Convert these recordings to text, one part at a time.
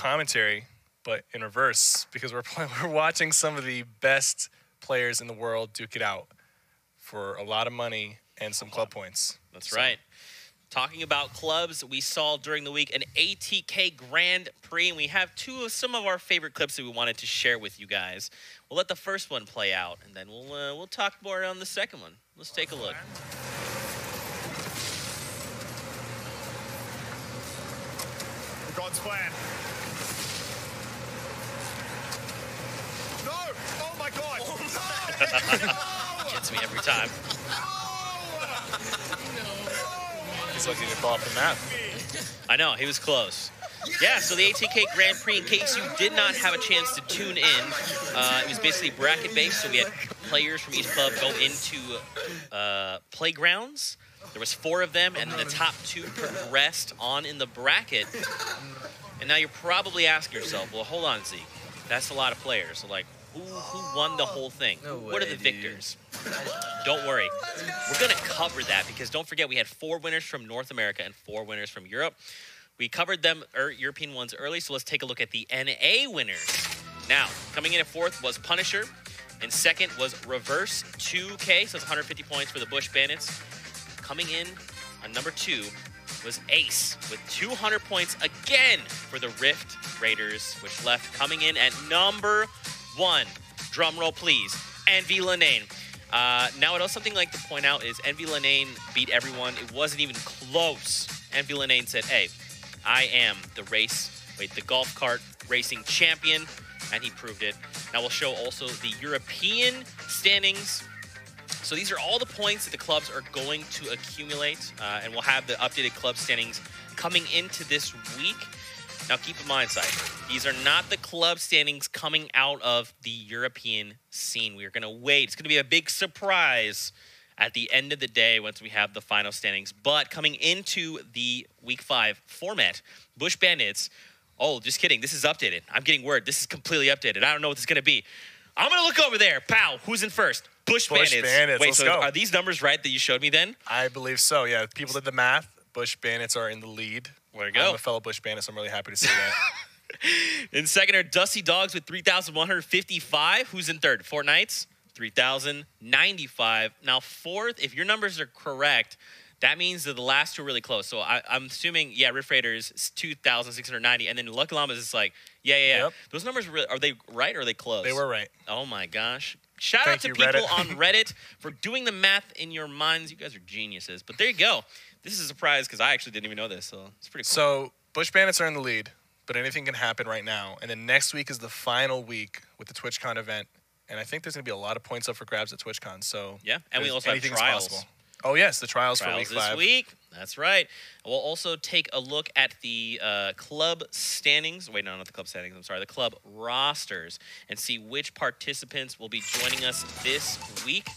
commentary, but in reverse, because we're watching some of the best players in the world duke it out for a lot of money and some club points. That's right. Talking about clubs, we saw during the week an ATK Grand Prix, and we have some of our favorite clips that we wanted to share with you guys. We'll let the first one play out, and then we'll talk more on the second one. Let's take a look. God's plan. No! Oh my God! No! Gets me every time. He's looking to fall off the map. I know, he was close. Yeah, so the ATK Grand Prix, in case you did not have a chance to tune in, it was basically bracket-based, so we had players from each club go into playgrounds. There was 4 of them, and then the top 2 progressed on in the bracket. And now you're probably asking yourself, well, hold on, Zeke. That's a lot of players. So, like, who won the whole thing? No way, what are the victors? Don't worry. We're going to cover that because don't forget we had 4 winners from North America and 4 winners from Europe. We covered them, European ones early, so let's take a look at the NA winners. Now, coming in at 4th was Punisher, and 2nd was Reverse 2K, so it's 150 points for the Bush Bandits. Coming in on number 2 was Ace with 200 points again for the Rift Raiders, which left coming in at number 1. Drum roll, please. Envy Lanane. Now, something I'd like to point out is Envy Lanane beat everyone. It wasn't even close. Envy Lanane said, hey, I am the golf cart racing champion, and he proved it. Now we'll show also the European standings. So these are all the points that the clubs are going to accumulate, and we'll have the updated club standings coming into this week. Now keep in mind, Cypher, these are not the club standings coming out of the European scene. We are going to wait. It's going to be a big surprise at the end of the day once we have the final standings. But coming into the Week 5 format, Bush Bandits, oh, just kidding. This is updated. I'm getting word. This is completely updated. I don't know what this is going to be. I'm going to look over there. Pow, who's in first? Bush Bandits. Bandits. Wait, Let's so go. Are these numbers right that you showed me then? I believe so, yeah. People did the math. Bush Bandits are in the lead. There you go. I'm a fellow Bush Bandit, so I'm really happy to see that. In second are Dusty Dogs with 3,155. Who's in third? Fortnite's 3,095. Now, 4th, if your numbers are correct, that means that the last 2 are really close. So I'm assuming, yeah, Rift Raiders is 2,690, and then Lucky Llamas is like, yeah. Yep. Those numbers, are they right or are they close? They were right. Oh, my gosh. Shout out to people on Reddit for doing the math in your minds. You guys are geniuses. But there you go. This is a surprise because I actually didn't even know this, so it's pretty cool. So Bush Bandits are in the lead, but anything can happen right now. And then next week is the final week with the TwitchCon event. And I think there's going to be a lot of points up for grabs at TwitchCon. So yeah, and we also have trials. Possible. Oh, yes, the trials for Week 5. This week. That's right. We'll also take a look at the club standings. Wait, no, not the club standings. I'm sorry, the club rosters and see which participants will be joining us this week.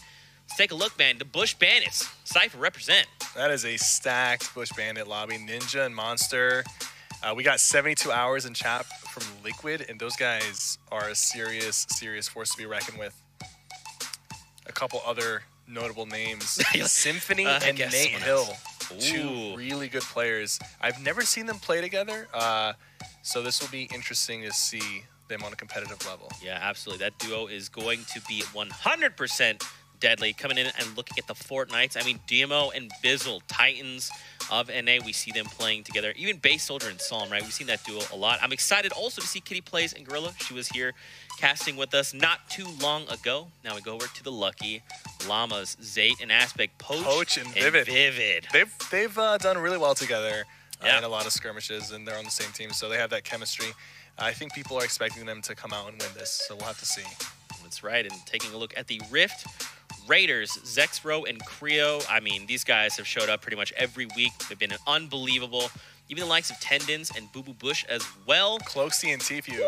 Let's take a look, man. The Bush Bandits. Cypher represent. That is a stacked Bush Bandit lobby. Ninja and Monster. We got 72 hours in chat from Liquid, and those guys are a serious force to be reckoned with. A couple other notable names. Symphony and Nate Hill. 2 really good players. I've never seen them play together, so this will be interesting to see them on a competitive level. Yeah, absolutely. That duo is going to be 100% deadly. Coming in and looking at the Fortnites. I mean, DMO and Bizzle, Titans of NA, we see them playing together. Even Base Soldier and Psalm, right? We've seen that duo a lot. I'm excited also to see Kitty Plays and Gorilla. She was here casting with us not too long ago. Now we go over to the Lucky Llamas, Zayt and Aspect, Poach and Vivid. They've done really well together in a lot of skirmishes, and they're on the same team, so they have that chemistry. I think people are expecting them to come out and win this, so we'll have to see. That's right, and taking a look at the Rift Raiders, Zexro and Creo. I mean, these guys have showed up pretty much every week. They've been unbelievable. Even the likes of Tendons and Boo Boo Bush as well. Cloaksy and Tfue.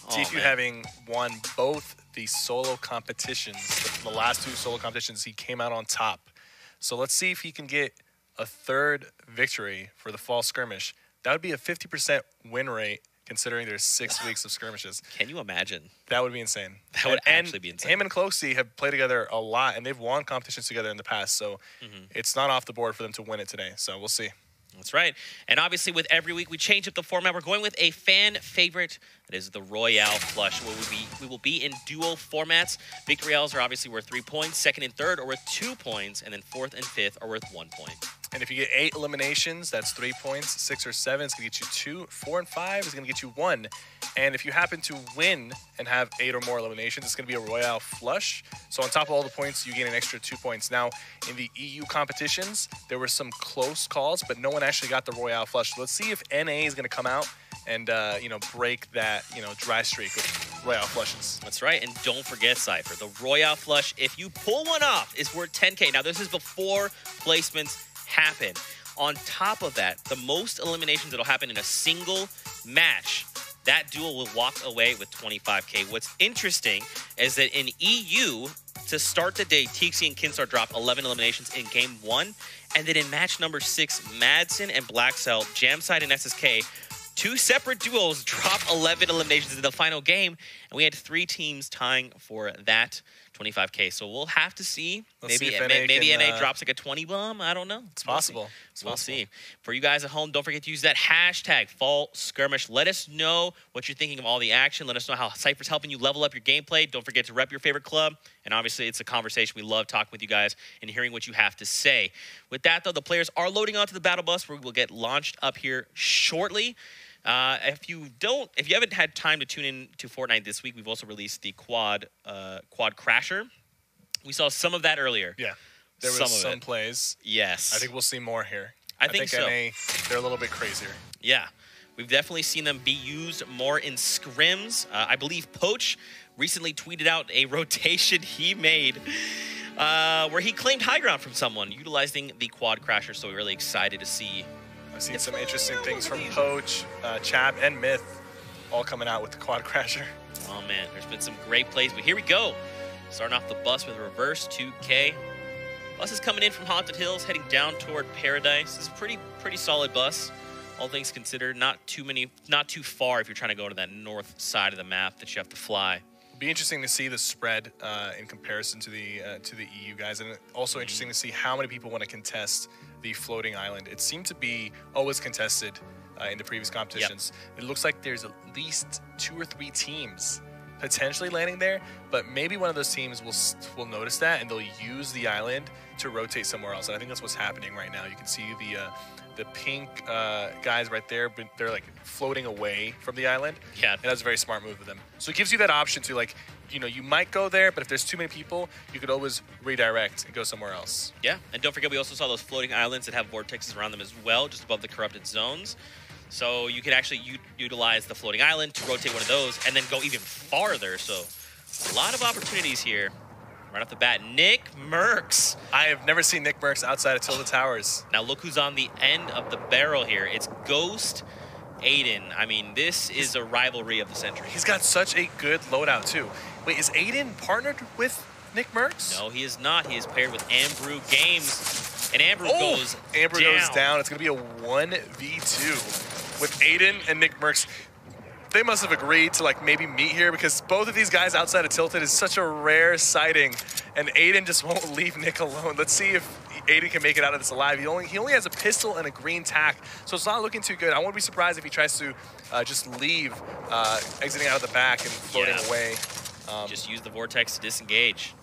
Tfue having won both the solo competitions. The last 2 solo competitions, he came out on top. So let's see if he can get a 3rd victory for the fall skirmish. That would be a 50% win rate considering there's 6 weeks of skirmishes. Can you imagine? That would be insane. That would actually be insane. Him and Cloaksy have played together a lot, and they've won competitions together in the past, so it's not off the board for them to win it today. So we'll see. That's right. And obviously, with every week, we change up the format. We're going with a fan favorite. That is the Royale Flush. We will be in duo formats. Victory Royales are obviously worth 3 points. Second and third are worth 2 points. And then fourth and fifth are worth 1 point. And if you get 8 eliminations, that's 3 points. 6 or 7 is going to get you 2. 4 and 5 is going to get you 1. And if you happen to win and have 8 or more eliminations, it's going to be a Royale Flush. So on top of all the points, you gain an extra 2 points. Now, in the EU competitions, there were some close calls, but no one actually got the Royale Flush. So let's see if NA is going to come out and break that dry streak with Royale Flushes. That's right. And don't forget, Cypher, the Royale Flush, if you pull one off, is worth 10K. Now, this is before placements happen. On top of that, the most eliminations that'll happen in a single match, that duel will walk away with 25K. What's interesting is that in EU, to start the day, TXC and Kinstar drop 11 eliminations in game 1. And then in match number 6, Madsen and Blackcell, Jamside and SSK, 2 separate duos drop 11 eliminations in the final game. And we had 3 teams tying for that 25K. So we'll have to see. Maybe NA drops like a 20 bomb. I don't know. It's possible. We'll see. For you guys at home, don't forget to use that hashtag Fall Skirmish. Let us know what you're thinking of all the action. Let us know how Cypher's helping you level up your gameplay. Don't forget to rep your favorite club. And obviously, it's a conversation. We love talking with you guys and hearing what you have to say. With that, though, the players are loading onto the battle bus where we'll get launched up here shortly. If you haven't had time to tune in to Fortnite this week, we've also released the quad crasher. We saw some of that earlier. Yeah, there was some plays. Yes, I think we'll see more here. I think so. NA, they're a little bit crazier. Yeah, we've definitely seen them be used more in scrims. I believe Poach recently tweeted out a rotation he made where he claimed high ground from someone utilizing the quad crasher. So we're really excited to see. I've seen some interesting things from Poach, Chap, and Myth all coming out with the quad crasher. Oh, man, there's been some great plays, but here we go. Starting off the bus with reverse 2K. Bus is coming in from Haunted Hills, heading down toward Paradise. This is a pretty solid bus, all things considered. Not too far if you're trying to go to that north side of the map that you have to fly. It'll be interesting to see the spread in comparison to the EU guys, and also interesting to see how many people want to contest the floating island. It seemed to be always contested in the previous competitions. Yep. It looks like there's at least 2 or 3 teams potentially landing there, but maybe one of those teams will notice that and they'll use the island to rotate somewhere else. And I think that's what's happening right now. You can see the pink guys right there, but they're like floating away from the island. Yeah, and that's a very smart move of them. So it gives you that option to you might go there, but if there's too many people, you could always redirect and go somewhere else. Yeah, and don't forget we also saw those floating islands that have vortexes around them as well, just above the corrupted zones. So you could actually utilize the floating island to rotate one of those and then go even farther. So a lot of opportunities here. Right off the bat, Nick Mercs. I have never seen Nick Mercs outside of Tilted Towers. Now look who's on the end of the barrel here. It's Ghost Aiden. I mean, this is a rivalry of the century. He's got such a good loadout, too. Wait, is Aiden partnered with Nick Mercs? No, he is not. He is paired with Ambrew Games. And Ambrew goes down. It's going to be a 1v2 with Aiden and Nick Mercs. They must have agreed to maybe meet here because both of these guys outside of Tilted is such a rare sighting, and Aiden just won't leave Nick alone. Let's see if Aiden can make it out of this alive. He only has a pistol and a green tack, so it's not looking too good. I won't be surprised if he tries to just leave, exiting out of the back and floating away. Just use the vortex to disengage.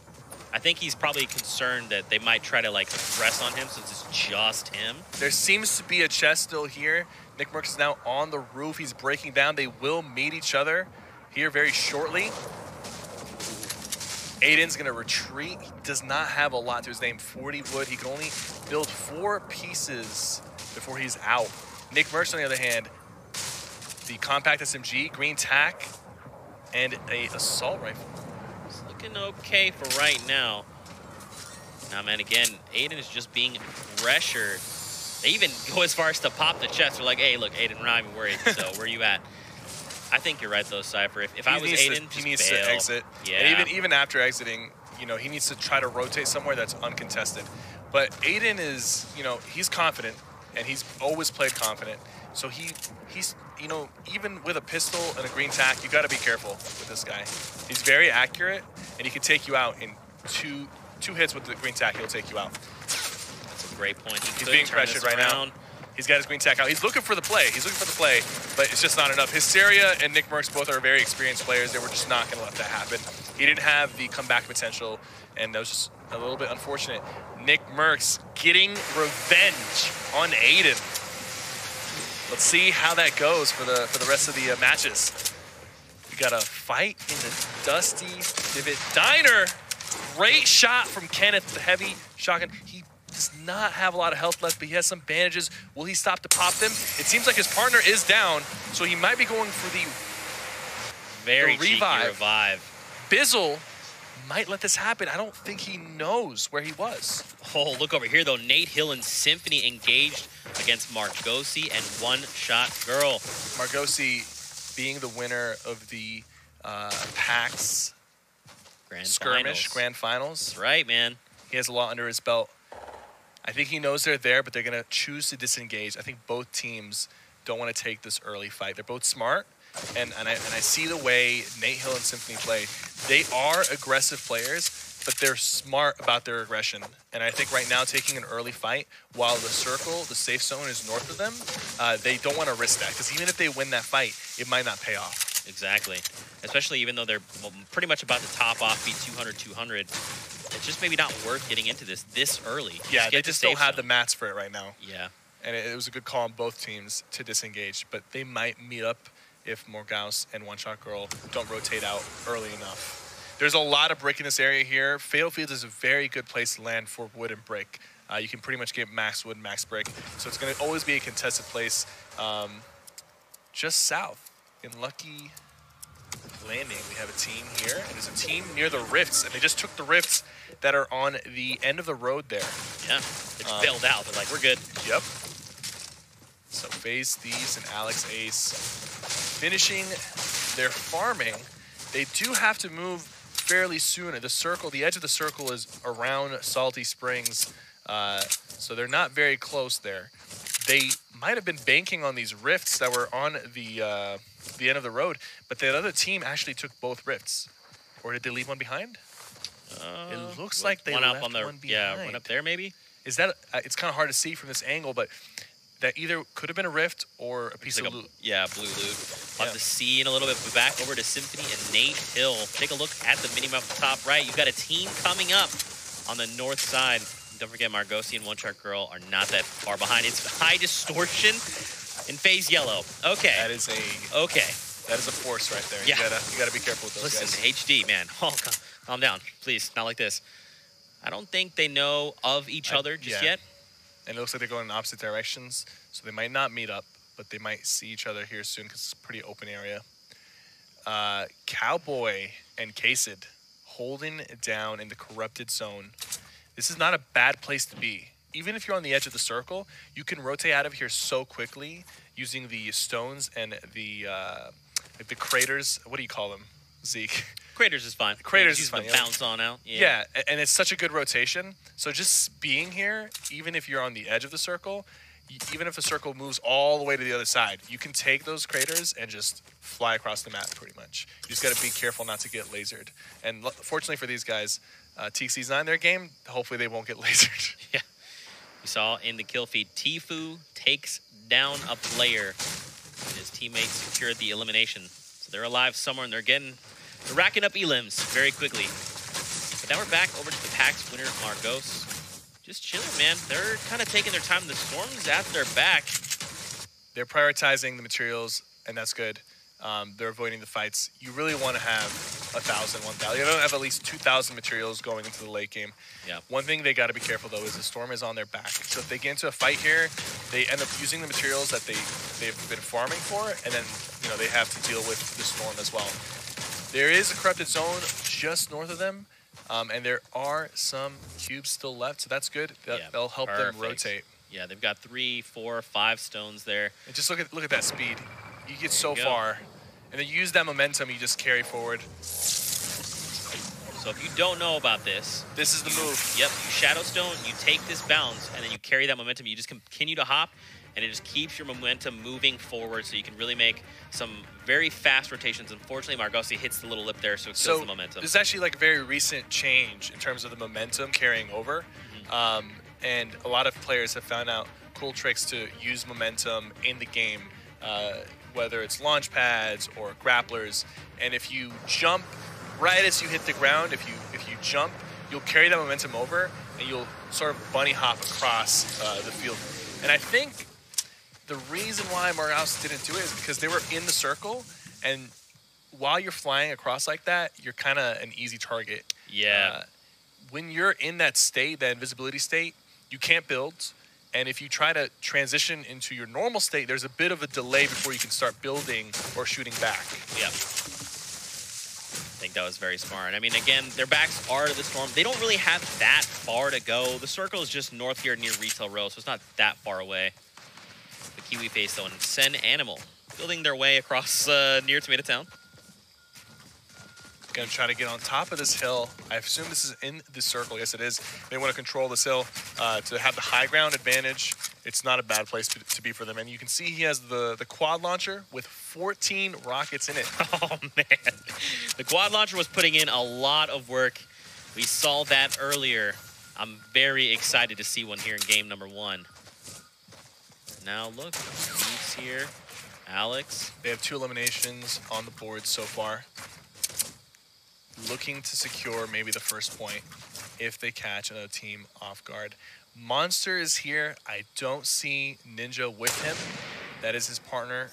I think he's probably concerned that they might try to press on him since it's just him. There seems to be a chest still here. Nick Mercs is now on the roof. He's breaking down. They will meet each other here very shortly. Aiden's going to retreat. He does not have a lot to his name. 40 wood. He can only build 4 pieces before he's out. Nick Mercs, on the other hand, the compact SMG, green tack, and a assault rifle. It's looking okay for right now. Now, man, again, Aiden is just being pressured. They even go as far as to pop the chest. They're like, hey, look, Aiden, we're not even worried. So where you at? I think you're right, though, Cypher. If I was Aiden, he needs to exit. Yeah. And even after exiting, he needs to try to rotate somewhere that's uncontested. But Aiden is, he's confident, and he's always played confident. So he's even with a pistol and a green tack, you got to be careful with this guy. He's very accurate, and he can take you out in two hits with the green tack. He'll take you out. That's a great point. He's being pressured right now. He's got his green tack out. He's looking for the play. But it's just not enough. Hysteria and Nick Merckx both are very experienced players. They were just not going to let that happen. He didn't have the comeback potential, and that was just a little bit unfortunate. Nick Merckx getting revenge on Aiden. Let's see how that goes for the rest of the matches. We got a fight in the Dusty Divot Diner. Great shot from Kenneth, the heavy shotgun. He does not have a lot of health left, but he has some bandages. Will he stop to pop them? It seems like his partner is down, so he might be going for the Very cheeky revive. Bizzle might let this happen. I don't think he knows where he was. Oh, look over here, though. Nate Hill and Symphony engaged against Margosi and One Shot Girl. Margosi being the winner of the PAX Skirmish Grand Finals. That's right, man. He has a lot under his belt. I think he knows they're there, but they're going to choose to disengage. I think both teams don't want to take this early fight. They're both smart, and I see the way Nate Hill and Symphony play. They are aggressive players, but they're smart about their aggression. And I think right now taking an early fight while the circle, the safe zone, is north of them, they don't want to risk that, because even if they win that fight, it might not pay off. Exactly. Especially even though they're pretty much about to top off, be 200-200. It's just maybe not worth getting into this early. Yeah, they just don't have the mats for it right now. Yeah. And it was a good call on both teams to disengage, but they might meet up if Morgaus and One Shot Girl don't rotate out early enough. There's a lot of brick in this area here. Fatal Fields is a very good place to land for wood and brick. You can pretty much get max wood, max brick. So it's going to always be a contested place just south in Lucky Landing. We have a team here, and there's a team near the rifts, and they just took the rifts that are on the end of the road there. Yeah, they just bailed out. They're like, we're good. Yep. So FaZe Thieves and Alex Ace finishing their farming. They do have to move fairly soon. The circle, the edge of the circle is around Salty Springs, so they're not very close there. They might have been banking on these rifts that were on the end of the road, but that other team actually took both rifts. Or did they leave one behind? It looks like they left one behind. Yeah, one up there maybe. Is that? It's kind of hard to see from this angle, but that either could have been a rift or a piece of loot. Yeah, blue loot. We'll have to see in a little bit. But back over to Symphony and Nate Hill. Take a look at the minimap up top right. You've got a team coming up on the north side. Don't forget, Margosi and One Shot Girl are not that far behind. It's high distortion in FaZe Yellow. Okay. That is a force right there. Yeah. You gotta be careful with those guys. HD, man. Oh, calm down, please. Not like this. I don't think they know of each other just yet. And it looks like they're going in opposite directions, so they might not meet up, but they might see each other here soon because it's a pretty open area. Cowboy and Kasid holding it down in the corrupted zone. This is not a bad place to be. Even if you're on the edge of the circle, you can rotate out of here so quickly using the stones and the craters. What do you call them, Zeke? Craters is fine. Craters is fine. Bounce on out. Yeah, and it's such a good rotation. So just being here, even if you're on the edge of the circle, even if the circle moves all the way to the other side, you can take those craters and just fly across the map pretty much. You just got to be careful not to get lasered. And fortunately for these guys, TXC's not in their game. Hopefully they won't get lasered. Yeah. We saw in the kill feed, Tfue takes down a player, and his teammates secured the elimination. So they're alive somewhere, and they're racking up elims very quickly. But now we're back over to the PAX winner, Margos. Just chilling, man. They're kind of taking their time. The Storm's at their back. They're prioritizing the materials, and that's good. They're avoiding the fights. You really want to have 1,000, 1,000. You don't have at least 2,000 materials going into the late game. Yeah. One thing they got to be careful, though, is the Storm is on their back. So if they get into a fight here, they end up using the materials that they've been farming for, and then they have to deal with the Storm as well. There is a corrupted zone just north of them, and there are some cubes still left, so that's good. They'll help them rotate. Yeah, they've got 3, 4, 5 stones there. And just look at that speed. You get so far, and then you use that momentum. You just carry forward. So if you don't know about this, this is the move. Yep, you Shadow Stone, you take this bounce, and then you carry that momentum. You just continue to hop, and it just keeps your momentum moving forward, so you can really make some very fast rotations. Unfortunately, Margosi hits the little lip there, so it kills the momentum. This is actually like a very recent change in terms of the momentum carrying over, and a lot of players have found out cool tricks to use momentum in the game, whether it's launch pads or grapplers. And if you jump right as you hit the ground, if you jump, you'll carry that momentum over, and you'll sort of bunny hop across the field. And I think the reason why Morales didn't do it is because they were in the circle, and while you're flying across like that, you're kind of an easy target. Yeah. When you're in that state, that invisibility state, you can't build. And if you try to transition into your normal state, there's a bit of a delay before you can start building or shooting back. Yeah. I think that was very smart. I mean, again, their backs are to the storm. They don't really have that far to go. The circle is just north here near Retail Row, so it's not that far away. The Kiwi face, though, and Sen Animal building their way across near Tomato Town. Gonna try to get on top of this hill. I assume this is in the circle. Yes, it is. They want to control this hill to have the high ground advantage. It's not a bad place to be for them. And you can see he has the quad launcher with 14 rockets in it. Oh, man. The quad launcher was putting in a lot of work. We saw that earlier. I'm very excited to see one here in game number 1. Now, look. Leaves here. Alex. They have 2 eliminations on the board so far. Looking to secure maybe the first point if they catch another team off guard. Monster is here. I don't see Ninja with him. That is his partner.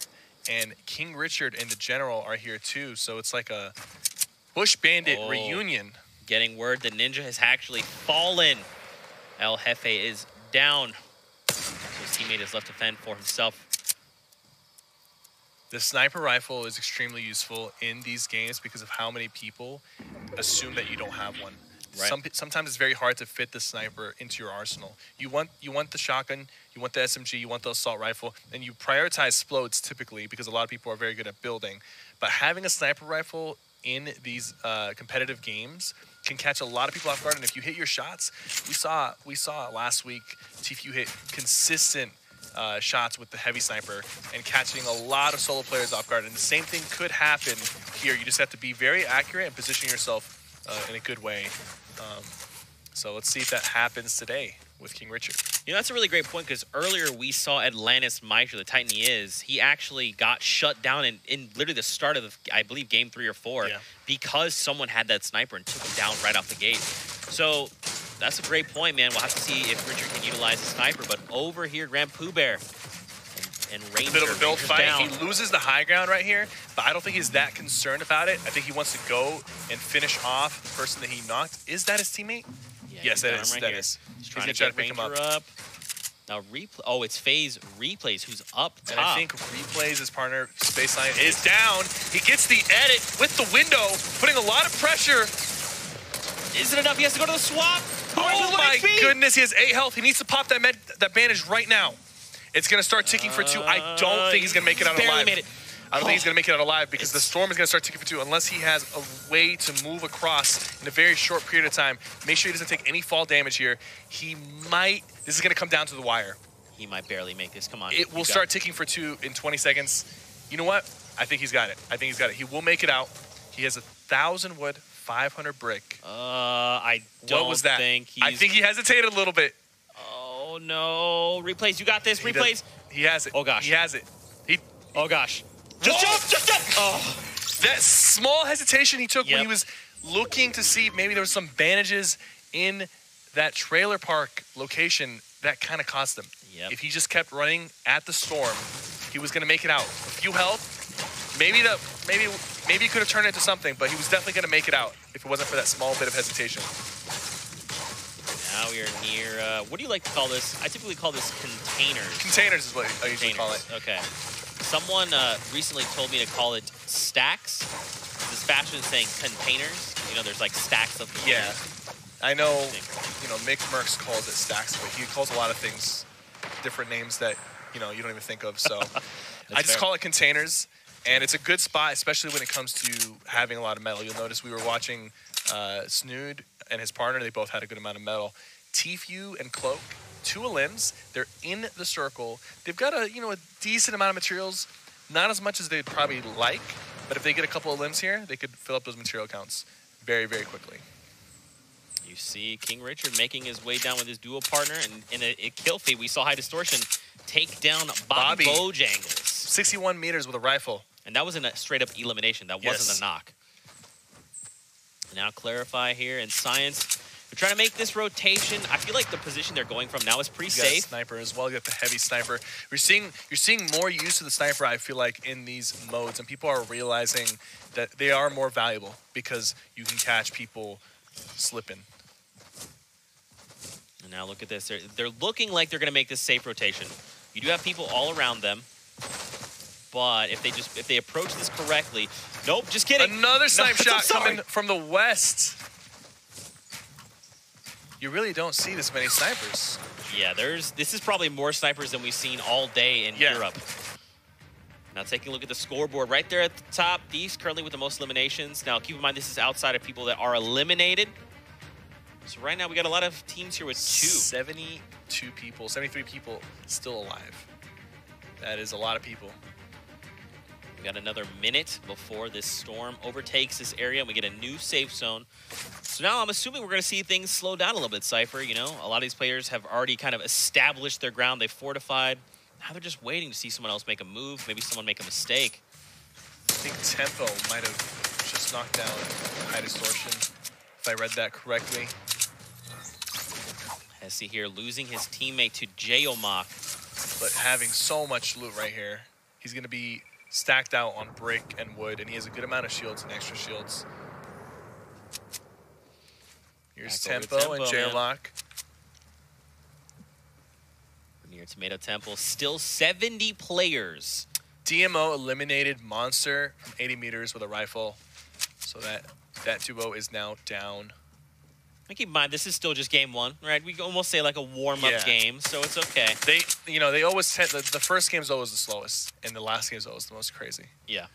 And King Richard and the General are here too. So it's like a Bush Bandit reunion. Getting word that Ninja has actually fallen. El Jefe is down. So his teammate is left to fend for himself. The sniper rifle is extremely useful in these games because of how many people assume that you don't have one. Right. Sometimes it's very hard to fit the sniper into your arsenal. You want the shotgun, you want the SMG, you want the assault rifle, and you prioritize explodes typically because a lot of people are very good at building. But having a sniper rifle in these competitive games can catch a lot of people off guard. And if you hit your shots, we saw last week, TFU hit consistent shots with the heavy sniper and catching a lot of solo players off guard. And the same thing could happen here. You just have to be very accurate and position yourself in a good way. So let's see if that happens today with King Richard. You know, that's a really great point because earlier we saw Atlantis Maestro, the Titan he is, he actually got shut down in literally the start of, I believe, game 3 or 4 because someone had that sniper and took him down right off the gate. So that's a great point, man. We'll have to see if Richard can utilize the sniper. But over here, Grand Pooh Bear and Ranger. Bit of a build fight. Down. He loses the high ground right here, but I don't think he's that concerned about it. I think he wants to go and finish off the person that he knocked. Is that his teammate? Yeah, yes, that is. Right that here. is. He's trying gonna to try get to pick him Ranger up. Now, it's FaZe Replays who's up top. And I think Replays, his partner, Spaceline, is down. He gets the edit with the window, putting a lot of pressure. Is it enough? He has to go to the swap. Oh my goodness, he has 8 health. He needs to pop that bandage right now. It's going to start ticking for 2. I don't think he's going to make it out alive. Made it. I don't think he's going to make it out alive because the storm is going to start ticking for 2 unless he has a way to move across in a very short period of time. Make sure he doesn't take any fall damage here. He might. This is going to come down to the wire. He might barely make this. Come on. It will start ticking for 2 in 20 seconds. You know what? I think he's got it. I think he's got it. He will make it out. He has 1,000 wood, 500 brick. I don't what was that? think I think he hesitated a little bit. Oh, no. Replays, you got this. Replays. He has it. Oh, gosh. He has it. Oh, gosh. Just jump! Just jump! Oh. That small hesitation he took when he was looking to see maybe there was some bandages in that trailer park location, that kind of cost him. Yep. If he just kept running at the storm, he was going to make it out. A few health, maybe he could have turned it into something, but he was definitely going to make it out if it wasn't for that small bit of hesitation. Now we are near, what do you like to call this? I typically call this containers. Containers is what I usually call it. Okay. Someone recently told me to call it stacks. Dispatcher is saying containers. You know, there's like stacks of containers. Yeah. I know, Mick Merckx calls it stacks, but he calls a lot of things different names that, you don't even think of. So I just call it containers. And it's a good spot, especially when it comes to having a lot of metal. You'll notice we were watching Snood and his partner. They both had a good amount of metal. TFU and Cloak, 2 limbs. They're in the circle. They've got a decent amount of materials. Not as much as they'd probably like, but if they get a couple of limbs here, they could fill up those material counts very, very quickly. You You see King Richard making his way down with his duo partner, and in a kill feed, we saw High Distortion take down Bobby Bojangles. 61 meters with a rifle. And that was a straight-up elimination. That wasn't a knock. Now Clarify here and Science. We're trying to make this rotation. I feel like the position they're going from now is pretty You got a safe. sniper as well. You got the heavy sniper. You're seeing more use of the sniper, I feel like, in these modes, and people are realizing that they are more valuable because you can catch people slipping. And now look at this. They're looking like they're going to make this safe rotation. You do have people all around them, but if they approach this correctly, nope, just kidding. Another snipe No, shot coming from the west. You really don't see this many snipers. Yeah, this is probably more snipers than we've seen all day in Europe. Now taking a look at the scoreboard right there at the top. These currently with the most eliminations. Now keep in mind this is outside of people that are eliminated. So right now we got a lot of teams here with 2. 72 people, 73 people still alive. That is a lot of people. We got another minute before this storm overtakes this area and we get a new safe zone. So now I'm assuming we're going to see things slow down a little bit, Cypher. You know, a lot of these players have already kind of established their ground. They've fortified. Now they're just waiting to see someone else make a move, maybe someone make a mistake. I think Tempo might have just knocked down High Distortion, if I read that correctly. Hesse here losing his teammate to Geomach. But having so much loot right here, he's going to be stacked out on brick and wood, and he has a good amount of shields and extra shields. Here's Tempo and Geomach. Near Tomato Temple, still 70 players. DMO eliminated Monster from 80 meters with a rifle, so that duo is now down. And keep in mind, this is still just game 1, right? We almost say like a warm-up game, so it's okay. They always tend, the first game is always the slowest, and the last game is always the most crazy. Yeah.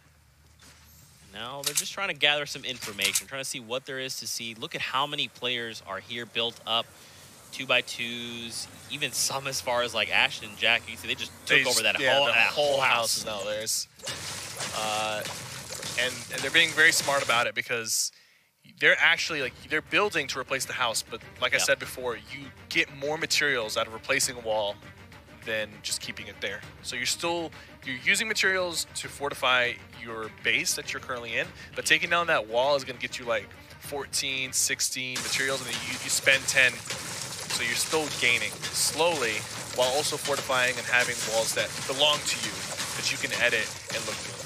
Now they're just trying to gather some information, trying to see what there is to see. Look at how many players are here built up. 2x2s, even some as far as like Ashton and Jack. You see, they just took over that whole house. Now there's, and they're being very smart about it because they're actually they're building to replace the house. But like I said before, you get more materials out of replacing a wall than just keeping it there. So you're using materials to fortify your base that you're currently in, but taking down that wall is going to get you like 14, 16 materials, and then you spend 10. So you're still gaining slowly while also fortifying and having walls that belong to you that you can edit and look through.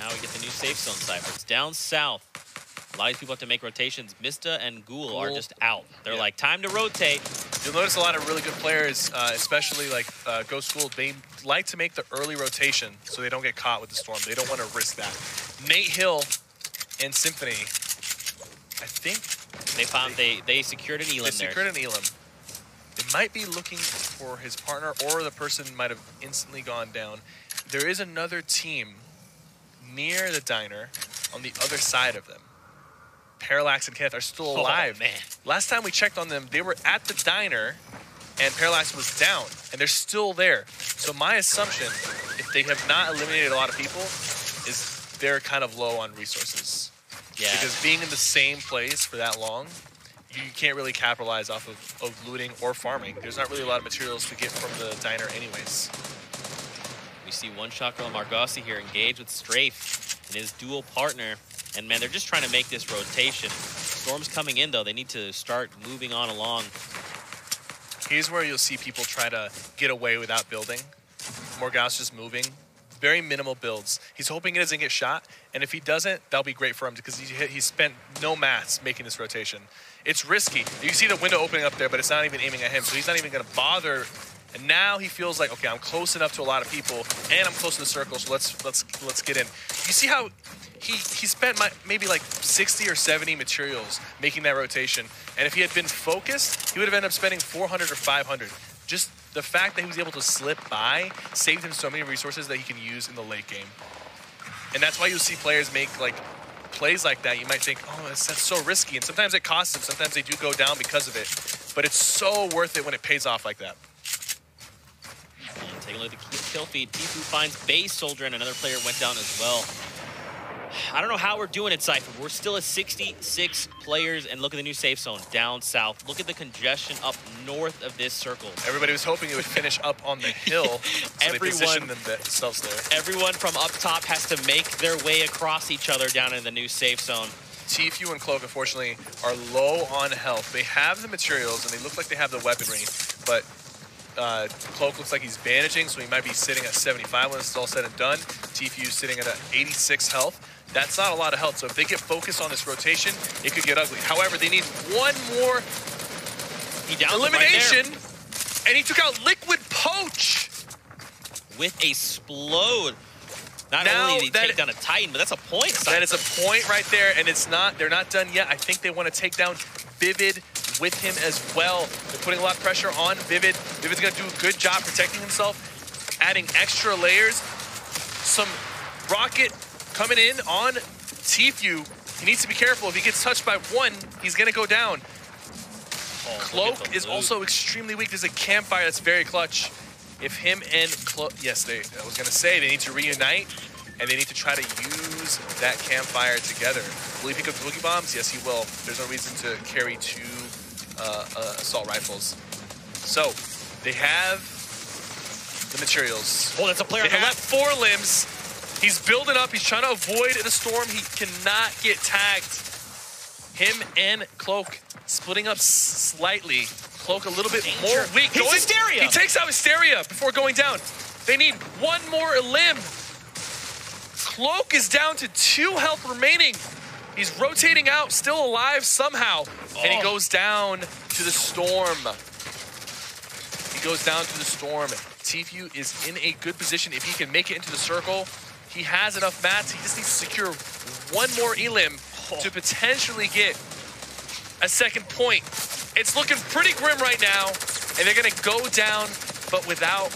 Now we get the new safe zone, Cypher. It's down south. A lot of people have to make rotations. Mista and Ghoul are just out. They're like, time to rotate. You'll notice a lot of really good players, especially like Ghost Ghoul, they like to make the early rotation so they don't get caught with the storm. They don't want to risk that. Nate Hill and Symphony, I think they secured an elim there. They secured an elim. They might be looking for his partner, or the person might have instantly gone down. There is another team near the diner on the other side of them. Parallax and Kenneth are still alive. Oh, man. Last time we checked on them, they were at the diner, and Parallax was down, and they're still there. So my assumption, if they have not eliminated a lot of people, is they're kind of low on resources. Yeah. Because being in the same place for that long, you can't really capitalize off of looting or farming. There's not really a lot of materials to get from the diner anyways. We see one shot girl Margossi here engaged with Strafe and his dual partner. And man, they're just trying to make this rotation. Storm's coming in though. They need to start moving on along. Here's where you'll see people try to get away without building. Morgas just moving. Very minimal builds. He's hoping he doesn't get shot, and if he doesn't, that'll be great for him because he spent no mats making this rotation. It's risky. You see the window opening up there, but it's not even aiming at him, so he's not even going to bother. And now he feels like, okay, I'm close enough to a lot of people, and I'm close to the circle, so let's get in. You see how he spent maybe like 60 or 70 materials making that rotation, and if he had been focused, he would have ended up spending 400 or 500. Just the fact that he was able to slip by saved him so many resources that he can use in the late game. And that's why you'll see players make like plays like that. You might think, oh, that's so risky. And sometimes it costs them. Sometimes they do go down because of it. But it's so worth it when it pays off like that. And take a look at the kill feed. Tifu finds Base Soldier, and another player went down as well. I don't know how we're doing it, Cypher. We're still at 66 players, and look at the new safe zone down south. Look at the congestion up north of this circle. Everybody was hoping it would finish up on the hill, so they positioned themselves there. Everyone from up top has to make their way across each other down in the new safe zone. Tfue and Cloak, unfortunately, are low on health. They have the materials, and they look like they have the weaponry, but Cloak looks like he's bandaging, so he might be sitting at 75 when it's all said and done. Tfue sitting at 86 health. That's not a lot of health, so if they get focused on this rotation, it could get ugly. However, they need one more elimination, right, and he took out Liquid Poach. With a explode. Not only did he take down a Titan, but that's a point. That is a point right there, and they're not done yet. I think they want to take down Vivid with him as well. They're putting a lot of pressure on Vivid. Vivid's going to do a good job protecting himself, adding extra layers. Some rocket coming in on Tfue. He needs to be careful. If he gets touched by one, he's going to go down. Cloak is also extremely weak. There's a campfire that's very clutch. If him and Cloak, yes, I was going to say they need to reunite, and they need to try to use that campfire together. Will he pick up boogie bombs? Yes, he will. There's no reason to carry two assault rifles. So they have the materials. Oh, that's a player. They have 4 limbs. He's building up. He's trying to avoid the storm. He cannot get tagged. Him and Cloak splitting up slightly. Cloak a little bit more weak. He's Hysteria. He takes out Hysteria before going down. They need one more limb. Cloak is down to 2 health remaining. He's rotating out, still alive somehow. And he goes down to the storm. He goes down to the storm. Tfue is in a good position. If he can make it into the circle, he has enough mats. He just needs to secure one more elim to potentially get a second point. It's looking pretty grim right now, and they're going to go down, but without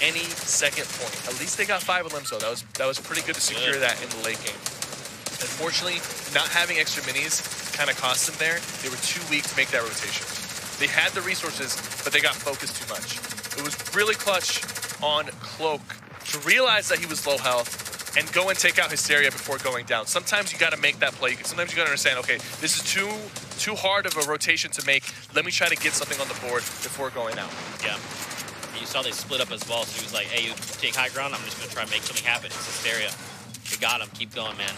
any second point. At least they got 5 limbs, though. That was pretty good to secure that in the late game. Unfortunately, not having extra minis kind of cost them there. They were too weak to make that rotation. They had the resources, but they got focused too much. It was really clutch on Cloak to realize that he was low health and go and take out Hysteria before going down. Sometimes you got to make that play. Sometimes you got to understand, okay, this is too hard of a rotation to make. Let me try to get something on the board before going out. Yeah. You saw they split up as well, so he was like, hey, you take high ground, I'm just going to try and make something happen. It's Hysteria. We got him. Keep going, man.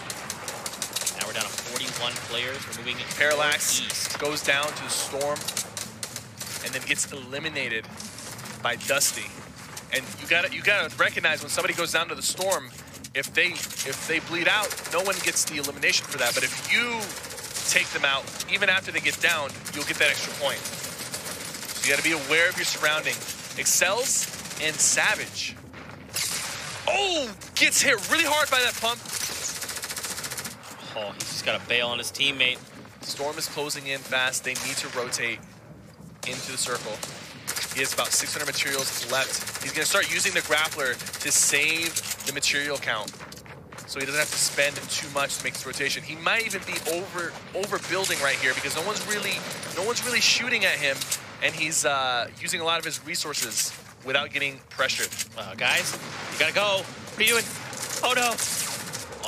Now we're down to 41 players. We're moving Parallax east. Goes down to the storm and then gets eliminated by Dusty. And you gotta recognize when somebody goes down to the storm, if they bleed out, no one gets the elimination for that. But if you take them out, even after they get down, you'll get that extra point. So you gotta be aware of your surrounding. Excels and Savage. Oh, gets hit really hard by that pump. Oh, he's just got to bail on his teammate. Storm is closing in fast. They need to rotate into the circle. He has about 600 materials left. He's going to start using the grappler to save the material count, so he doesn't have to spend too much to make this rotation. He might even be overbuilding right here because no one's really shooting at him, and he's using a lot of his resources without getting pressured. Guys, you gotta go. What are you doing? Oh no.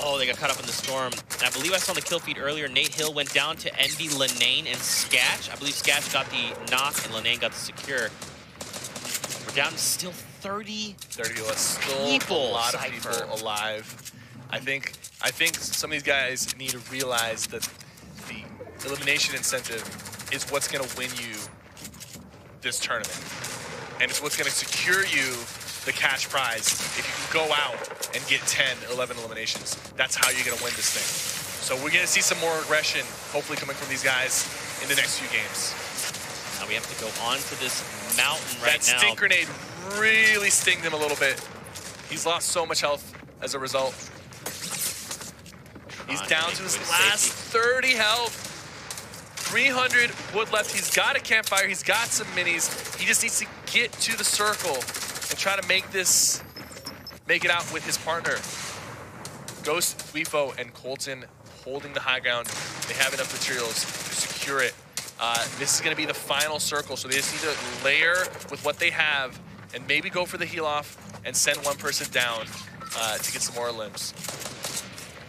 Oh, they got caught up in the storm. And I believe I saw the kill feed earlier. Nate Hill went down to Envy, Lenane, and Skatch. I believe Skatch got the knock and Lenane got the secure. We're down to still 30 still people. A lot of people alive. I think some of these guys need to realize that the elimination incentive is what's going to win you this tournament. And it's what's going to secure you the cash prize if you can go out and get 10, 11 eliminations. That's how you're going to win this thing. So we're going to see some more aggression, hopefully coming from these guys in the next few games. Now we have to go onto this mountain right now. That stink grenade really stinged him a little bit. He's lost so much health as a result. He's down to his last 30 health. 300 wood left. He's got a campfire. He's got some minis. He just needs to get to the circle and try to make it out with his partner. Ghost, Weefo, and Colton holding the high ground. They have enough materials to secure it. This is going to be the final circle, so they just need to layer with what they have and maybe go for the heal off and send one person down to get some more limbs.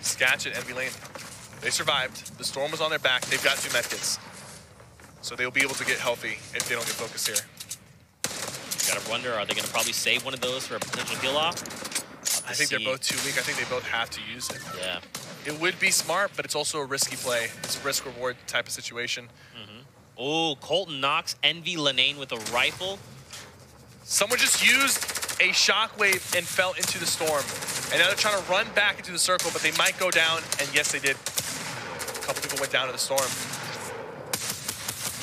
Sketch and Envy Lane. They survived. The storm was on their back. They've got 2 medkits. So they'll be able to get healthy if they don't get focused here. Gotta wonder, are they gonna probably save one of those for a potential heal off? I think they're both too weak. I think they both have to use it. Yeah. It would be smart, but it's also a risky play. It's a risk-reward type of situation. Oh, Colton knocks Envy Lane with a rifle. Someone just used a shockwave and fell into the storm. And now they're trying to run back into the circle, but they might go down. And yes, they did. A couple people went down to the storm.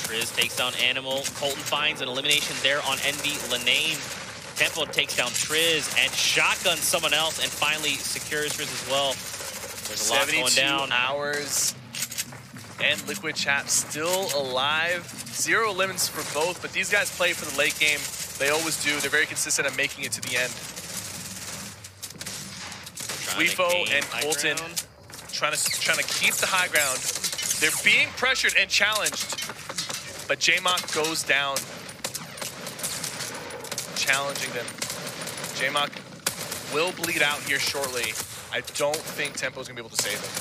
Triz takes down Animal. Colton finds an elimination there on Envy Lane. Tempo takes down Triz and shotguns someone else and finally secures Triz as well. There's a lot going down. 72 hours. And Liquid Chap still alive. 0 limits for both, but these guys play for the late game. They always do. They're very consistent at making it to the end. Weefo and Colton trying to keep the high ground. They're being pressured and challenged, but JMock goes down, challenging them. JMock will bleed out here shortly. I don't think Tempo's gonna be able to save him.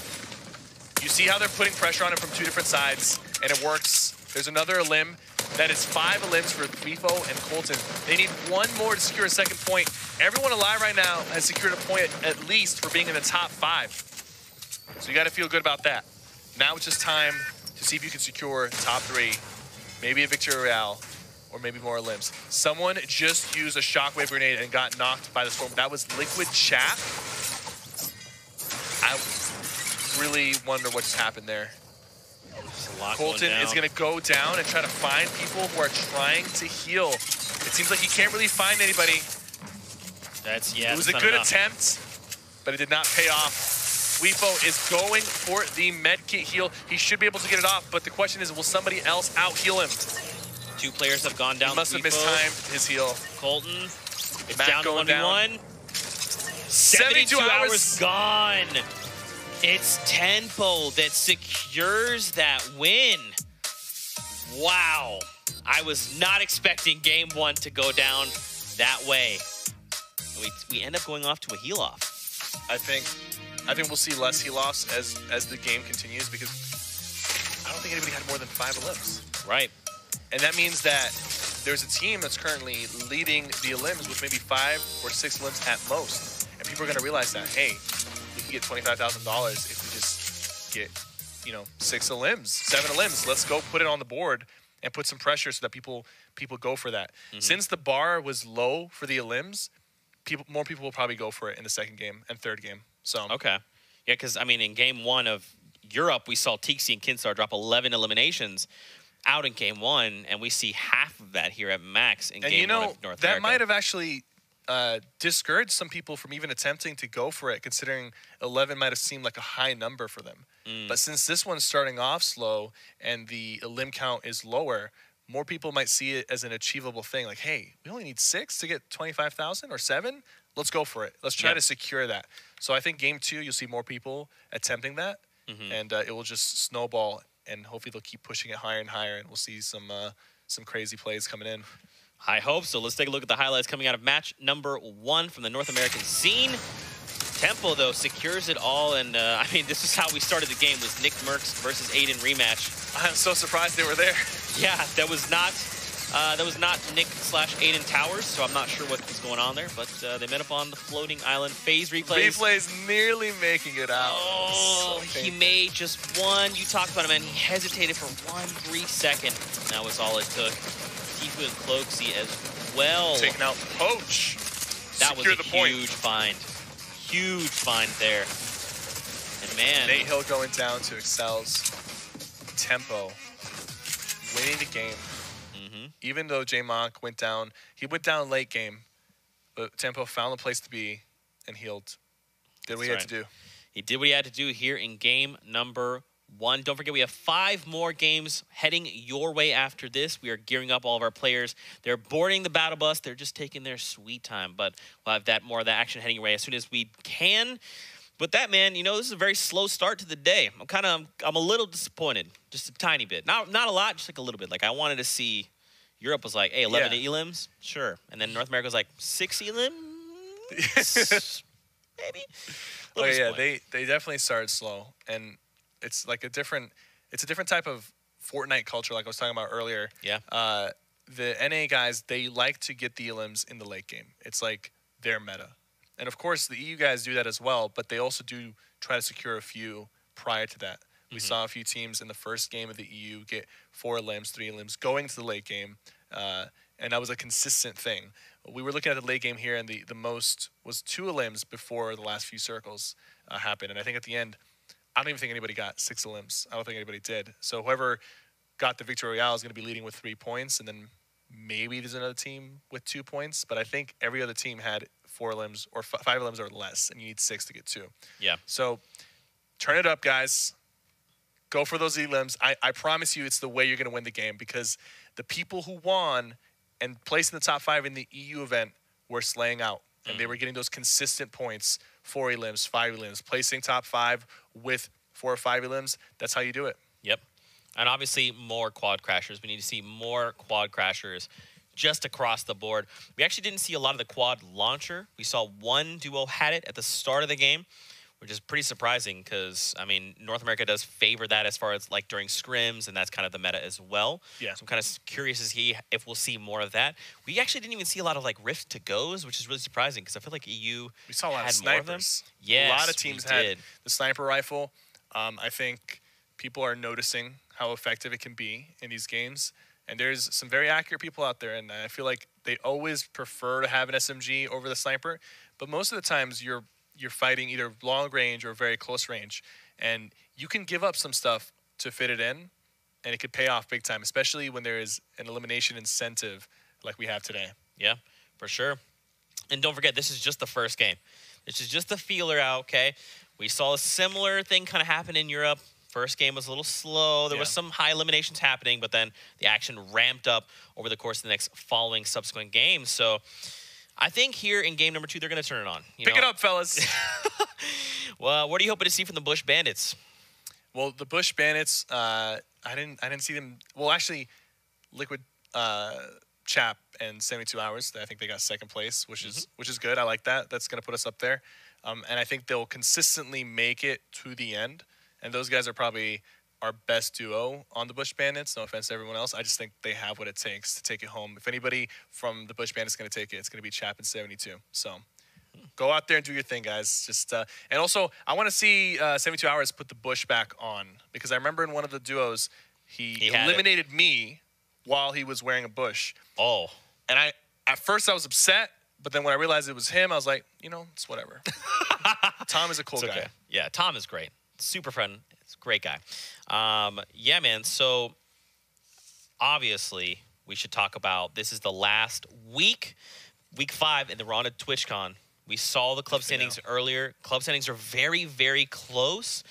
You see how they're putting pressure on him from 2 different sides, and it works. There's another elim. That is 5 elims for Weefo and Colton. They need 1 more to secure a second point. Everyone alive right now has secured a point at least for being in the top 5. So you got to feel good about that. Now it's just time to see if you can secure top 3, maybe a victory royale, or maybe more elims. Someone just used a shockwave grenade and got knocked by the storm. That was Liquid Chap. I really wonder what just happened there. Colton is going to go down and try to find people who are trying to heal. It seems like he can't really find anybody. It was a good attempt, but it did not pay off. Weefo is going for the medkit heal. He should be able to get it off, but the question is, will somebody else out-heal him? 2 players have gone down. He must have mistimed his heal. Colton, it's down to 1v1. 72 hours gone. It's Tempo that secures that win. Wow. I was not expecting game 1 to go down that way. We end up going off to a heal off. I think we'll see less heal offs as the game continues, because I don't think anybody had more than 5 elims. Right. And that means that there's a team that's currently leading the elims with maybe 5 or 6 elims at most. And people are going to realize that, hey, we can get $25,000 if we just get, 6 elims, 7 elims. Let's go put it on the board and put some pressure so that people go for that. Since the bar was low for the elims, more people will probably go for it in the second game and third game. So okay, yeah, because I mean, in game 1 of Europe, we saw Tixi and Kinstar drop 11 eliminations out in game 1, and we see half of that here at Max in game 1 of North America. That might have actually discouraged some people from even attempting to go for it, considering 11 might have seemed like a high number for them. But since this one's starting off slow and the elim count is lower, more people might see it as an achievable thing. Like, hey, we only need 6 to get 25,000 or 7. Let's go for it. Let's try to secure that. So I think game 2, you'll see more people attempting that, and it will just snowball. And hopefully they'll keep pushing it higher and higher, and we'll see some crazy plays coming in. I hope so. Let's take a look at the highlights coming out of match number 1 from the North American scene. Tempo, though, secures it all, and I mean, this is how we started the game, was Nick Merckx versus Aiden rematch. I'm so surprised they were there. Yeah, that was not Nick/Aiden Towers, so I'm not sure what was going on there, but they met up on the floating island. Phase replays. Replay's nearly making it out. Oh, so he made just one. You talked about him, man. He hesitated for 1 brief second. That was all it took. Tifu and Cloaksy as well. Taking out Poach. That was a huge find. Huge find there. And man. Nate Hill going down to Excel's. Tempo winning the game. Even though J-Monk went down, he went down late game, but Tempo found a place to be and healed. Did what he had to do. He did what he had to do here in game number 1. Don't forget, we have 5 more games heading your way after this. We are gearing up all of our players. They're boarding the battle bus. They're just taking their sweet time, but we'll have more of that action heading your way as soon as we can. But that, man, this is a very slow start to the day. I'm a little disappointed, just a tiny bit. Not a lot, just like a little bit. Like, I wanted to see. Europe was like, hey, 11 elims? Sure. And then North America was like, 6 elims? Maybe? little yeah, disappointing. they definitely started slow, and it's like a different type of Fortnite culture, like I was talking about earlier. Yeah. The NA guys, they like to get the elims in the late game. It's like their meta, and of course the EU guys do that as well, but they also do try to secure a few prior to that. We saw a few teams in the first game of the EU get 4 elims, 3 elims going to the late game, and that was a consistent thing. We were looking at the late game here, and the most was 2 elims before the last few circles happened, and I think at the end, I don't even think anybody got 6 elims. I don't think anybody did. So whoever got the victory royale is going to be leading with 3 points, and then maybe there's another team with 2 points. But I think every other team had 4 elims or 5 elims or less, and you need 6 to get 2. Yeah. So turn it up, guys. Go for those elims. I promise you it's the way you're going to win the game, because the people who won and placed in the top 5 in the EU event were slaying out. And they were getting those consistent points, 4 elims, 5 elims, placing top 5 with 4 or 5 elims. That's how you do it. Yep. And obviously more quad crashers. We need to see more quad crashers just across the board. We actually didn't see a lot of the quad launcher. We saw one duo had it at the start of the game, which is pretty surprising because, I mean, North America does favor that as far as like during scrims, and that's kind of the meta as well. Yeah. So I'm kind of curious to see if we'll see more of that. We actually didn't even see a lot of like rift to goes, which is really surprising because I feel like EU We saw a lot had of more of them. snipers. Yes, a lot of teams we had did. the sniper rifle. I think people are noticing how effective it can be in these games. And there's some very accurate people out there, and I feel like they always prefer to have an SMG over the sniper. But most of the times you're fighting either long range or very close range, and you can give up some stuff to fit it in, and it could pay off big time, especially when there is an elimination incentive like we have today. Yeah, for sure. And don't forget, this is just the first game. This is just the feeler out, okay? We saw a similar thing kind of happen in Europe. First game was a little slow. There was some high eliminations happening, but then the action ramped up over the course of the next following subsequent games. So I think here in game number 2, they're going to turn it on. Pick it up, fellas. Well, what are you hoping to see from the Bush Bandits? Well, the Bush Bandits, I didn't see them. Well, actually, Liquid Chap and 72 Hours. I think they got second place, which is good. I like that. That's going to put us up there. And I think they'll consistently make it to the end. And those guys are probably our best duo on the Bush Bandits. No offense to everyone else. I just think they have what it takes to take it home. If anybody from the Bush Bandits is going to take it, it's going to be Chap and 72. So go out there and do your thing, guys. Just and also, I want to see 72 Hours put the Bush back on, because I remember in one of the duos, he eliminated me while he was wearing a Bush. Oh. And at first I was upset, but then when I realized it was him, I was like, it's whatever. Tom is a cool guy. Yeah, Tom is great. Super fun. It's a great guy. Yeah, man. So obviously we should talk about, this is the last week 5 in the Ronda TwitchCon. We saw the club standings earlier. Club standings are very, very close.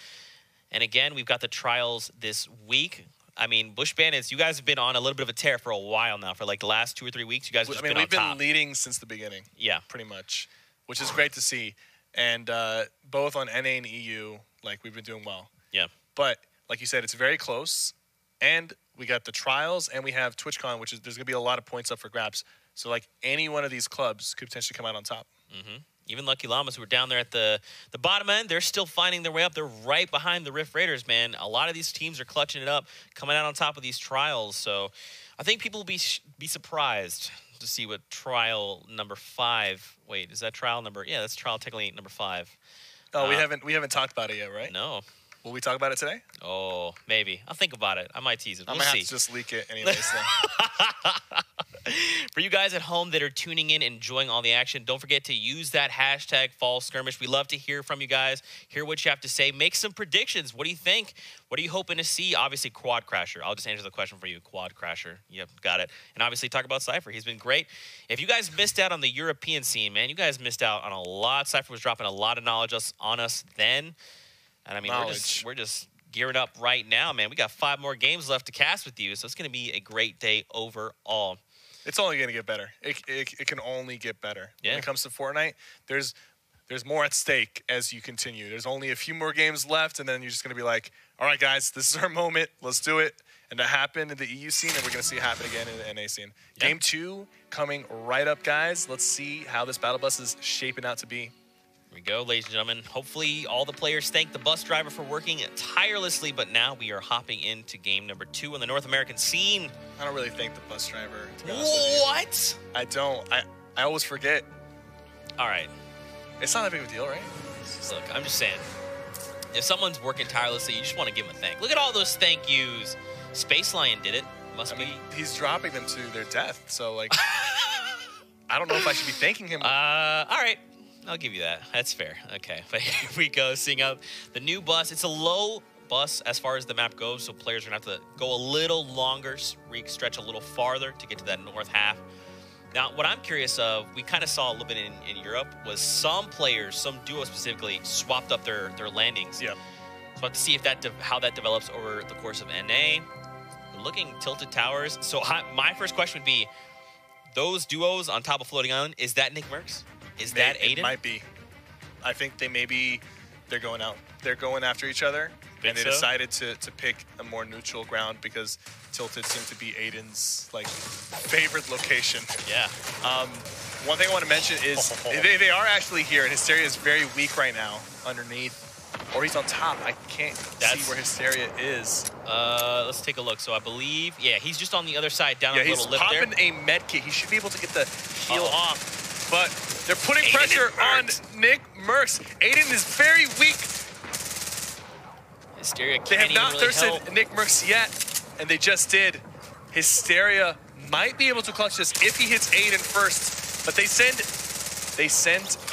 And again, we've got the trials this week. I mean, Bush Bandits, you guys have been on a little bit of a tear for a while now. For like the last 2 or 3 weeks, you guys have just been on top. We've been leading since the beginning. Yeah. Pretty much, which is great to see. And both on NA and EU, like, we've been doing well. Yeah. But like you said, it's very close. And we got the trials, and we have TwitchCon, which is, there's going to be a lot of points up for grabs. So, like, any one of these clubs could potentially come out on top. Mm-hmm. Even Lucky Llamas, who were down there at the bottom end, they're still finding their way up. They're right behind the Rift Raiders, man. A lot of these teams are clutching it up, coming out on top of these trials. So I think people will be surprised to see what trial number 5. Wait, is that trial number? Yeah, that's trial technically number 5. Oh, we haven't talked about it yet, right? No. Will we talk about it today? Oh, maybe. I'll think about it. I might tease it. We'll I might see. have to just leak it anyways. Then. For you guys at home that are tuning in, enjoying all the action, don't forget to use that hashtag Fall Skirmish. We love to hear from you guys, hear what you have to say, make some predictions. What do you think? What are you hoping to see? Obviously, Quad Crasher. I'll just answer the question for you. Quad Crasher. Yep, got it. And obviously, talk about Cypher. He's been great. If you guys missed out on the European scene, man, you guys missed out on a lot. Cypher was dropping a lot of knowledge on us then. And I mean, we're just gearing up right now, man. We got 5 more games left to cast with you, so it's going to be a great day overall. It's only going to get better. It can only get better. Yeah. When it comes to Fortnite, there's more at stake as you continue. There's only a few more games left, and then you're just going to be like, all right, guys, this is our moment. Let's do it. And that happened in the EU scene, and we're going to see it happen again in the NA scene. Yeah. Game 2 coming right up, guys. Let's see how this battle bus is shaping out to be. we go, ladies and gentlemen. Hopefully all the players thank the bus driver for working tirelessly, but now we are hopping into game number 2 on the North American scene. I don't really thank the bus driver, to be honest with you. What? I don't. I always forget. All right. It's not that big of a deal, right? Look, I'm just saying, if someone's working tirelessly, you just want to give them a thank. Look at all those thank yous. Space Lion did it. Must be. He's dropping them to their death, so, like, I don't know if I should be thanking him. All right. I'll give you that. That's fair. Okay. But here we go, seeing out the new bus. It's a low bus as far as the map goes, so players are going to have to go a little longer, stretch a little farther to get to that north half. Now, what I'm curious of, we kind of saw a little bit in Europe, was some players, some duos specifically, swapped up their landings. Yeah. So we'll have to see if how that develops over the course of NA. We're looking Tilted Towers. So my first question would be, those duos on top of Floating Island, is that Nick Merckx? Is that Aiden? It might be. I think they're going out. They're going after each other. Think and they so? decided to pick a more neutral ground because Tilted seemed to be Aiden's like favorite location. Yeah. One thing I want to mention is they are actually here, and Hysteria is very weak right now underneath. Or he's on top. I can't see where Hysteria is. Let's take a look. So I believe, yeah, he's just on the other side down a little lip there. He's popping a med kit. He should be able to get the heal off. But they're putting pressure on Nick Merckx. Aiden is very weak. Hysteria They have can't not even really thirsted help. Nick Merckx yet, and they just did. Hysteria might be able to clutch this if he hits Aiden first. But they send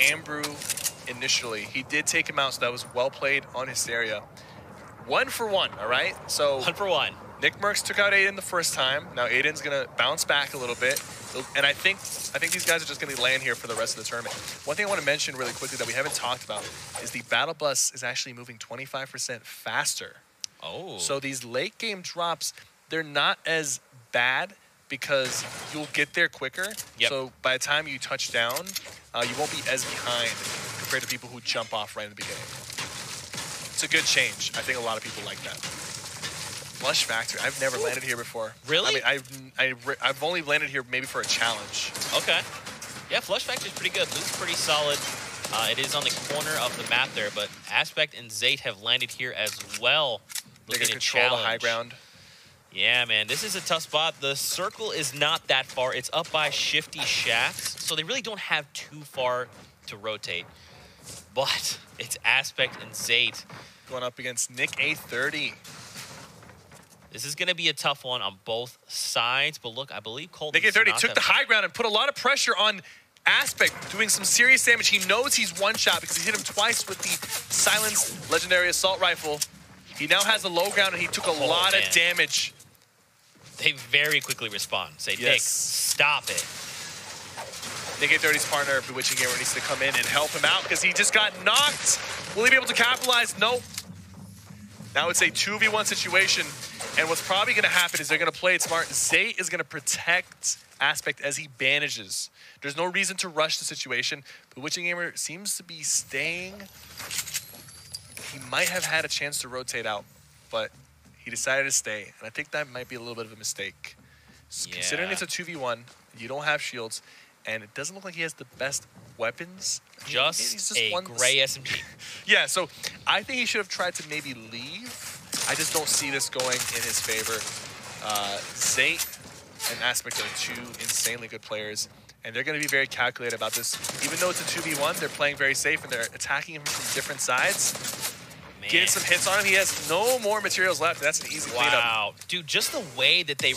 Ambrew initially. He did take him out, so that was well played on Hysteria. 1 for 1, all right? So 1 for 1. Nick Merckx took out Aiden the first time. Now Aiden's gonna bounce back a little bit, and I think these guys are just gonna land here for the rest of the tournament. One thing I want to mention really quickly that we haven't talked about is the battle bus is actually moving 25% faster. Oh. So these late game drops, they're not as bad because you'll get there quicker. Yep. So by the time you touch down, you won't be as behind compared to people who jump off right in the beginning. It's a good change. I think a lot of people like that. Flush Factory. I've never landed here before. Really? I mean, I've only landed here maybe for a challenge. Okay. Yeah, Flush Factory is pretty good. Loot's pretty solid. It is on the corner of the map there, but Aspect and Zayt have landed here as well. They can Looking to control challenge. the high ground. Yeah, man, this is a tough spot. The circle is not that far. It's up by shifty shafts, so they really don't have too far to rotate. But it's Aspect and Zayt. Going up against Nick A30. This is going to be a tough one on both sides, but look, I believe Colton's Nick A30 not took that the far. high ground and put a lot of pressure on Aspect, doing some serious damage. He knows he's one shot because he hit him twice with the Silence Legendary Assault Rifle. He now has the low ground and he took a lot of damage. They very quickly respond. Say, Nick, stop it. Nick A30's partner, Bewitching Gamer, needs to come in and help him out because he just got knocked. Will he be able to capitalize? Nope. Now it's a 2v1 situation. And what's probably going to happen is they're going to play it smart. Zay is going to protect Aspect as he bandages. There's no reason to rush the situation. Bewitching Gamer seems to be staying. He might have had a chance to rotate out, but he decided to stay. And I think that might be a little bit of a mistake. Yeah. Considering it's a 2v1, you don't have shields, and it doesn't look like he has the best weapons. Just a gray SMG. Yeah, so I think he should have tried to maybe leave. I just don't see this going in his favor. Zayt and Aspect are two insanely good players, and they're going to be very calculated about this. Even though it's a 2v1, they're playing very safe, and they're attacking him from different sides. Man. Getting some hits on him. He has no more materials left. That's an easy cleanup. Wow. Dude, just the way that they...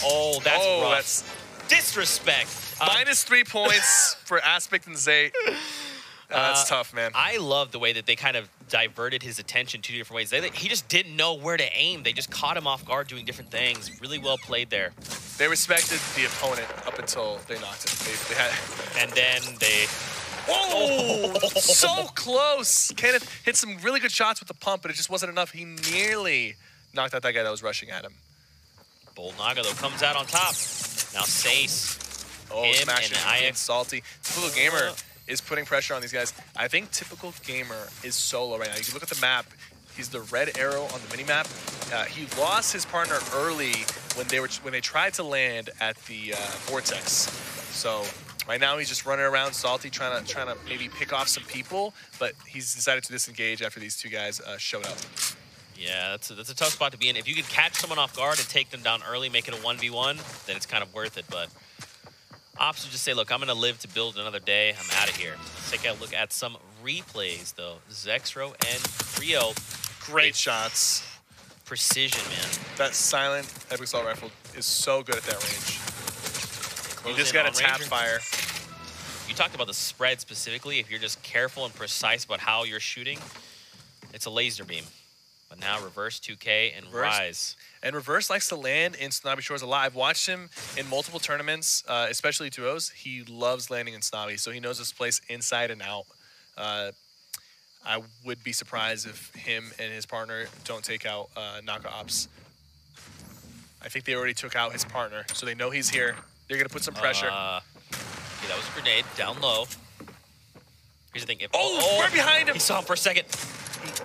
Oh, that's rough. That's disrespect. minus 3 points for Aspect and Zayt. That's tough, man. I love the way that they kind of diverted his attention two different ways. He just didn't know where to aim. They just caught him off guard doing different things. Really well played there. They respected the opponent up until they knocked him. They had... And then they... Oh, so close. Kenneth hit some really good shots with the pump, but it just wasn't enough. He nearly knocked out that guy that was rushing at him. Bold Naga, though, comes out on top. Now Sace. Oh, smashing and salty. Typical Gamer is putting pressure on these guys. I think Typical Gamer is solo right now. You can look at the map. He's the red arrow on the minimap. He lost his partner early when they tried to land at the Vortex. So Right now, he's just running around salty, trying to maybe pick off some people, but he's decided to disengage after these two guys showed up. Yeah, that's a tough spot to be in. If you can catch someone off guard and take them down early, make it a 1v1, then it's kind of worth it. But Ops would just say, look, I'm going to live to build another day. I'm out of here. Let's take a look at some replays, though. Zexro and Rio. Great shots. Precision, man. That silent Epic Assault Rifle is so good at that range. You just got to tap fire. You talked about the spread specifically. If you're just careful and precise about how you're shooting, it's a laser beam. But now Reverse 2K and Rise. And Reverse likes to land in Snobby Shores a lot. I've watched him in multiple tournaments, especially DUOS. He loves landing in Snobby, so he knows this place inside and out. I would be surprised if him and his partner don't take out Naka Ops. I think they already took out his partner, so they know he's here. They're going to put some pressure. Yeah, that was a grenade down low. Here's the thing. Right behind him. He saw him for a second.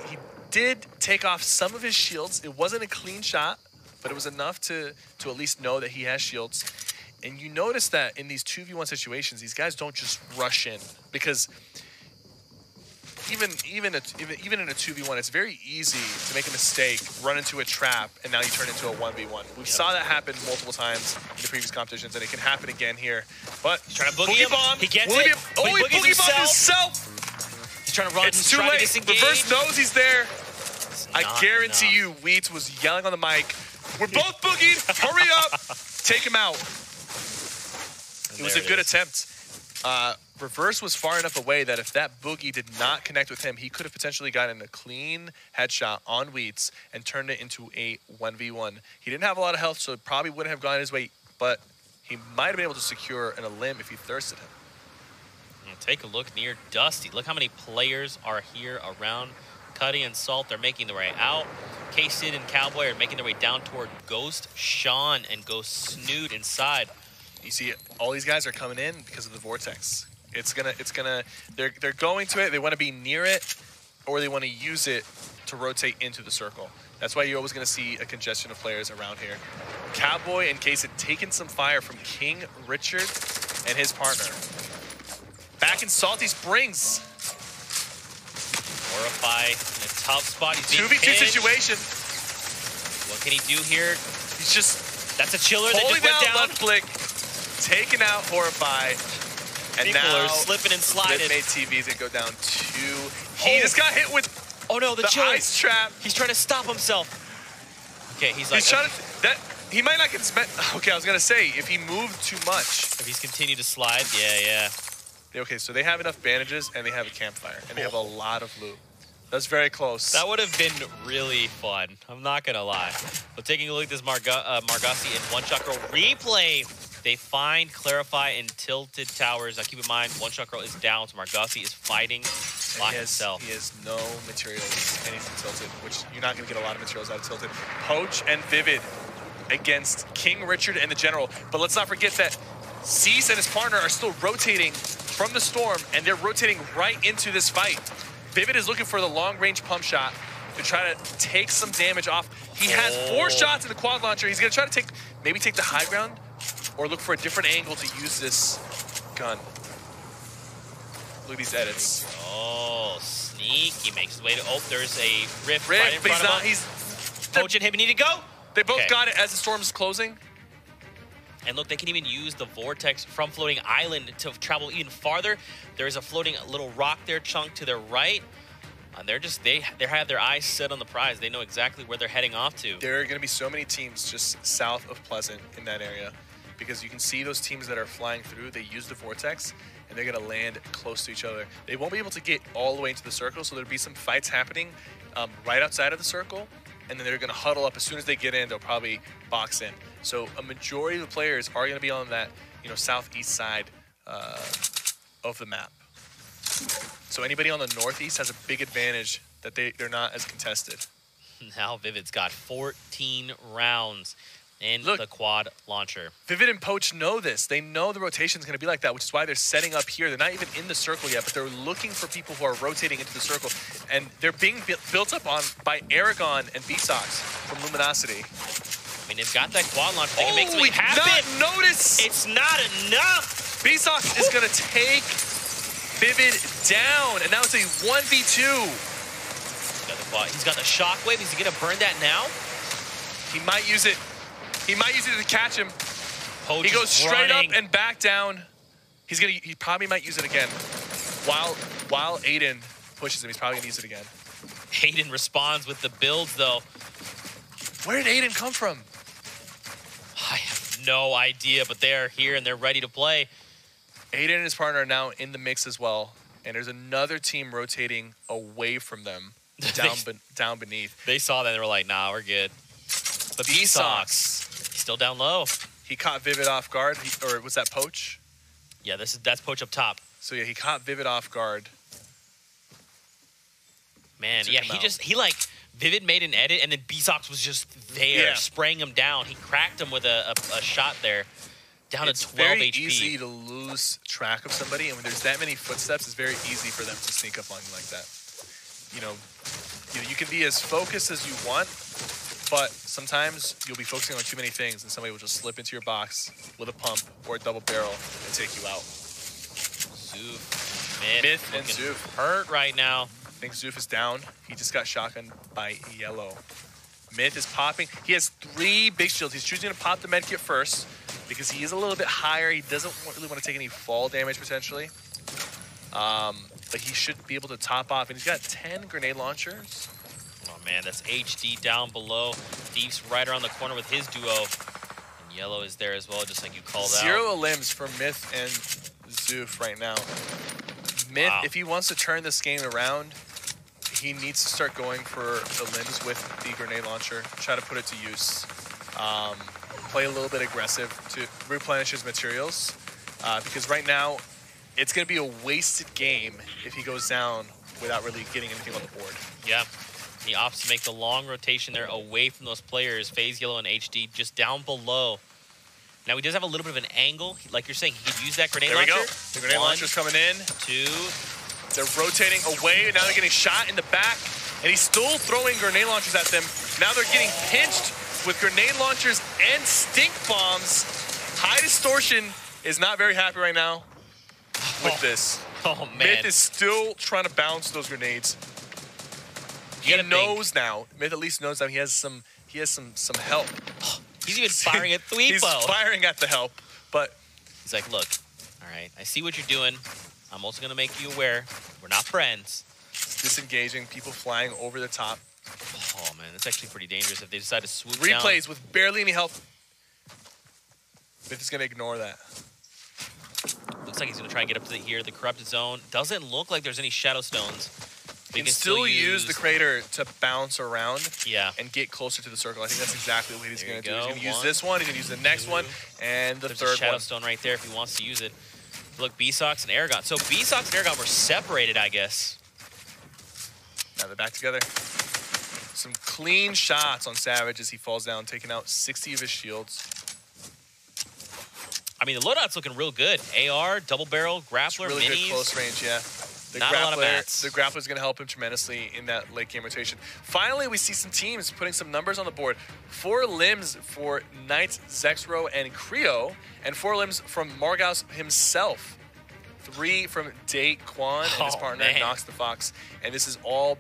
He did take off some of his shields. It wasn't a clean shot, but it was enough to at least know that he has shields. And you notice that in these 2v1 situations, these guys don't just rush in, because even in a 2v1, it's very easy to make a mistake, run into a trap, and now you turn into a 1v1. We saw that happen multiple times in the previous competitions, and it can happen again here. But he's trying to boogie bomb. He gets it. Oh, he boogie bombed himself. He's trying to run. It's too late. Reverse knows he's there. I guarantee you, Wheats was yelling on the mic, "We're both boogied. Hurry up. Take him out." It was a good attempt. Reverse was far enough away that if that boogie did not connect with him, he could have potentially gotten a clean headshot on Wheats and turned it into a 1v1. He didn't have a lot of health, so it probably wouldn't have gone his way, but he might have been able to secure a limb if he thirsted him. Take a look near Dusty. Look how many players are here around. Cuddy and Salt are making their way out. K-Sid and Cowboy are making their way down toward Ghost, Sean, and Ghost Snood inside. You see, all these guys are coming in because of the vortex. They're going to it. They want to be near it, or they want to use it to rotate into the circle. That's why you're always going to see a congestion of players around here. Cowboy and Case had taken some fire from King Richard and his partner. Back in Salty Springs. Horrify in a tough spot. He's 2v2 situation. What can he do here? He's just that's a chiller that just went down. Left click, taking out Horrify. And people now are slipping and sliding. Made TV's and go down 2. He just got hit with the ice trap. He's trying to stop himself. Okay, he's trying to he might not get spent. Okay, I was gonna say if he moved too much. If he's continued to slide, yeah. Okay, so they have enough bandages and they have a campfire and they have a lot of loot. That's very close. That would have been really fun. I'm not gonna lie. But taking a look at this Margassi and One Shot Girl replay. They find Clarify in Tilted Towers. Now keep in mind, One Shot Girl is down, so Margassi is fighting by himself. He has no materials, anything Tilted, which you're not going to get a lot of materials out of Tilted. Poach and Vivid against King Richard and the General. But let's not forget that Cease and his partner are still rotating from the storm, and they're rotating right into this fight. Vivid is looking for the long-range pump shot to try to take some damage off. He has 4 shots in the quad launcher. He's going to try to maybe take the high ground, or look for a different angle to use this gun. Look at these edits. Oh, sneak. He makes his way to... Oh, there's a rift right in but front of him. Poach and him need to go. They both got it as the storm's closing. And look, they can even use the vortex from Floating Island to travel even farther. There is a floating little rock there, chunk to their right. And they have their eyes set on the prize. They know exactly where they're heading off to. There are going to be so many teams just south of Pleasant in that area. Because you can see those teams that are flying through, they use the vortex, and they're going to land close to each other. They won't be able to get all the way into the circle, so there'll be some fights happening right outside of the circle, and then they're going to huddle up. As soon as they get in, they'll probably box in. So a majority of the players are going to be on that southeast side of the map. So anybody on the northeast has a big advantage that they're not as contested. Now Vivid's got 14 rounds. And the quad launcher. Vivid and Poach know this. They know the rotation is going to be like that, which is why they're setting up here. They're not even in the circle yet, but they're looking for people who are rotating into the circle. And they're being built up on by Aragon and B-Sox from Luminosity. I mean, they've got that quad launcher. They can make something happen. Not notice. It's not enough. B-Sox is going to take Vivid down, and now it's a 1v2. He's got the shockwave. Is he going to burn that now? He might use it. He might use it to catch him. Poach He goes straight running. up and back down. He probably might use it again. While Aiden pushes him, he's probably gonna use it again. Aiden responds with the builds though. Where did Aiden come from? I have no idea, but they're here and they're ready to play. Aiden and his partner are now in the mix as well, and there's another team rotating away from them, down beneath. They saw that and they were like, nah, we're good. But B-Sox, he's still down low. he caught Vivid off guard, or was that Poach? Yeah, that's Poach up top. So yeah, he caught Vivid off guard. Man, yeah, Vivid made an edit, and then B-Sox was just there, spraying him down. He cracked him with a shot there, down to 12 HP. It's very easy to lose track of somebody, and when there's that many footsteps, it's very easy for them to sneak up on you like that. You can be as focused as you want, but sometimes you'll be focusing on too many things, and somebody will just slip into your box with a pump or a double barrel and take you out. Myth and Zoof hurt right now. I think Zoof is down. He just got shotgunned by Yellow. Myth is popping. He has 3 big shields. He's choosing to pop the medkit first because he is a little bit higher. He doesn't really want to take any fall damage potentially. But he should be able to top off. And he's got 10 grenade launchers. Oh, man, that's HD down below. Deep's right around the corner with his duo. And Yellow is there as well, just like you called out. 0 limbs for Myth and Zoof right now. Myth, if he wants to turn this game around, he needs to start going for the limbs with the grenade launcher, try to put it to use. Play a little bit aggressive to replenish his materials, because right now it's going to be a wasted game if he goes down without really getting anything on the board. Yeah, he opts to make the long rotation there away from those players. FaZe, Yellow, and HD just down below. Now, he does have a little bit of an angle. Like you're saying, he could use that grenade launcher. There we go. The grenade launcher's coming in. 2. They're rotating away, and now they're getting shot in the back. And he's still throwing grenade launchers at them. Now they're getting pinched with grenade launchers and stink bombs. High Distortion is not very happy right now with this. Oh, man. Myth is still trying to bounce those grenades. He knows now. Myth at least knows that he has some help. He's even firing at Thweepo. He's firing at the help, but he's like, look, all right, I see what you're doing. I'm also going to make you aware we're not friends. Disengaging, people flying over the top. Oh, man, that's actually pretty dangerous if they decide to swoop Replays down. with barely any help. Myth is going to ignore that. Looks like he's going to try and get up to the corrupted zone. Doesn't look like there's any shadow stones. He can still use the crater to bounce around and get closer to the circle. I think that's exactly what he's going to do. He's going to use this one, he's going to use the next one, and the third one. There's a shadow stone right there if he wants to use it. Look, B-Sox and Aragon. So B-Sox and Aragon were separated, I guess. Now they're back together. Some clean shots on Savage as he falls down, taking out 60 of his shields. I mean, the loadout's looking real good. AR, double barrel, grappler, really minis. Good close range, yeah. The Not a lot of mats. The grappler's going to help him tremendously in that late game rotation. Finally, we see some teams putting some numbers on the board. 4 limbs for Knights, Zexro, and Creo, and 4 limbs from Margaus himself. 3 from Daquan and his partner, Nox the Fox. And this is all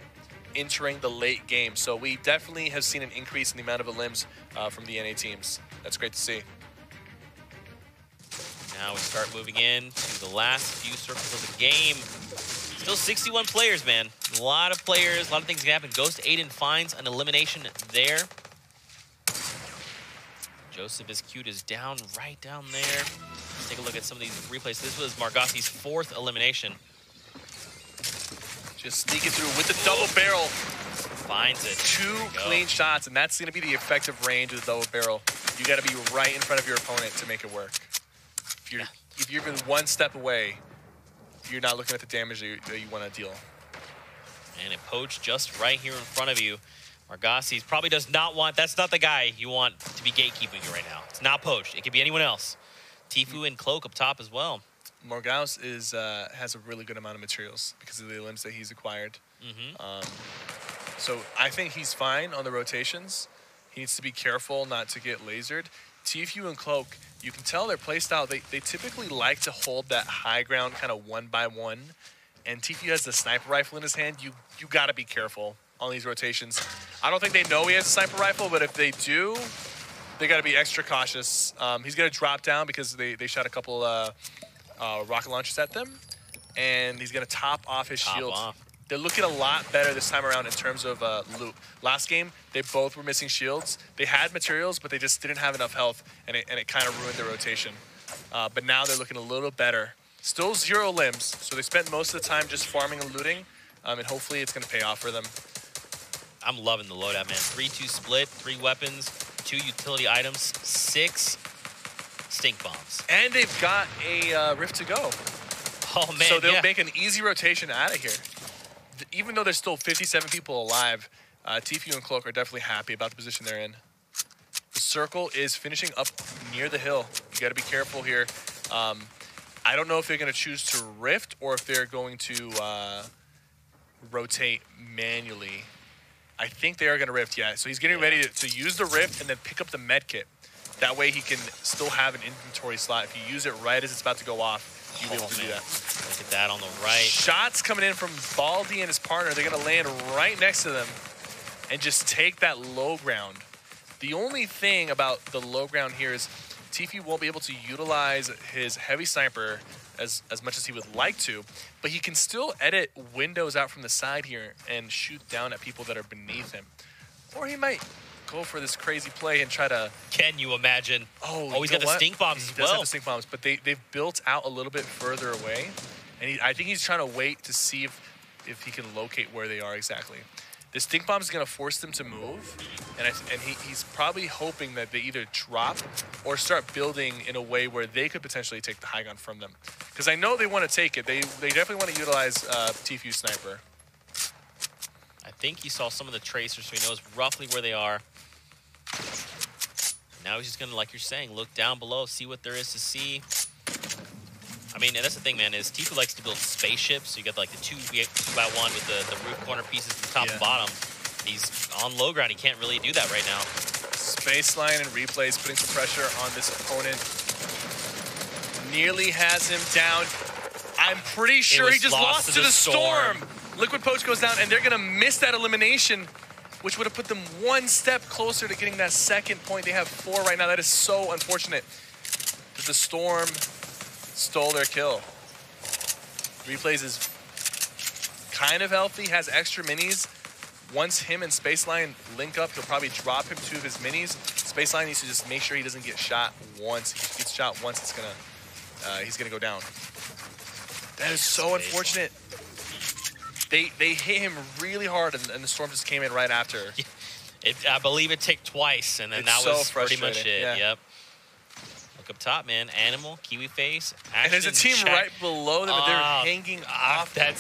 entering the late game. So we definitely have seen an increase in the amount of limbs from the NA teams. That's great to see. Now we start moving in to the last few circles of the game. Still 61 players, man. A lot of players, a lot of things can happen. Ghost Aiden finds an elimination there. Joseph is cute, is down right down there. Let's take a look at some of these replays. This was Margassi's 4th elimination. Just sneaking through with the double barrel. Finds it. 2 clean shots, and that's going to be the effective range of the double barrel. You got to be right in front of your opponent to make it work. If you're even 1 step away, you're not looking at the damage that you want to deal. And it poached just right here in front of you. Margassi probably does not want, that's not the guy you want to be gatekeeping you right now. It's not poached. It could be anyone else. Tifu and Cloak up top as well. Margaus has a really good amount of materials because of the limbs that he's acquired. So I think he's fine on the rotations. He needs to be careful not to get lasered. TFU and Cloak, you can tell their playstyle. They typically like to hold that high ground kind of one by one. And TFU has the sniper rifle in his hand. You got to be careful on these rotations. I don't think they know he has a sniper rifle, but if they do, they got to be extra cautious. He's going to drop down because they shot a couple rocket launchers at them. And he's going to top off his shield. They're looking a lot better this time around in terms of loot. Last game, they both were missing shields. They had materials, but they just didn't have enough health, and it kind of ruined their rotation. But now they're looking a little better. Still 0 limbs, so they spent most of the time just farming and looting, and hopefully it's going to pay off for them. I'm loving the loadout, man. 3-2 split, 3 weapons, 2 utility items, 6 stink bombs. And they've got a Rift to go. Oh, man, so they'll make an easy rotation out of here. Even though there's still 57 people alive, TFU and Cloak are definitely happy about the position they're in. The circle is finishing up near the hill. You got to be careful here. I don't know if they're going to choose to rift or if they're going to rotate manually. I think they are going to rift, yeah. So he's getting ready to use the rift and then pick up the med kit. That way he can still have an inventory slot. If you use it right as it's about to go off, you'll be able to do that. Look at that on the right. Shots coming in from Baldy and his partner. They're going to land right next to them and just take that low ground. The only thing about the low ground here is TFU won't be able to utilize his heavy sniper as much as he would like to, but he can still edit windows out from the side here and shoot down at people that are beneath him. Or he might go for this crazy play and try to... Can you imagine? Oh, he's got the stink bombs as well. He does have the stink bombs, but they've built out a little bit further away. And I think he's trying to wait to see if he can locate where they are exactly. The stink bomb is going to force them to move, and he's probably hoping that they either drop or start building in a way where they could potentially take the high ground from them. Because I know they want to take it. They definitely want to utilize TFU sniper. I think he saw some of the tracers, so he knows roughly where they are. Now he's just going to, like you're saying, look down below, see what there is to see. I mean, and that's the thing, man, is TFU likes to build spaceships. So you got like the 2x1 with the roof corner pieces from top and bottom. He's on low ground. He can't really do that right now. Spaceline and replays putting some pressure on this opponent. Nearly has him down. I'm pretty sure he just lost to the storm. Liquid Poach goes down, and they're going to miss that elimination, which would have put them one step closer to getting that second point. They have 4 right now. That is so unfortunate that the storm stole their kill. Replays is kind of healthy, has extra minis. Once him and Spaceline link up, he'll probably drop him 2 of his minis. Spaceline needs to just make sure he doesn't get shot once. If he gets shot once, he's gonna go down. That is so unfortunate. They hit him really hard, and the storm just came in right after. I believe it ticked twice, and then that was pretty much it. Yeah. Yep. Look up top, man. Animal, Kiwi Face, Action, and there's a team check. Right below them, but they're hanging off. And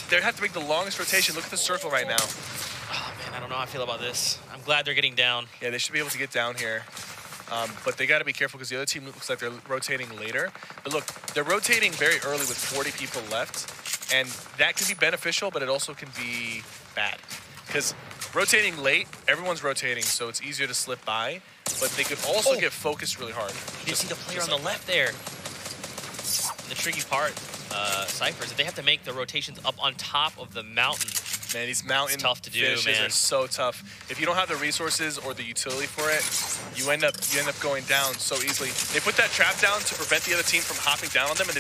they have to make the longest rotation. Look at the circle right now. Oh, man, I don't know how I feel about this. I'm glad they're getting down. Yeah, they should be able to get down here. But they got to be careful because the other team looks like they're rotating later. But look, they're rotating very early with 40 people left. And that can be beneficial, but it also can be bad. Because rotating late, everyone's rotating, so it's easier to slip by. But they could also get focused really hard. You see the player on the left there. The tricky part, Cypher, is that they have to make the rotations up on top of the mountain. Man, these mountain tough to do, finishes man. are so tough. If you don't have the resources or the utility for it, you end up going down so easily. They put that trap down to prevent the other team from hopping down on them, and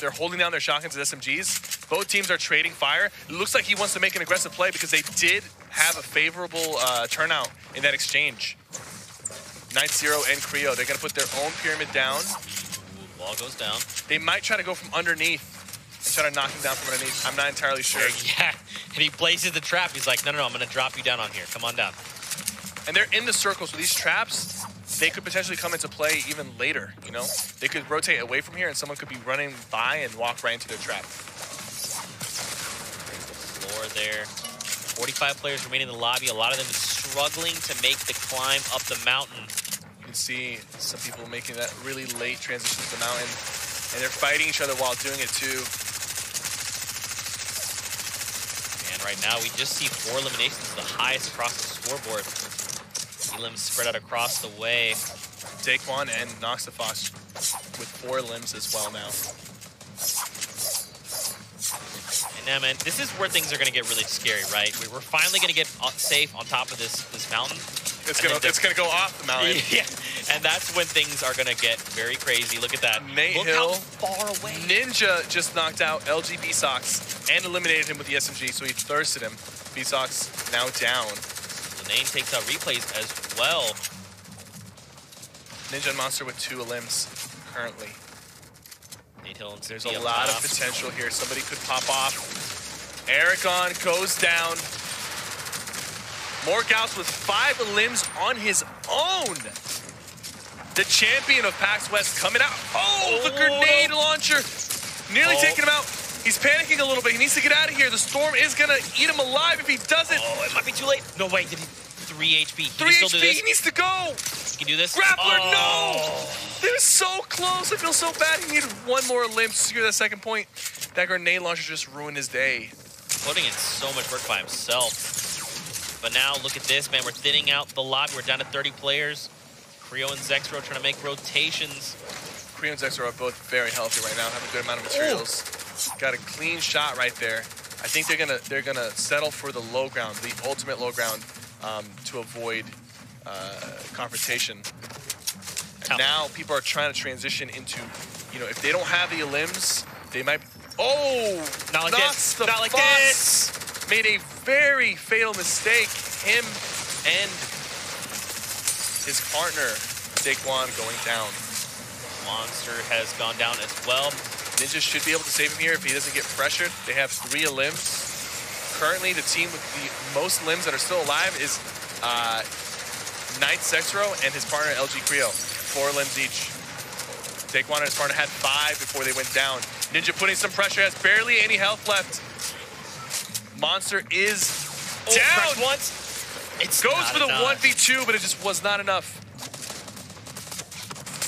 they're holding down their shotguns and SMGs. Both teams are trading fire. It looks like he wants to make an aggressive play because they did have a favorable turnout in that exchange. 9-0 and Creo. They're going to put their own pyramid down. Ooh, wall goes down. They might try to go from underneath and try to knock him down from underneath. I'm not entirely sure. Yeah, and he places the trap. He's like, no, I'm going to drop you down on here. Come on down. And they're in the circle, so these traps, they could potentially come into play even later, you know? They could rotate away from here, and someone could be running by and walk right into their trap. Floor there. 45 players remaining in the lobby. A lot of them struggling to make the climb up the mountain. You can see some people making that really late transition to the mountain, and they're fighting each other while doing it too. And right now, we just see 4 eliminations, the highest across the scoreboard. Elims spread out across the way. Daquan and Noxafoss with 4 limbs as well now. And now, man, this is where things are going to get really scary, right? We're finally going to get safe on top of this mountain. It's gonna go off the mountain. Yeah, and that's when things are going to get very crazy. Look at that. Nate Look Hill, how far away. Ninja just knocked out LG B-Sox and eliminated him with the SMG, so he thirsted him. B-Sox now down. Lane takes out replays as well. Ninja and Monster with 2 limbs currently. Nate Hill and There's Cynthia a lot up of top. potential here. Somebody could pop off. Aragon goes down. Morgals with 5 limbs on his own. The champion of PAX West coming out. Oh, the grenade launcher. Nearly taking him out. He's panicking a little bit. He needs to get out of here. The storm is going to eat him alive if he doesn't. Oh, it might be too late. No, wait. 3 HP. 3 Can he still do HP. this? He needs to go. He can do this. Grappler, no. Oh. They were so close. I feel so bad. He needed 1 more limb to secure that 2nd point. That grenade launcher just ruined his day. Putting in so much work by himself. But now, look at this, man. We're thinning out the lobby. We're down to 30 players. Creo and Zexro trying to make rotations. Creo and Zexro are both very healthy right now. Have a good amount of materials. Got a clean shot right there. I think they're gonna settle for the low ground, the ultimate low ground, to avoid confrontation. And now people are trying to transition into, if they don't have the limbs, they might. Oh, not like this. Not like this. Made a very fatal mistake. Him and his partner, Daquan, going down. Monster has gone down as well. Ninja should be able to save him here if he doesn't get pressured. They have 3 limbs. Currently, the team with the most limbs that are still alive is Knight Zexro and his partner, LG Creo. 4 limbs each. Daquan and his partner had 5 before they went down. Ninja putting some pressure, has barely any health left. Monster is down. Once. It goes for the 1v2, but it just was not enough.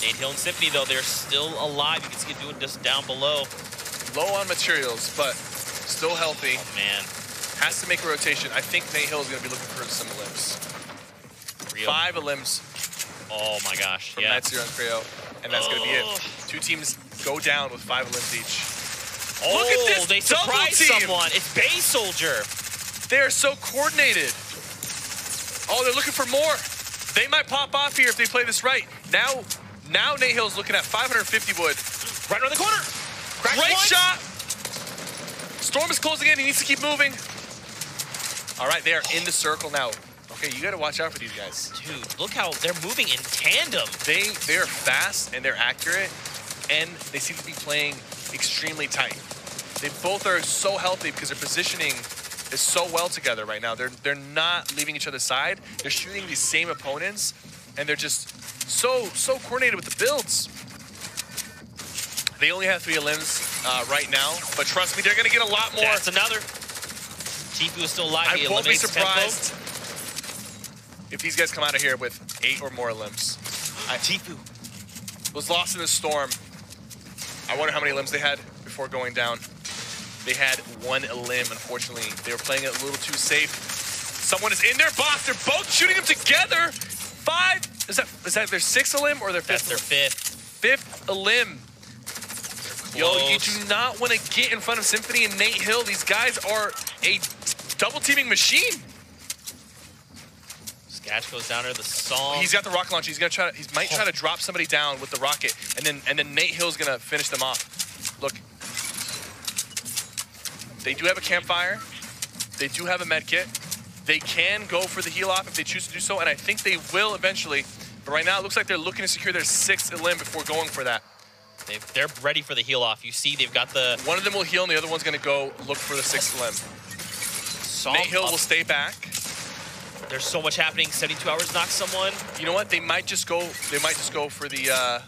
Nate Hill and Symphony, though, they're still alive. You can see it doing just down below. Low on materials, but still healthy. Oh, man. Has to make a rotation. I think Nate Hill is going to be looking for some limbs. 5 limbs. Oh, my gosh. From Night Zero and Creo. And that's going to be it. 2 teams go down with 5 limbs each. Oh, look at this they surprised someone. It's Base Soldier. They are so coordinated. Oh, they're looking for more. They might pop off here if they play this right. Now Nate Hill's looking at 550 wood. Right around the corner. Great shot. Storm is closing in. He needs to keep moving. All right, they are in the circle now. Okay, you got to watch out for these guys. Dude, look how they're moving in tandem. They are fast and they're accurate, and they seem to be playing extremely tight. They both are so healthy because their positioning is so well together right now. They're not leaving each other's side. They're shooting these same opponents, and they're just so coordinated with the builds. They only have 3 limbs right now, but trust me, they're going to get a lot more. That's another. Tifu is still alive. I won't be surprised if these guys come out of here with 8 or more limbs. Tifu was lost in the storm. I wonder how many limbs they had before going down. They had 1 limb, unfortunately. They were playing it a little too safe. Someone is in their box. They're both shooting them together. 5. Is that their 6th limb or their 5th? That's their 5th. 5th limb. Yo, you do not want to get in front of Symphony and Nate Hill. These guys are a double teaming machine. Sketch goes down there. The song. He's got the rocket launcher. He's gonna try. He might try to drop somebody down with the rocket, and then Nate Hill's gonna finish them off. Look, they do have a campfire. They do have a med kit. They can go for the heal off if they choose to do so, and I think they will eventually. But right now, it looks like they're looking to secure their 6th limb before going for that. They're ready for the heal off. You see, they've got the. One of them will heal, and the other one's gonna go look for the 6th limb. Nate Hill will stay back. There's so much happening. 72 hours knocks someone. You know what? They might just go for the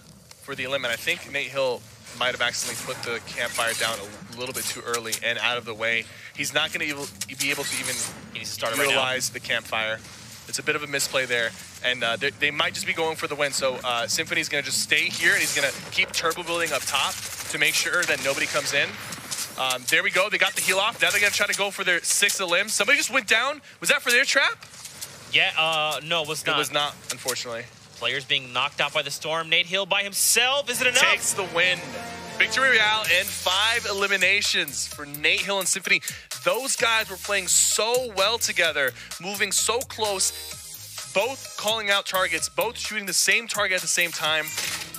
limb, and I think Nate Hill might have accidentally put the campfire down a little bit too early and out of the way. He's not going to be able to even utilize the campfire. It's a bit of a misplay there, and they might just be going for the win. So Symphony's going to just stay here, and he's going to keep turbo building up top to make sure that nobody comes in. There we go. They got the heal off. Now they're going to try to go for their 6th limb. Somebody just went down. Was that for their trap? Yeah, no, it was not. It was not, unfortunately. Players being knocked out by the storm. Nate Hill by himself. Is it enough? Takes the win. Victory Royale and 5 eliminations for Nate Hill and Symphony. Those guys were playing so well together, moving so close, both calling out targets, both shooting the same target at the same time.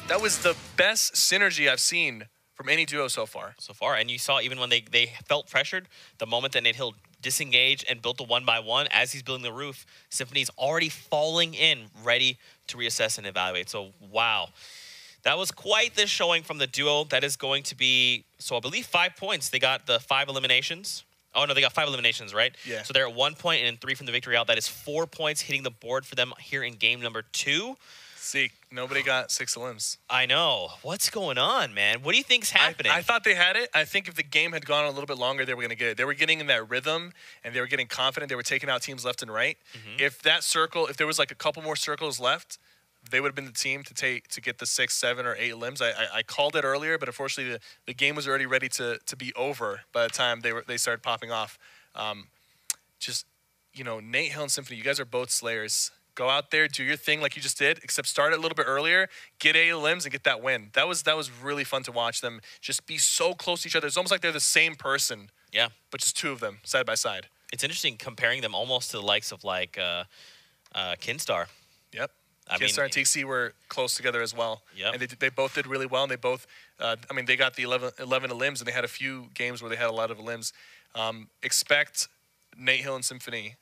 That was the best synergy I've seen from any duo so far. And you saw even when they felt pressured, the moment that Nate Hill disengaged and built a 1-by-1, as he's building the roof, Symphony's already falling in, ready to reassess and evaluate. So, wow. That was quite the showing from the duo. That is going to be, so I believe 5 points. They got the 5 eliminations. Oh, no, they got 5 eliminations, right? Yeah. So they're at 1 point and 3 from the victory out. That is 4 points hitting the board for them here in game number 2. See, nobody got 6 elims. I know. What's going on, man? What do you think's happening? I thought they had it. I think if the game had gone a little bit longer, they were going to get it. They were getting in that rhythm, and they were getting confident. They were taking out teams left and right. If that circle, if there was like a couple more circles left, they would have been the team to get the 6, 7, or 8 limbs. I called it earlier, but unfortunately the game was already ready to be over by the time they started popping off. Just, you know, Nate Hill and Symphony, you guys are both slayers. Go out there, do your thing like you just did, except start it a little bit earlier, get 8 limbs, and get that win. That was really fun to watch them just be so close to each other. It's almost like they're the same person. Yeah. But just 2 of them side by side. It's interesting comparing them almost to the likes of like Kinstar. Yep. I mean, Kinstar and TC were close together as well. Yep. And they both did really well, and they both, they got the 11 limbs, and they had a few games where they had a lot of limbs. Expect Nate Hill and Symphony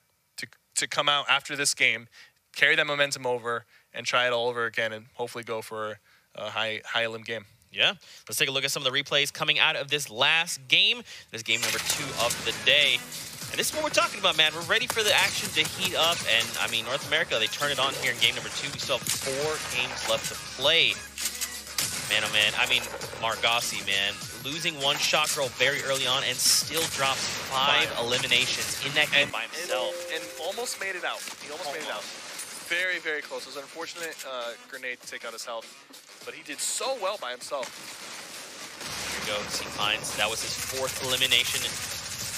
to come out after this game, carry that momentum over, and try it all over again, and hopefully go for a high limb game. Yeah. Let's take a look at some of the replays coming out of this last game. This is game number 2 of the day. And this is what we're talking about, man. We're ready for the action to heat up. And, I mean, North America, they turn it on here in game number 2. We still have 4 games left to play. Man, oh, man. I mean, Margassi, man. Losing one shot girl very early on and still drops 5 eliminations in that game by himself. And almost made it out. He almost made it out. Very, very close. It was an unfortunate grenade to take out his health. But he did so well by himself. Here we go. C finds that was his 4th elimination.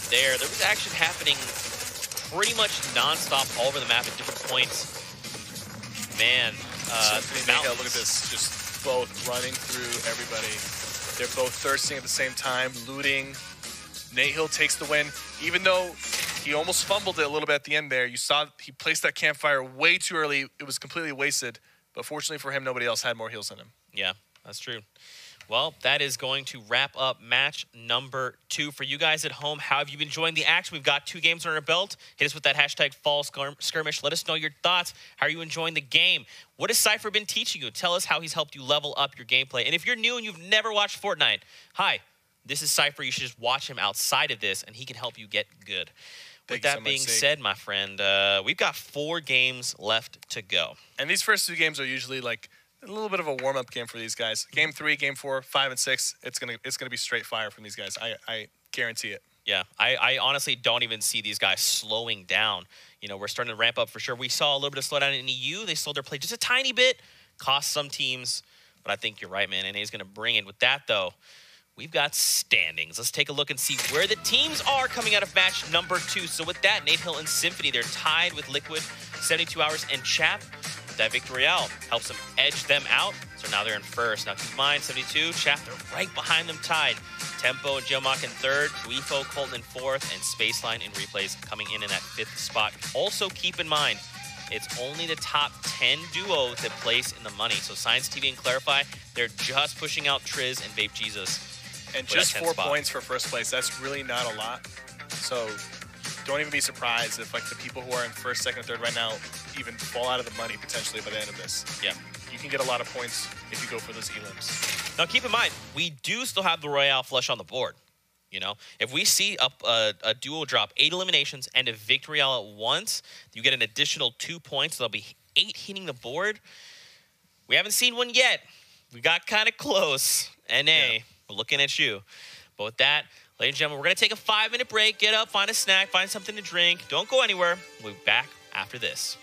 There was action happening pretty much nonstop all over the map at different points. Man, look at this, just both running through everybody. They're both thirsting at the same time, looting. Nate Hill takes the win, even though he almost fumbled it a little bit at the end there. You saw he placed that campfire way too early. It was completely wasted, but fortunately for him, nobody else had more heals than him. Yeah, that's true. Well, that is going to wrap up match number 2. For you guys at home, how have you been enjoying the action? We've got 2 games on our belt. Hit us with that hashtag Fall Skirmish. Let us know your thoughts. How are you enjoying the game? What has Cypher been teaching you? Tell us how he's helped you level up your gameplay. And if you're new and you've never watched Fortnite, hi, this is Cypher. You should just watch him outside of this, and he can help you get good. With that being said, my friend, we've got 4 games left to go. And these first 2 games are usually like a little bit of a warm-up game for these guys. Game 3, Game 4, 5, and 6, it's gonna be straight fire from these guys. I guarantee it. Yeah, I honestly don't even see these guys slowing down. You know, we're starting to ramp up for sure. We saw a little bit of slowdown in EU. They slowed their play just a tiny bit, cost some teams. But I think you're right, man. NA is going to bring it. With that, though, we've got standings. Let's take a look and see where the teams are coming out of match number 2. So with that, Nate Hill and Symphony, they're tied with Liquid, 72 Hours, and Chap. That Victory Royale helps them edge them out. So now they're in first. Now keep in mind, 72, Chap, they're right behind them tied. Tempo and Geomach in 3rd, Guifo, Colton in 4th, and Spaceline in replays coming in that 5th spot. Also keep in mind, it's only the top 10 duos that place in the money. So Science TV and Clarify, they're just pushing out Triz and Vape Jesus. And just 4 points for first place. That's really not a lot. So don't even be surprised if like the people who are in 1st, 2nd, 3rd right now even fall out of the money potentially by the end of this. Yeah. You can get a lot of points if you go for those elims. Now keep in mind, we do still have the Royale flush on the board. You know, if we see a duo drop 8 eliminations and a Victory Royale at once, you get an additional 2 points. So there'll be 8 hitting the board. We haven't seen one yet. We got kind of close. NA, we're looking at you. But with that, ladies and gentlemen, we're going to take a 5-minute break. Get up, find a snack, find something to drink. Don't go anywhere. We'll be back after this.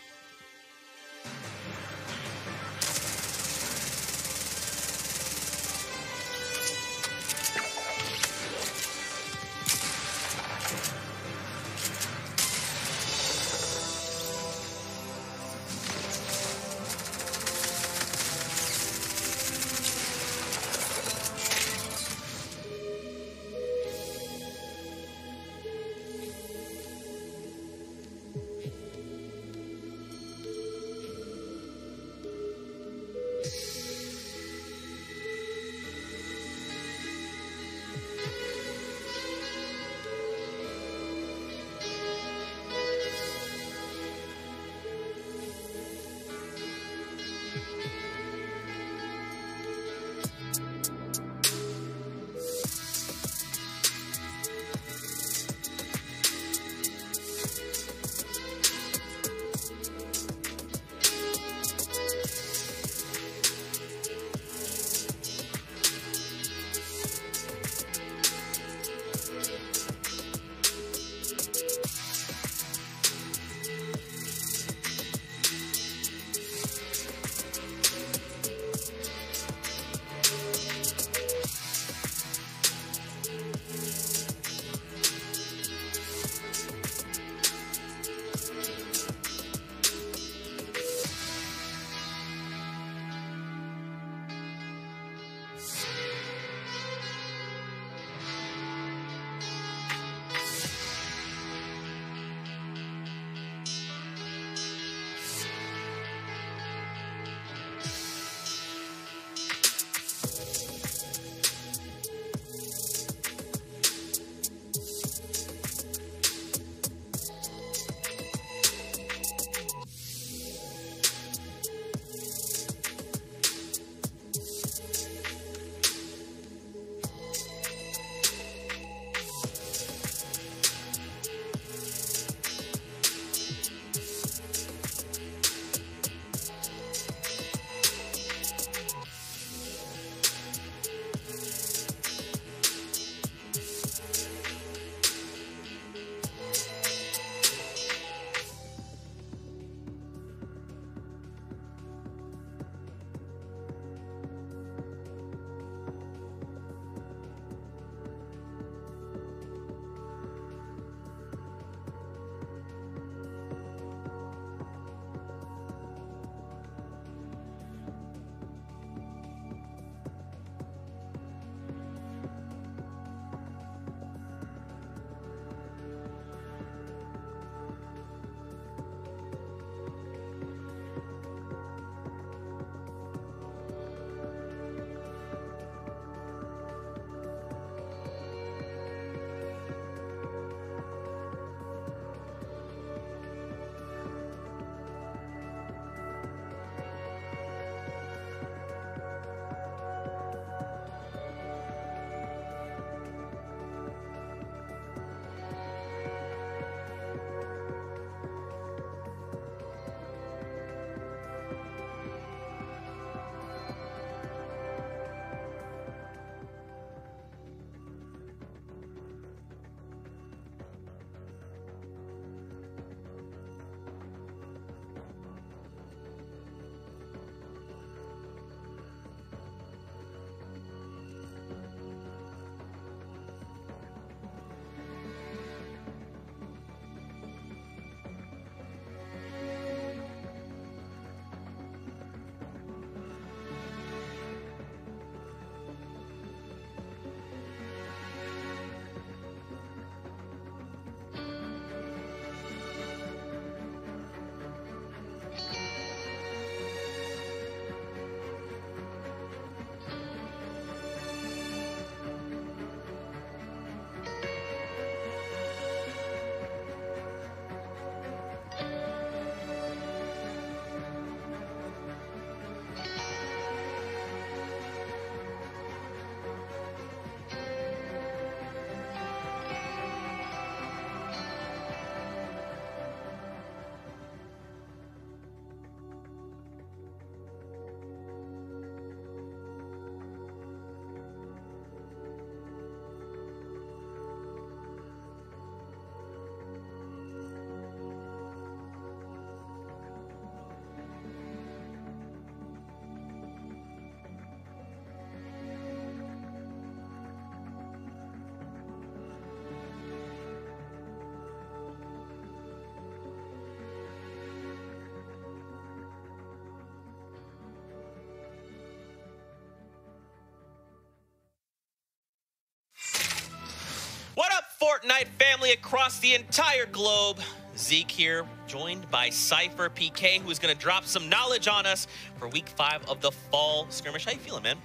Fortnite family across the entire globe. Zeke here, joined by Cypher PK, who's going to drop some knowledge on us for week 5 of the fall skirmish. How you feeling, man?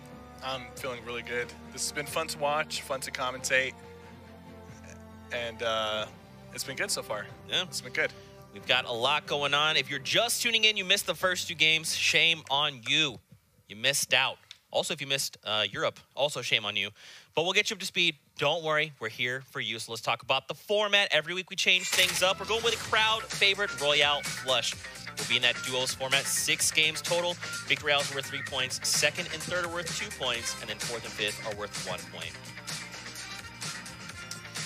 I'm feeling really good. This has been fun to watch, fun to commentate, and it's been good so far. Yeah, it's been good. We've got a lot going on. If you're just tuning in, you missed the first 2 games. Shame on you. You missed out. Also, if you missed Europe, also shame on you. But we'll get you up to speed. Don't worry, we're here for you. So let's talk about the format. Every week we change things up. We're going with a crowd favorite Royale flush. We'll be in that duos format, 6 games total. Victory royales are worth 3 points. Second and third are worth 2 points. And then fourth and fifth are worth 1 point.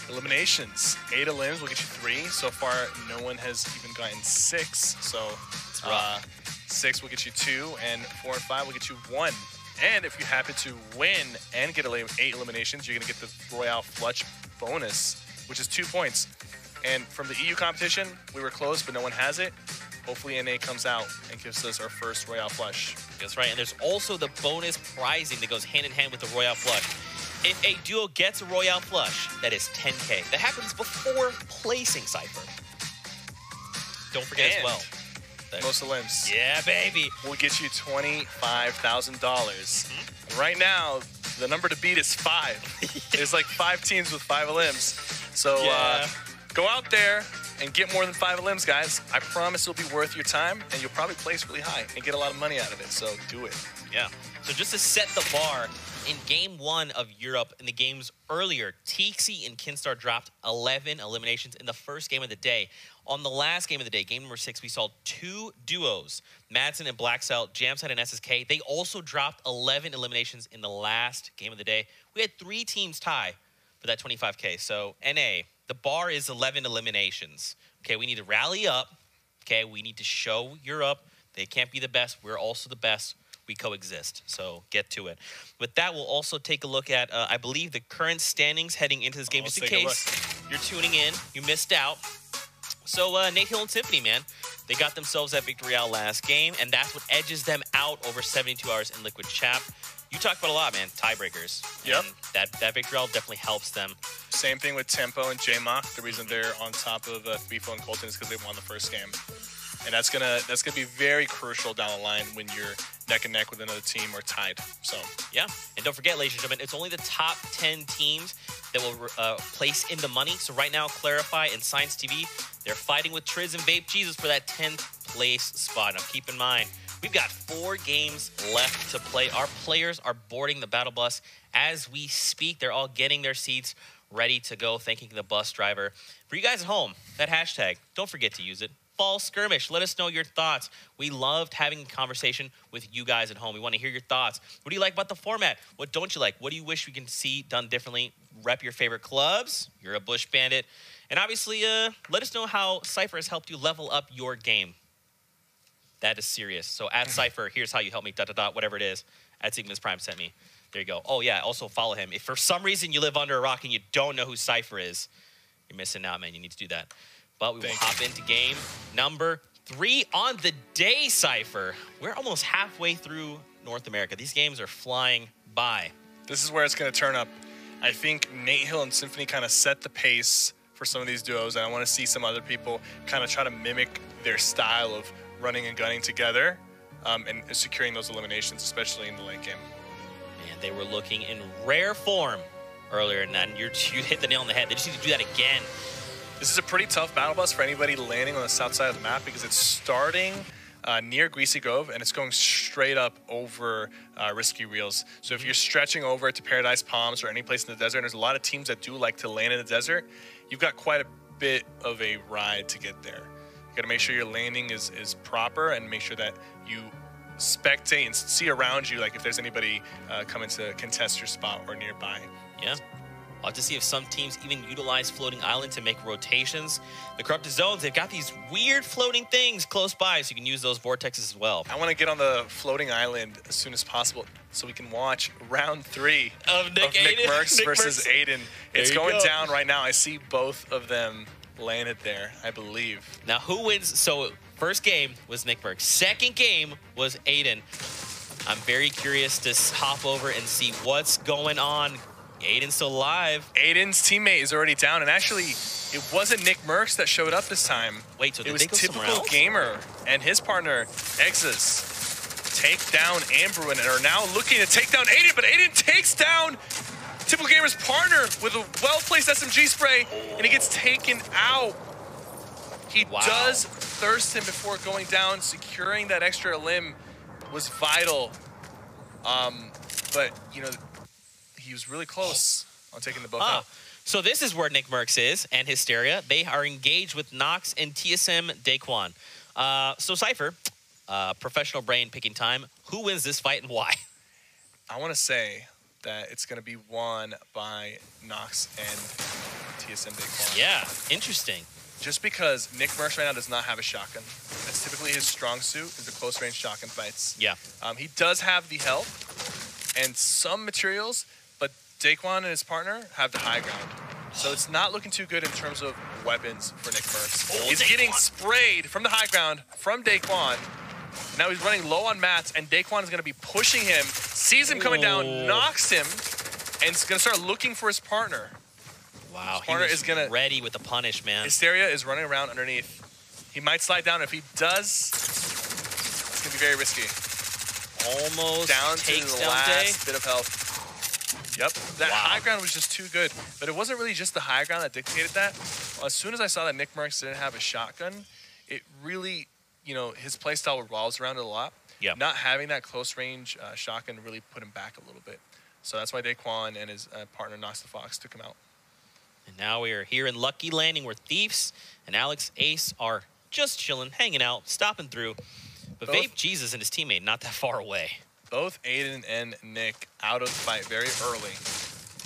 Eliminations. 8 elims will get you 3. So far, no one has even gotten 6. So 6 will get you 2, and 4 and 5 will get you 1. And if you happen to win and get 8 eliminations, you're going to get the Royale Flush bonus, which is 2 points. And from the EU competition, we were close, but no one has it. Hopefully NA comes out and gives us our first Royale Flush. That's right. And there's also the bonus prizing that goes hand in hand with the Royale Flush. If a duo gets a Royale Flush, that is 10K. That happens before placing Cypher. Don't forget as well. Most of limbs. Yeah, baby. Will get you $25,000. Right now, the number to beat is 5. There's like 5 teams with 5 limbs. So go out there and get more than 5 limbs, guys. I promise it'll be worth your time, and you'll probably place really high and get a lot of money out of it. So do it. Yeah. So just to set the bar, in Game 1 of Europe, in the games earlier, Tixi and Kinstar dropped 11 eliminations in the first game of the day. On the last game of the day, game number 6, we saw 2 duos, Madsen and Blacksell, Jamside and SSK. They also dropped 11 eliminations in the last game of the day. We had 3 teams tie for that 25K. So, NA, the bar is 11 eliminations. Okay, we need to rally up. Okay, we need to show Europe they can't be the best. We're also the best. We coexist, so get to it. With that, we'll also take a look at, I believe, the current standings heading into this game, just in case you're tuning in, you missed out. So, Nate Hill and Symphony, man, they got themselves that Victory Royale last game, and that's what edges them out over 72 hours in Liquid Chap. You talked about a lot, man, tiebreakers. Yep. And that Victory Royale definitely helps them. Same thing with Tempo and J-Mock. The reason they're on top of Beefo and Colton is because they won the first game. And that's gonna be very crucial down the line when you're neck and neck with another team or tied. So yeah, and don't forget, ladies and gentlemen, it's only the top 10 teams that will place in the money. So right now, Clarify and Science TV, they're fighting with Triz and Vape Jesus for that 10th place spot. Now keep in mind, we've got 4 games left to play. Our players are boarding the battle bus as we speak. They're all getting their seats ready to go, thanking the bus driver. For you guys at home, that hashtag, don't forget to use it. Fall skirmish. Let us know your thoughts. We loved having a conversation with you guys at home. We want to hear your thoughts. What do you like about the format? What don't you like? What do you wish we can see done differently? Rep your favorite clubs. You're a Bush Bandit. And obviously, let us know how Cypher has helped you level up your game. That is serious. So at Cypher, here's how you help me, ... whatever it is. At Sigma's Prime sent me. There you go. Oh, yeah, also follow him. If for some reason you live under a rock and you don't know who Cypher is, you're missing out, man. You need to do that. But we will hop into game number 3 on the day, Cypher. We're almost halfway through North America. These games are flying by. This is where it's going to turn up. I think Nate Hill and Symphony kind of set the pace for some of these duos, and I want to see some other people kind of try to mimic their style of running and gunning together and securing those eliminations, especially in the late game. Man, they were looking in rare form earlier, and then you hit the nail on the head. They just need to do that again. This is a pretty tough battle bus for anybody landing on the south side of the map because it's starting near Greasy Grove and it's going straight up over Risky Reels. So if you're stretching over to Paradise Palms or any place in the desert, and there's a lot of teams that do like to land in the desert, you've got quite a bit of a ride to get there. You got to make sure your landing is proper and make sure that you spectate and see around you, like if there's anybody coming to contest your spot or nearby. Yeah. We'll have to see if some teams even utilize Floating Island to make rotations. The Corrupted Zones, they've got these weird floating things close by, so you can use those vortexes as well. I want to get on the Floating Island as soon as possible so we can watch round 3 of Nick Merckx versus Aiden. It's going down right now. I see both of them landed there, I believe. Now, who wins? So, first game was Nick Merckx. Second game was Aiden. I'm very curious to hop over and see what's going on Aiden's still alive. Aiden's teammate is already down, and actually, it wasn't Nick Merckx that showed up this time. Wait, so it did was they go somewhere Typical else? Gamer and his partner, Exus, take down Amber and are now looking to take down Aiden, but Aiden takes down Typical Gamer's partner with a well-placed SMG spray, and he gets taken out. He does thirst him before going down. Securing that extra limb was vital. But, you know, he was really close on taking the both out. So this is where Nick Merckx is and Hysteria. They are engaged with Nox and TSM Daquan. So Cypher, professional brain picking time. Who wins this fight and why? I want to say that it's going to be won by Nox and TSM Daquan. Yeah, interesting. Just because Nick Merckx right now does not have a shotgun. That's typically his strong suit, is the close-range shotgun fights. Yeah. He does have the health and some materials, but Daquan and his partner have the high ground. So it's not looking too good in terms of weapons for Nick Merckx. He's getting sprayed from the high ground from Daquan. Now he's running low on mats, and Daquan is going to be pushing him, sees him coming down, knocks him, and is going to start looking for his partner. Wow, his partner is gonna, ready with the punish, man. Hysteria is running around underneath. He might slide down. If he does, it's going to be very risky. Almost down to takes the down last bit of health. Yep, that high ground was just too good. But it wasn't really just the high ground that dictated that. As soon as I saw that Nick Merckx didn't have a shotgun, it really, you know, his playstyle revolves around it a lot. Yeah. Not having that close range shotgun really put him back a little bit. So that's why Daquan and his partner Nox the Fox took him out. And now we are here in Lucky Landing where Thieves and Alex Ace are just chilling, hanging out, stopping through. But Vape Jesus and his teammate not that far away. Both Aiden and Nick out of the fight very early.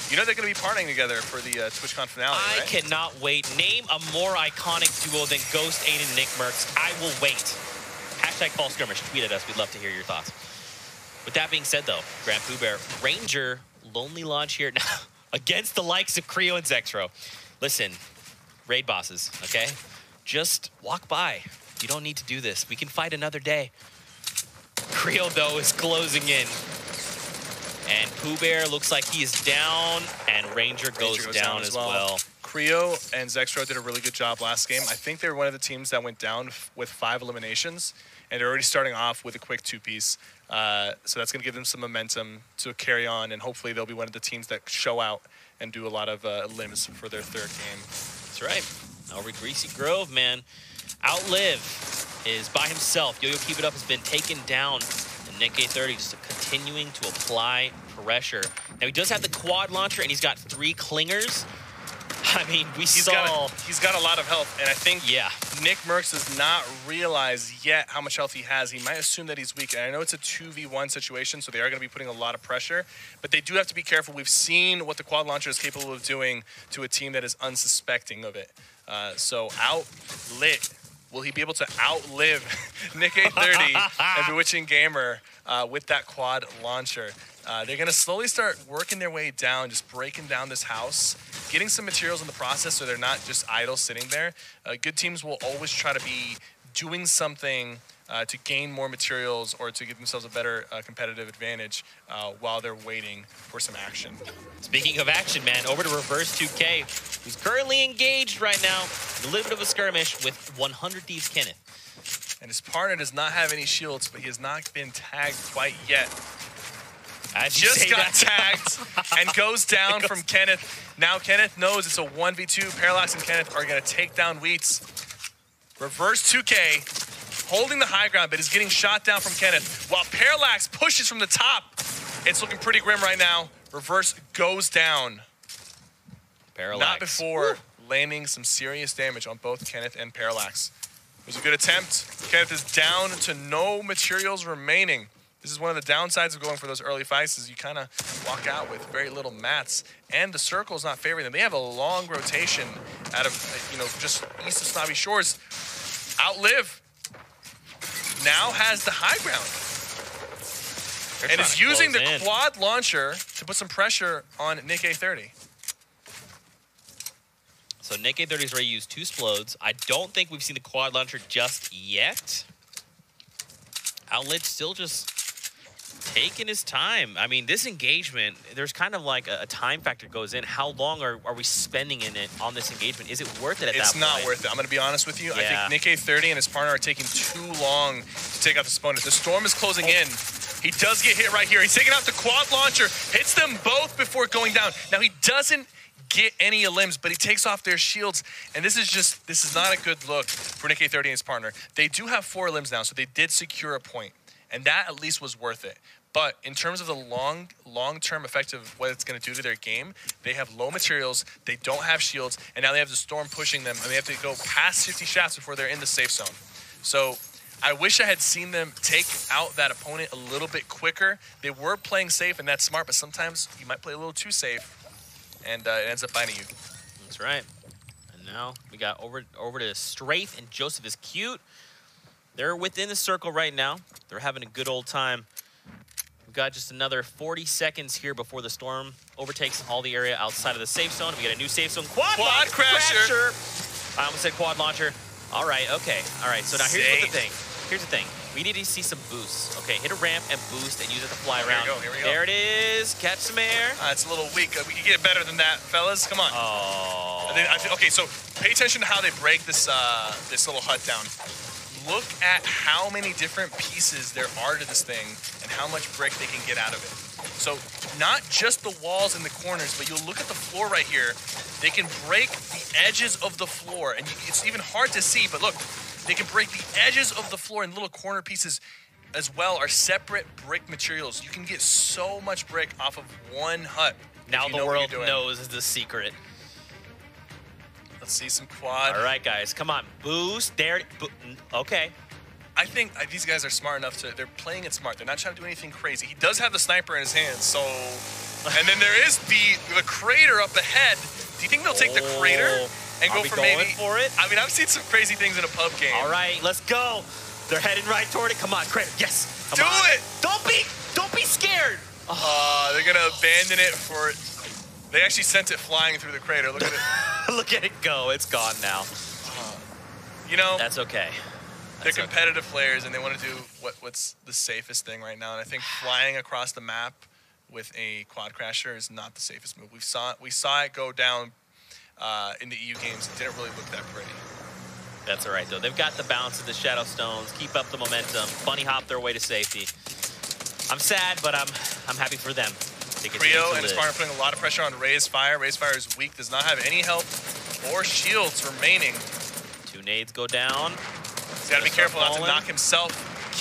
You know they're going to be partnering together for the TwitchCon finale, I right? cannot wait. Name a more iconic duo than Ghost Aiden and Nick Merckx. I will wait. Hashtag Fall Skirmish. Tweet at us. We'd love to hear your thoughts. With that being said, though, Grand Pooh Bear, Ranger, lonely launch here now against the likes of Creo and Zexro. Listen, raid bosses, okay? Just walk by. You don't need to do this. We can fight another day. Creo, though, is closing in. And Pooh Bear looks like he is down, and Ranger goes down as well. Creo and Zexro did a really good job last game. I think they were one of the teams that went down with 5 eliminations, and they're already starting off with a quick 2-piece. So that's going to give them some momentum to carry on, and hopefully they'll be one of the teams that show out and do a lot of limbs for their 3rd game. That's right. Over Greasy Grove, man. Outlive is by himself. Yo-Yo Keep It Up has been taken down. And Nick A30 just continuing to apply pressure. Now, he does have the quad launcher, and he's got 3 clingers. I mean, he's got a lot of health, and I think yeah, Nick Merckx does not realize yet how much health he has. He might assume that he's weak, and I know it's a 2v1 situation, so they are going to be putting a lot of pressure, but they do have to be careful. We've seen what the quad launcher is capable of doing to a team that is unsuspecting of it. So outlit. Will he be able to outlive Nick A30 and Bewitching Gamer with that quad launcher? They're going to slowly start working their way down, just breaking down this house, getting some materials in the process so they're not just idle sitting there. Good teams will always try to be doing something to gain more materials or to give themselves a better competitive advantage while they're waiting for some action. Speaking of action, man, over to Reverse 2K, who's currently engaged right now in a little bit of a skirmish with 100 Thieves Kenneth. And his partner does not have any shields, but he has not been tagged quite yet. Just got tagged and goes down from Kenneth. Now Kenneth knows it's a 1v2. Parallax and Kenneth are going to take down Wheats. Reverse 2K holding the high ground, but is getting shot down from Kenneth. While Parallax pushes from the top. It's looking pretty grim right now. Reverse goes down. Parallax. Not before landing some serious damage on both Kenneth and Parallax. It was a good attempt. Kenneth is down to no materials remaining. This is one of the downsides of going for those early fights is you kind of walk out with very little mats, and the circle is not favoring them. They have a long rotation out of, you know, just east of Snobby Shores. Outlive now has the high ground and is using the quad launcher to put some pressure on Nick A30. So Nick A30 has already used 2 Splodes. I don't think we've seen the quad launcher just yet. Outlet still just taking his time. I mean, this engagement, there's kind of like a time factor goes in. How long are we spending in it on this engagement? Is it worth it at that point? It's not worth it. I'm going to be honest with you. Yeah. I think Nick A30 and his partner are taking too long to take out this opponent. The Storm is closing in. He does get hit right here. He's taking out the quad launcher, hits them both before going down. Now, he doesn't get any limbs, but he takes off their shields, and this is not a good look for Nick A30 and his partner. They do have 4 limbs now, so they did secure a point, and that at least was worth it. But in terms of the long-term effect of what it's going to do to their game, they have low materials, they don't have shields, and now they have the Storm pushing them, and they have to go past 50 shots before they're in the safe zone. So I wish I had seen them take out that opponent a little bit quicker. They were playing safe, and that's smart, but sometimes you might play a little too safe, and it ends up biting you. That's right. And now we got over to Strafe, and Joseph is cute. They're within the circle right now. They're having a good old time. We've got just another 40 seconds here before the Storm overtakes all the area outside of the safe zone. We got a new safe zone. Quad crasher. I almost said quad launcher. All right, okay. All right, so now here's the thing. Here's the thing. We need to see some boosts. Okay, hit a ramp and boost and use it to fly around. Here we go. There it is. Catch some air. It's a little weak. We can get better than that, fellas. Come on. Oh. Okay, so pay attention to how they break this this little hut down. Look at how many different pieces there are to this thing and how much brick they can get out of it. So not just the walls and the corners, but you'll look at the floor right here. They can break the edges of the floor, and it's even hard to see, but look, they can break the edges of the floor, and little corner pieces as well are separate brick materials. You can get so much brick off of one hut. Now the world knows the secret. Let's see some quad. All right, guys, come on. Boost. There. Okay. I think these guys are smart enough they're playing it smart. They're not trying to do anything crazy. He does have the sniper in his hands, so... And then there is the crater up ahead. Do you think they'll take the crater and go for maybe... for it? I mean, I've seen some crazy things in a pub game. All right, let's go. They're heading right toward it. Come on, crater. Yes. Do it. Don't be scared. They're going to abandon it for... They actually sent it flying through the crater. Look at it. Look at it go. It's gone now. You know... That's okay. They're competitive players, and they want to do what's the safest thing right now. And I think flying across the map with a quad crasher is not the safest move. We saw it go down in the EU games. It didn't really look that pretty. That's all right, though. They've got the bounce of the Shadow Stones. Keep up the momentum. Bunny hop their way to safety. I'm sad, but I'm happy for them. Creo and his partner putting a lot of pressure on Ray's Fire. Ray's Fire is weak, does not have any health or shields remaining. 2 nades go down. He's got to be careful not to knock himself.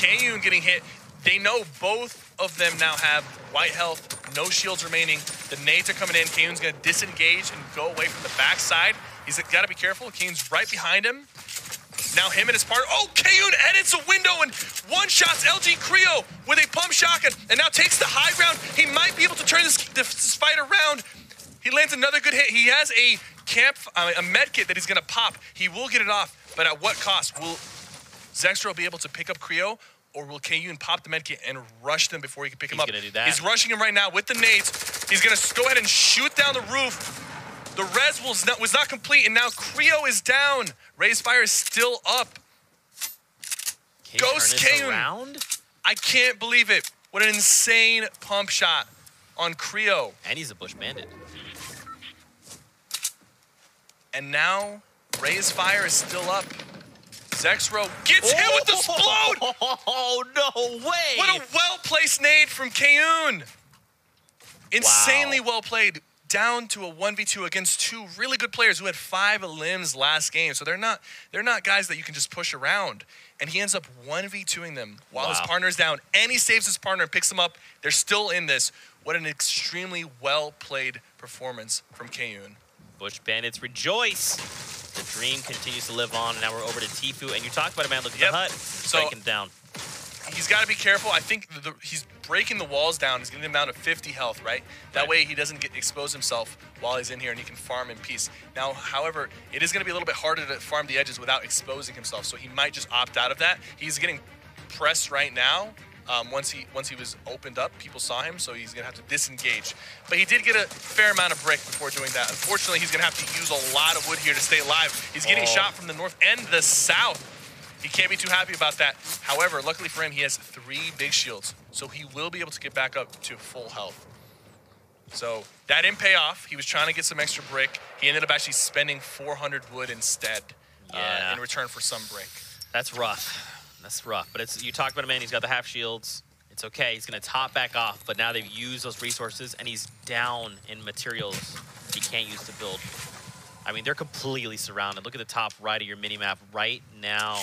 Kayun getting hit. They know both of them now have white health, no shields remaining. The nades are coming in. Kayun's going to disengage and go away from the backside. He's got to be careful. Kayun's right behind him. Now him and his partner. Oh, Kayun edits a window and one-shots LG Creo with a pump shotgun and now takes the high ground. He might be able to turn this fight around. He lands another good hit. He has a med kit that he's going to pop. He will get it off, but at what cost? Will Zextra be able to pick up Creo, or will Kayun pop the medkit and rush them before he can pick him up? He's going to do that. He's rushing him right now with the nades. He's going to go ahead and shoot down the roof. The res was not complete, and now Creo is down. Ray's Fire is still up. Ghost Kayun. I can't believe it. What an insane pump shot on Creo. And he's a Bush Bandit. And now Ray's Fire is still up. Zexro gets hit with the explode! Oh, no way! What a well-placed nade from Kayun! Insanely well played. Down to a 1v2 against 2 really good players who had 5 limbs last game. So they're not guys that you can just push around. And he ends up 1v2ing them while his partner's down. And he saves his partner and picks him up. They're still in this. What an extremely well-played performance from Kayun. Bush Bandits rejoice. The dream continues to live on, and now we're over to Tfue. And you talked about a man looking at the hut, striking down. He's got to be careful. I think he's breaking the walls down. He's getting them down to 50 health, right? That way he doesn't expose himself while he's in here, and he can farm in peace. Now, however, it is going to be a little bit harder to farm the edges without exposing himself, so he might just opt out of that. He's getting pressed right now. Once he was opened up, people saw him, so he's going to have to disengage. But he did get a fair amount of brick before doing that. Unfortunately, he's going to have to use a lot of wood here to stay alive. He's getting shot from the north and the south. He can't be too happy about that. However, luckily for him, he has 3 big shields, so he will be able to get back up to full health. So that didn't pay off. He was trying to get some extra brick. He ended up actually spending 400 wood instead in return for some brick. That's rough. That's rough. But it's, you talked about a man, he's got the half shields. It's okay. He's going to top back off, but now they've used those resources, and he's down in materials he can't use to build. I mean, they're completely surrounded. Look at the top right of your minimap right now.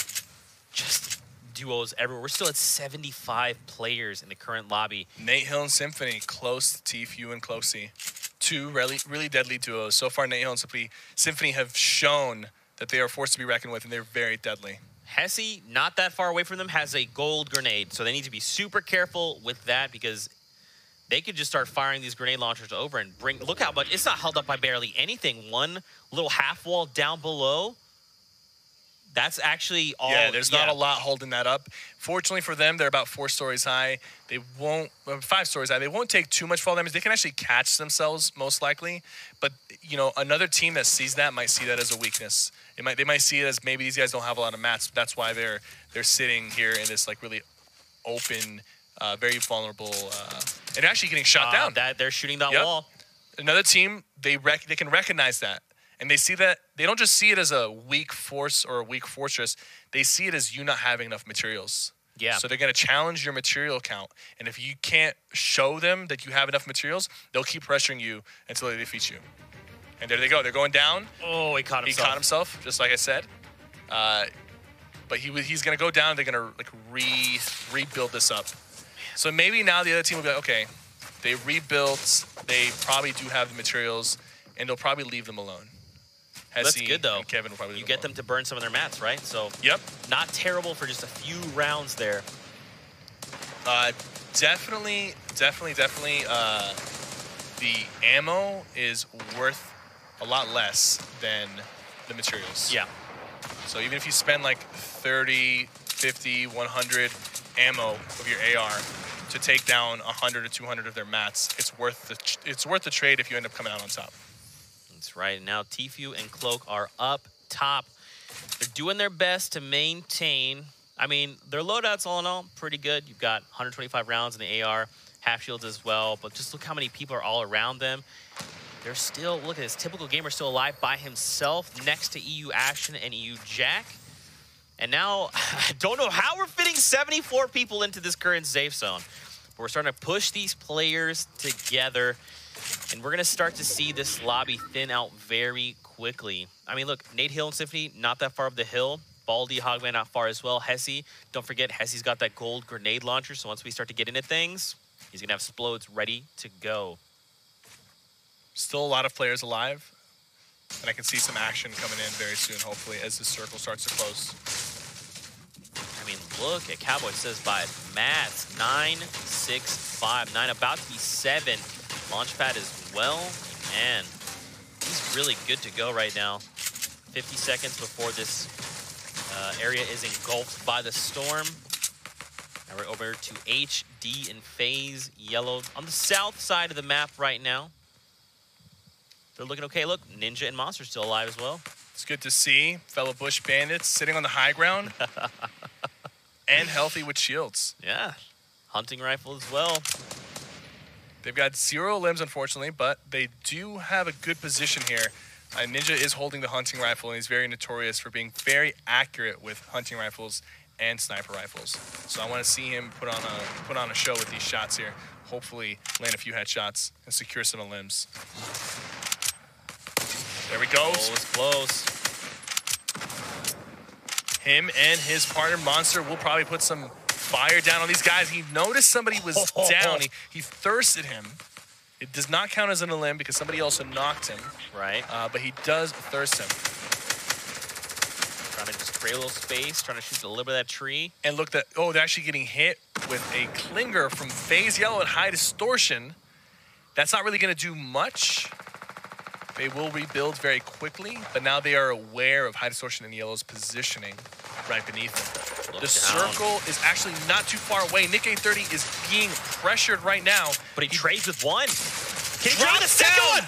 Just duos everywhere. We're still at 75 players in the current lobby. Nate Hill and Symphony close to TFU and Closey. 2 really deadly duos. So far, Nate Hill and Symphony have shown that they are forced to be reckoned with, and they're very deadly. Hesse, not that far away from them, has a gold grenade, so they need to be super careful with that because they could just start firing these grenade launchers over and bring... Look how much... It's not held up by barely anything. One little half wall down below. That's actually all... Yeah, there's not a lot holding that up. Fortunately for them, they're about 4 stories high. They won't... 5 stories high. They won't take too much fall damage. They can actually catch themselves, most likely. But, you know, another team that sees that might see that as a weakness. They might see it as maybe these guys don't have a lot of mats. That's why they're sitting here in this, like, really open, very vulnerable... and they're actually getting shot down. They're shooting that wall. Another team, they can recognize that. And they see that, they don't just see it as a weak force or a weak fortress. They see it as you not having enough materials. Yeah. So they're going to challenge your material count. And if you can't show them that you have enough materials, they'll keep pressuring you until they defeat you. And there they go. They're going down. Oh, he caught himself. He caught himself, just like I said. But he's going to go down. They're going to like rebuild this up. So maybe now the other team will be like, okay, they rebuilt. They probably do have the materials, and they'll probably leave them alone. That's good, though. And Kevin will probably you get them to burn some of their mats, right? So yep. Not terrible for just a few rounds there. Definitely. The ammo is worth a lot less than the materials. Yeah. So even if you spend like 30, 50, 100 ammo of your AR to take down 100 or 200 of their mats, it's worth the trade if you end up coming out on top. That's right. Now Tfue and Cloak are up top. They're doing their best to maintain. I mean, their loadouts all in all pretty good. You've got 125 rounds in the AR, half shields as well. But just look how many people are all around them. They're still, look at this, typical gamer still alive by himself next to EU Ashton and EU Jack. And now, I don't know how we're fitting 74 people into this current safe zone. But we're starting to push these players together. And we're going to start to see this lobby thin out very quickly. I mean, look, Nate Hill and Symphony, not that far up the hill. Baldy, Hogman, not far as well. Hesse, don't forget, Hesse's got that gold grenade launcher. So once we start to get into things, he's going to have Splodes ready to go. Still a lot of players alive. And I can see some action coming in very soon, hopefully, as the circle starts to close. I mean, look at Cowboy says by Mats, 9-6-5, 9 about to be 7. Launchpad as well, and he's really good to go right now. 50 seconds before this area is engulfed by the storm. Now we're over to HD and FaZe Yellow on the south side of the map right now. They're looking okay. Look, Ninja and Monster still alive as well. It's good to see fellow Bush Bandits sitting on the high ground and healthy with shields. Yeah, hunting rifle as well. They've got 0 limbs, unfortunately, but they do have a good position here. Ninja is holding the hunting rifle, and he's very notorious for being very accurate with hunting rifles and sniper rifles. So I want to see him put on a show with these shots here. Hopefully land a few headshots and secure some of the limbs. There we go. Close. Him and his partner, Monster, will probably put some fire down on these guys. He noticed somebody was down. He thirsted him. It does not count as an limb because somebody also knocked him. Right. But he does thirst him. Trying to just create a little space, trying to shoot a little bit of that tree. And look, they're actually getting hit with a clinger from FaZe Yellow and High Distortion. That's not really going to do much. They will rebuild very quickly, but now they are aware of High Distortion and Yellow's positioning right beneath them. The circle is actually not too far away. Nick 830 is being pressured right now. But he trades with one. Can he drop trade the second one?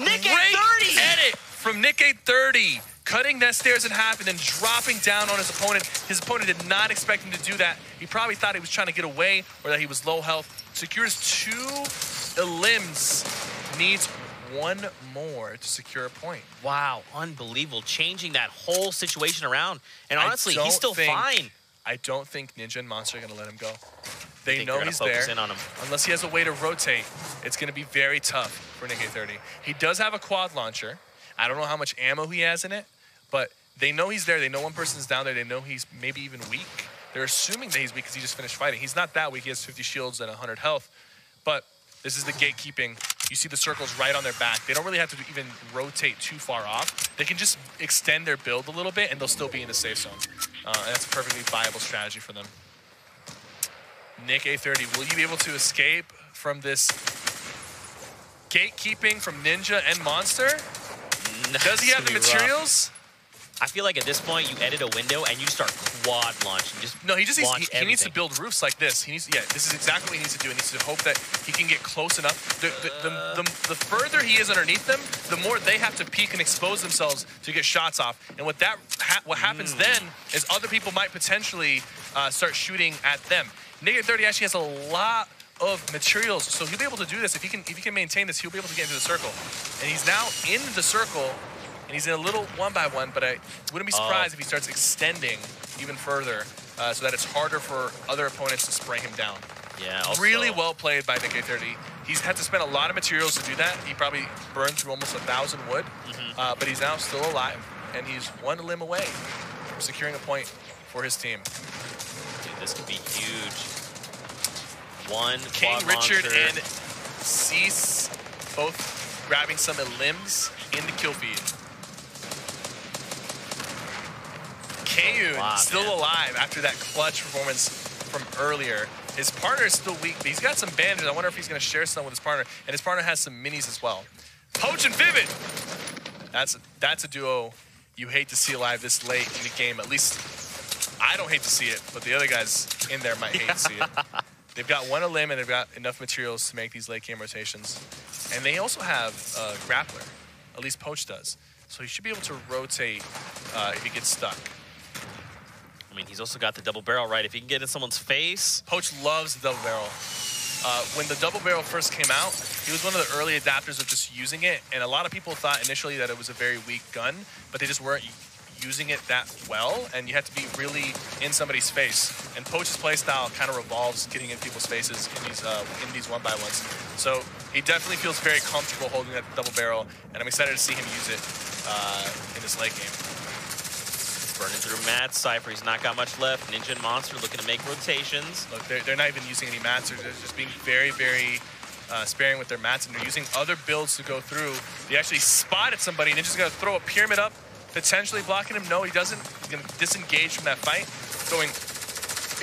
Nick 830! Edit from Nick 830. cutting that stairs in half and then dropping down on his opponent. His opponent did not expect him to do that. He probably thought he was trying to get away or that he was low health. Secures 2 elims, needs 1 more to secure a point. Wow, unbelievable. Changing that whole situation around. And honestly, he's still fine. I don't think Ninja and Monster are going to let him go. They know he's focus there. in on him. Unless he has a way to rotate, it's going to be very tough for Nick A30. He does have a quad launcher. I don't know how much ammo he has in it, but they know he's there. They know one person's down there. They know he's maybe even weak. They're assuming that he's weak because he just finished fighting. He's not that weak. He has 50 shields and 100 health. But this is the gatekeeping. You see the circles right on their back. They don't really have to even rotate too far off. They can just extend their build a little bit, and they'll still be in the safe zone. And that's a perfectly viable strategy for them. Nick A30, will you be able to escape from this gatekeeping from Ninja and Monster? Does he have the materials? I feel like at this point you edit a window and you start quad launching. No, he he needs to build roofs like this. This is exactly what he needs to do. He needs to hope that he can get close enough. The further he is underneath them, the more they have to peek and expose themselves to get shots off. And what happens then is other people might potentially start shooting at them. Nick A30 actually has a lot of materials, so he'll be able to do this. If he can maintain this, he'll be able to get into the circle. And he's now in the circle. And he's in a little 1-by-1, but I wouldn't be surprised if he starts extending even further so that it's harder for other opponents to spray him down. Yeah, also, really well played by Nick A30. He's had to spend a lot of materials to do that. He probably burned through almost 1,000 wood, but he's now still alive, and he's 1 limb away from securing a point for his team. Dude, this could be huge. King Richard and Cease both grabbing some limbs in the kill feed. Kayun still alive after that clutch performance from earlier. His partner is still weak, but he's got some bandages. I wonder if he's going to share some with his partner. And his partner has some minis as well. Poach and Vivid! That's a duo you hate to see alive this late in the game. At least I don't hate to see it, but the other guys in there might hate to see it. They've got 1 limb and they've got enough materials to make these late game rotations. And they also have a grappler. At least Poach does. So he should be able to rotate if he gets stuck. I mean, he's also got the double barrel, right? If he can get in someone's face. Poach loves the double barrel. When the double barrel first came out, he was one of the early adapters of just using it. And a lot of people thought initially that it was a very weak gun, but they just weren't using it that well. And you have to be really in somebody's face. And Poach's playstyle kind of revolves getting in people's faces in these 1-by-1s. So he definitely feels very comfortable holding that double barrel. And I'm excited to see him use it in this late game. Burning through mats. Cypher, he's not got much left. Ninja and Monster looking to make rotations. Look, they're not even using any mats. They're just being very, very sparing with their mats, and they're using other builds to go through. They actually spotted somebody. Ninja's going to throw a pyramid up, potentially blocking him. No, he doesn't. He's going to disengage from that fight, going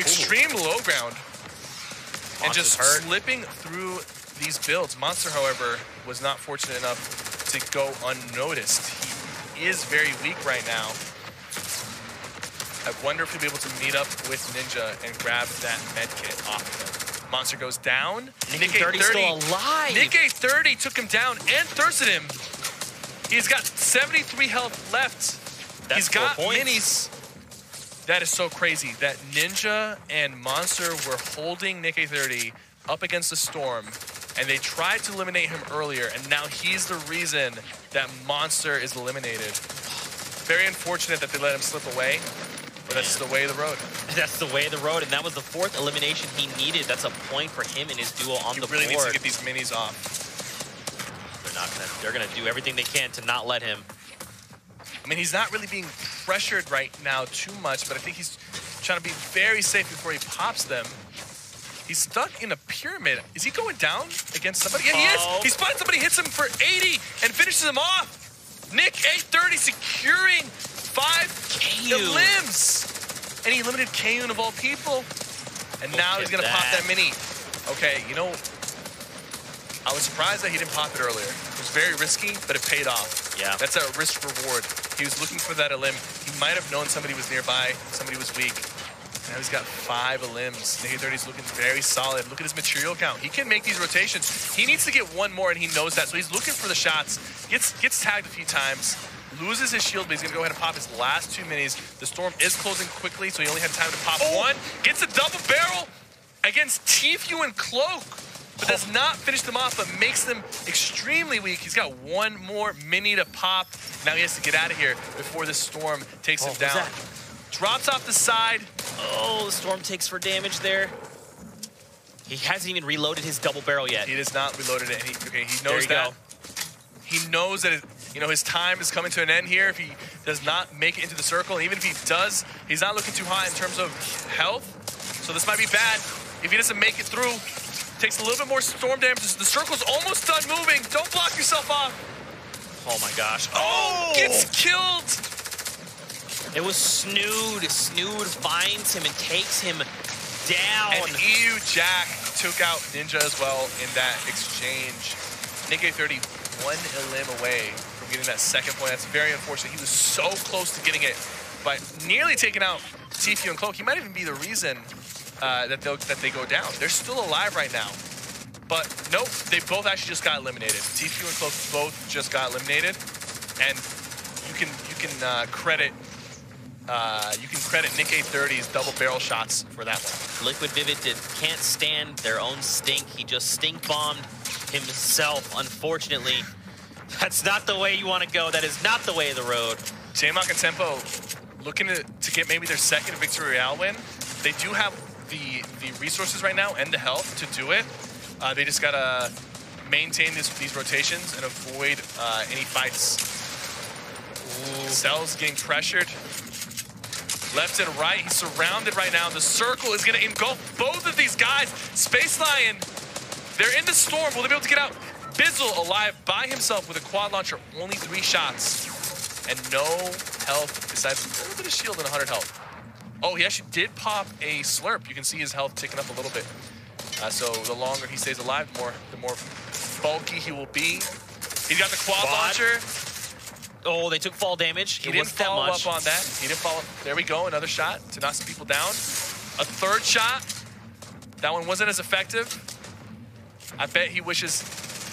extreme low ground, and just slipping through these builds. Monster, however, was not fortunate enough to go unnoticed. He is very weak right now. I wonder if he'll be able to meet up with Ninja and grab that med kit off of him. Monster goes down. Nick A30 still alive. Nick A30 took him down and thirsted him. He's got 73 health left. He's got minis. That is so crazy that Ninja and Monster were holding Nick A30 up against the storm, and they tried to eliminate him earlier, and now he's the reason that Monster is eliminated. Very unfortunate that they let him slip away. But that's the way of the road. That's the way of the road, and that was the 4th elimination he needed. That's a point for him and his duo on the board. He really needs to get these minis off. They're gonna do everything they can to not let him. I mean, he's not really being pressured right now too much, but I think he's trying to be very safe before he pops them. He's stuck in a pyramid. Is he going down against somebody? Yeah, he is. He spotted somebody, hits him for 80, and finishes him off. Nick A30 securing 5 limbs. And he eliminated Kayun of all people. And now he's going to pop that mini. Okay, you know, I was surprised that he didn't pop it earlier. It was very risky, but it paid off. Yeah. That's a risk reward. He was looking for that limb. He might have known somebody was nearby, somebody was weak. Now he's got 5 limbs. Nick A30 is looking very solid. Look at his material count. He can make these rotations. He needs to get 1 more, and he knows that. So he's looking for the shots. Gets tagged a few times. loses his shield, but he's going to go ahead and pop his last 2 minis. The storm is closing quickly, so he only had time to pop one. Gets a double barrel against Tfue and Cloak, but does not finish them off, but makes them extremely weak. He's got one more mini to pop. Now he has to get out of here before the storm takes him down. Drops off the side. Oh, the storm takes for damage there. He hasn't even reloaded his double barrel yet. He has not reloaded it. He knows that. He knows that his time is coming to an end here if he does not make it into the circle. Even if he does, he's not looking too high in terms of health. So this might be bad. If he doesn't make it through, takes a little bit more storm damage. The circle's almost done moving. Don't block yourself off. Oh my gosh. Oh, gets killed. It was Snood. Snood finds him and takes him down. And EU Jack took out Ninja as well in that exchange. Nick 30, 1 elim away from getting that second point. That's very unfortunate. He was so close to getting it, but nearly taking out Tfue and Cloak. He might even be the reason that they go down. They're still alive right now. But nope, they both actually just got eliminated. Tfue and Cloak both just got eliminated, and you can credit Nick 30's double barrel shots for that one. Liquid Vivid can't stand their own stink. He just stink bombed himself. Unfortunately, that's not the way you want to go. That is not the way of the road. J-Mock and Tempo looking to get maybe their second Victory Royale win. They do have the resources right now and the health to do it. They just gotta maintain these rotations and avoid any fights. Ooh. Cell's getting pressured. Left and right, he's surrounded right now. The circle is gonna engulf both of these guys. Space Lion, they're in the storm. Will they be able to get out? Bizzle alive by himself with a quad launcher, only 3 shots. And no health besides a little bit of shield and 100 health. Oh, he actually did pop a slurp. You can see his health ticking up a little bit. So the longer he stays alive, the more bulky he will be. He's got the quad launcher. Oh, they took fall damage. He didn't follow up on that. He didn't follow. There we go, another shot to knock some people down. A third shot. That one wasn't as effective. I bet he wishes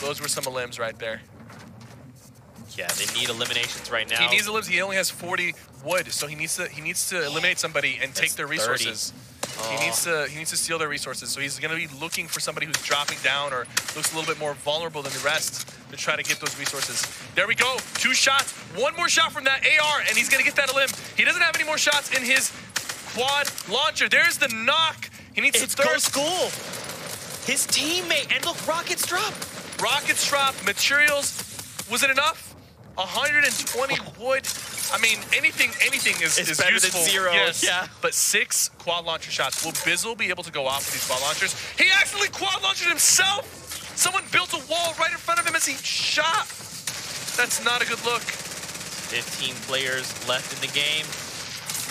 those were some elims right there. Yeah, they need eliminations right now. He needs elims. He only has 40 wood, so he needs to eliminate somebody and take their resources. Oh. He needs to steal their resources. So he's going to be looking for somebody who's dropping down or looks a little bit more vulnerable than the rest to try to get those resources. There we go. 2 shots. One more shot from that AR, and he's going to get that elim. He doesn't have any more shots in his quad launcher. There's the knock. He needs to third school. His teammate, and look, rockets drop. Rockets drop. Materials. Was it enough? 120 wood. I mean, anything is better useful. Than 0. Yes. Yeah. But 6 quad launcher shots. Will Bizzle be able to go off with these quad launchers? He actually quad launched himself. Someone built a wall right in front of him as he shot. That's not a good look. 15 players left in the game.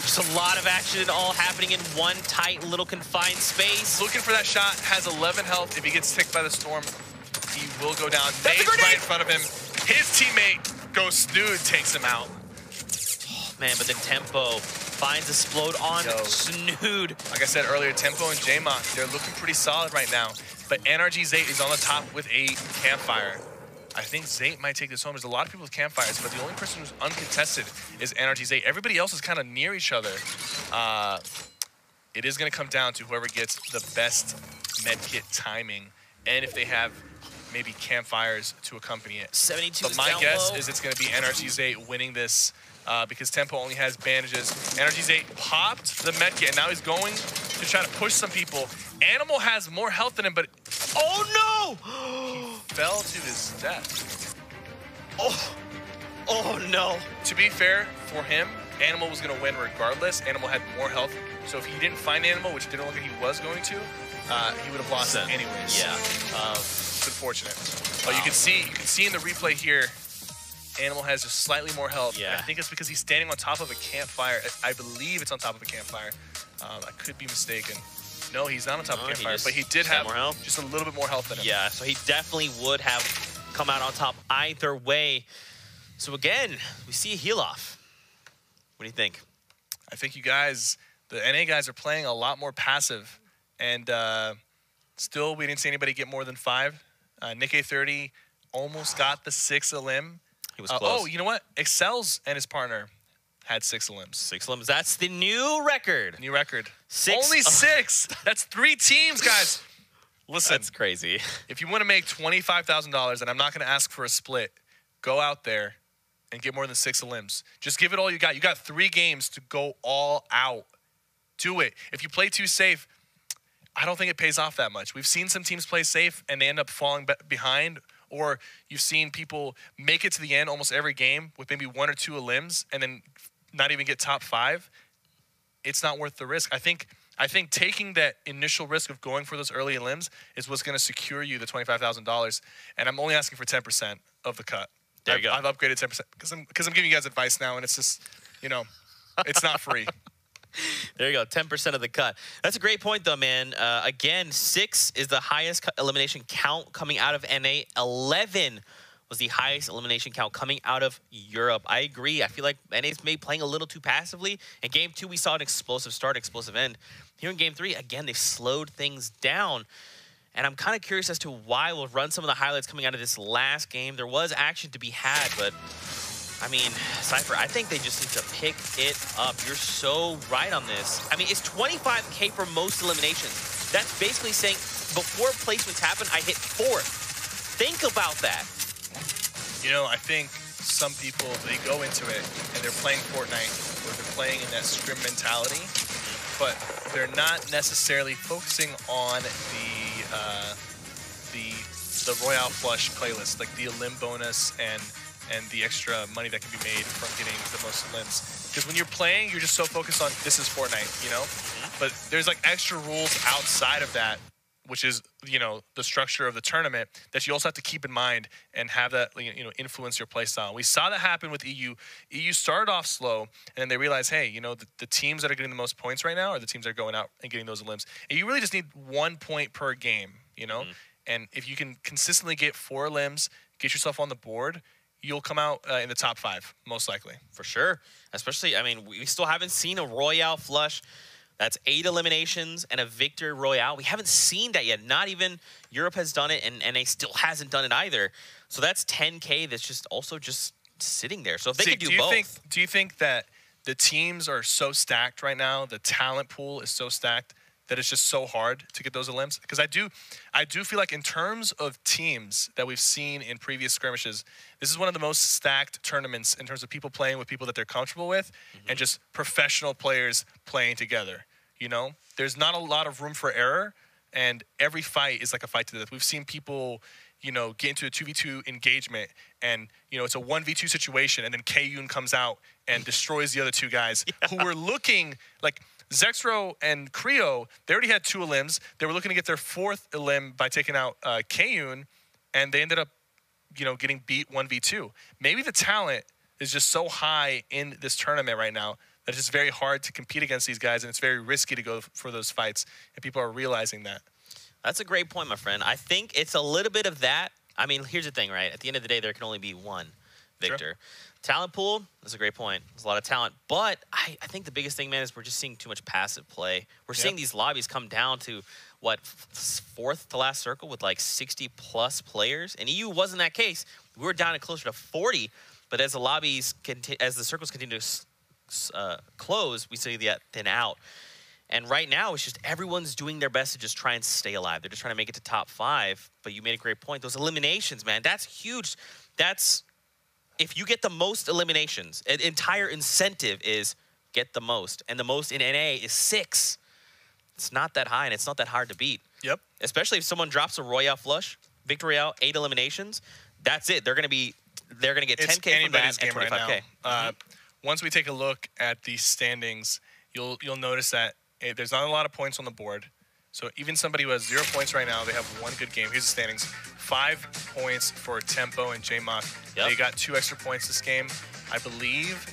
There's a lot of action all happening in one tight little confined space. Looking for that shot. Has 11 health. If he gets ticked by the storm, he will go down. Nade's right in front of him. His teammate, Ghost Snood, takes him out. Oh, man, but then Tempo finds a explode on Snood. Like I said earlier, Tempo and J-Mock, they're looking pretty solid right now. But NRG Zate is on the top with a campfire. I think Zate might take this home. There's a lot of people with campfires, but the only person who's uncontested is NRG Zate. Everybody else is kind of near each other. It is going to come down to whoever gets the best medkit timing, and if they have maybe campfires to accompany it. 72 but my guess is it's going to be NRG Zate winning this because Tempo only has bandages. NRG Zate popped the medkit, and now he's going to try to push some people. Animal has more health than him, but oh no! He fell to his death. Oh no! To be fair, for him, Animal was going to win regardless. Animal had more health, so if he didn't find Animal, which didn't look like he was going to, he would have lost anyways. Yeah. It's unfortunate. But you can see in the replay here, Animal has just slightly more health. Yeah. I think it's because he's standing on top of a campfire. I believe it's on top of a campfire. I could be mistaken. No, he's not on top of a campfire, but he did have just a little bit more health than him. Yeah, so he definitely would have come out on top either way. So again, we see a heal off. What do you think? I think you guys, the NA guys, are playing a lot more passive, and still we didn't see anybody get more than 5. Nick 30 almost got the 6 elim. He was close. Oh, you know what? Excels and his partner had 6 limbs. 6 limbs. That's the new record. New record. 6. Only 6. That's 3 teams, guys. Listen. That's crazy. If you want to make $25,000, and I'm not going to ask for a split, go out there and get more than 6 limbs. Just give it all you got. You got 3 games to go all out. Do it. If you play too safe, I don't think it pays off that much. We've seen some teams play safe and they end up falling behind, or you've seen people make it to the end almost every game with maybe 1 or 2 limbs and then not even get top 5. It's not worth the risk. I think taking that initial risk of going for those early limbs is what's going to secure you the $25,000. And I'm only asking for 10% of the cut. There you go. I've upgraded 10% because I'm giving you guys advice now, and it's just, it's not free. There you go, 10% of the cut. That's a great point, though, man. Again, 6 is the highest elimination count coming out of NA. 11 was the highest elimination count coming out of Europe. I agree. I feel like NA's maybe playing a little too passively. In Game 2, we saw an explosive start, explosive end. Here in Game 3, again, they've slowed things down. And I'm kind of curious as to why. We'll run some of the highlights coming out of this last game. There was action to be had, but I mean, Cypher, I think they just need to pick it up. You're so right on this. I mean, it's 25K for most eliminations. That's basically saying before placements happen, I hit 4th. Think about that. I think some people, they go into it and they're playing Fortnite, or they're playing in that scrim mentality, but they're not necessarily focusing on the Royale Flush playlist, like the limb bonus and the extra money that can be made from getting the most limbs. Because when you're playing, you're just so focused on this is Fortnite, But there's like extra rules outside of that, which is, the structure of the tournament, that you also have to keep in mind and have that, influence your play style. We saw that happen with EU. EU started off slow, and then they realized, hey, the teams that are getting the most points right now are the teams that are going out and getting those limbs. And you really just need 1 point per game, And if you can consistently get 4 limbs, get yourself on the board, you'll come out in the top 5, most likely. For sure. Especially, I mean, we still haven't seen a Royale flush. That's 8 eliminations and a Victor Royale. We haven't seen that yet. Not even Europe has done it, and NA still hasn't done it either. So that's 10K that's just also just sitting there. So if they could do both. Do you think that the teams are so stacked right now, the talent pool is so stacked, that it's just so hard to get those limbs? Because I do feel like in terms of teams that we've seen in previous skirmishes, this is one of the most stacked tournaments in terms of people playing with people that they're comfortable with, and just professional players playing together. There's not a lot of room for error, and every fight is like a fight to the death. We've seen people, get into a 2v2 engagement, and, it's a 1v2 situation, and then K-Yoon comes out and destroys the other 2 guys who were looking like Zexro and Creo. They already had 2 limbs. They were looking to get their 4th limb by taking out K-Yoon, and they ended up, getting beat 1v2. Maybe the talent is just so high in this tournament right now that it's just very hard to compete against these guys, and it's very risky to go for those fights, and people are realizing that. That's a great point, my friend. I think it's a little bit of that. I mean, here's the thing, right? At the end of the day, there can only be 1 Victor. Sure. Talent pool, that's a great point. There's a lot of talent. But I think the biggest thing, man, is we're just seeing too much passive play. We're seeing these lobbies come down to, 4th to last circle with like 60-plus players. And EU wasn't that case. We were down to closer to 40. But as the lobbies, as the circles continue to close, we see that thin out. And right now, it's just everyone's doing their best to just try and stay alive. They're just trying to make it to top 5. But you made a great point. Those eliminations, man, that's huge. That's... If you get the most eliminations, an entire incentive is get the most. And the most in NA is 6. It's not that high, and it's not that hard to beat. Yep. Especially if someone drops a Royale flush, Victor Royale, 8 eliminations, that's it. They're going to get 10K from that and 25K. Right once we take a look at the standings, you'll notice that there's not a lot of points on the board. So even somebody who has 0 points right now, they have 1 good game. Here's the standings. 5 points for Tempo and J-Mock. They got 2 extra points this game. I believe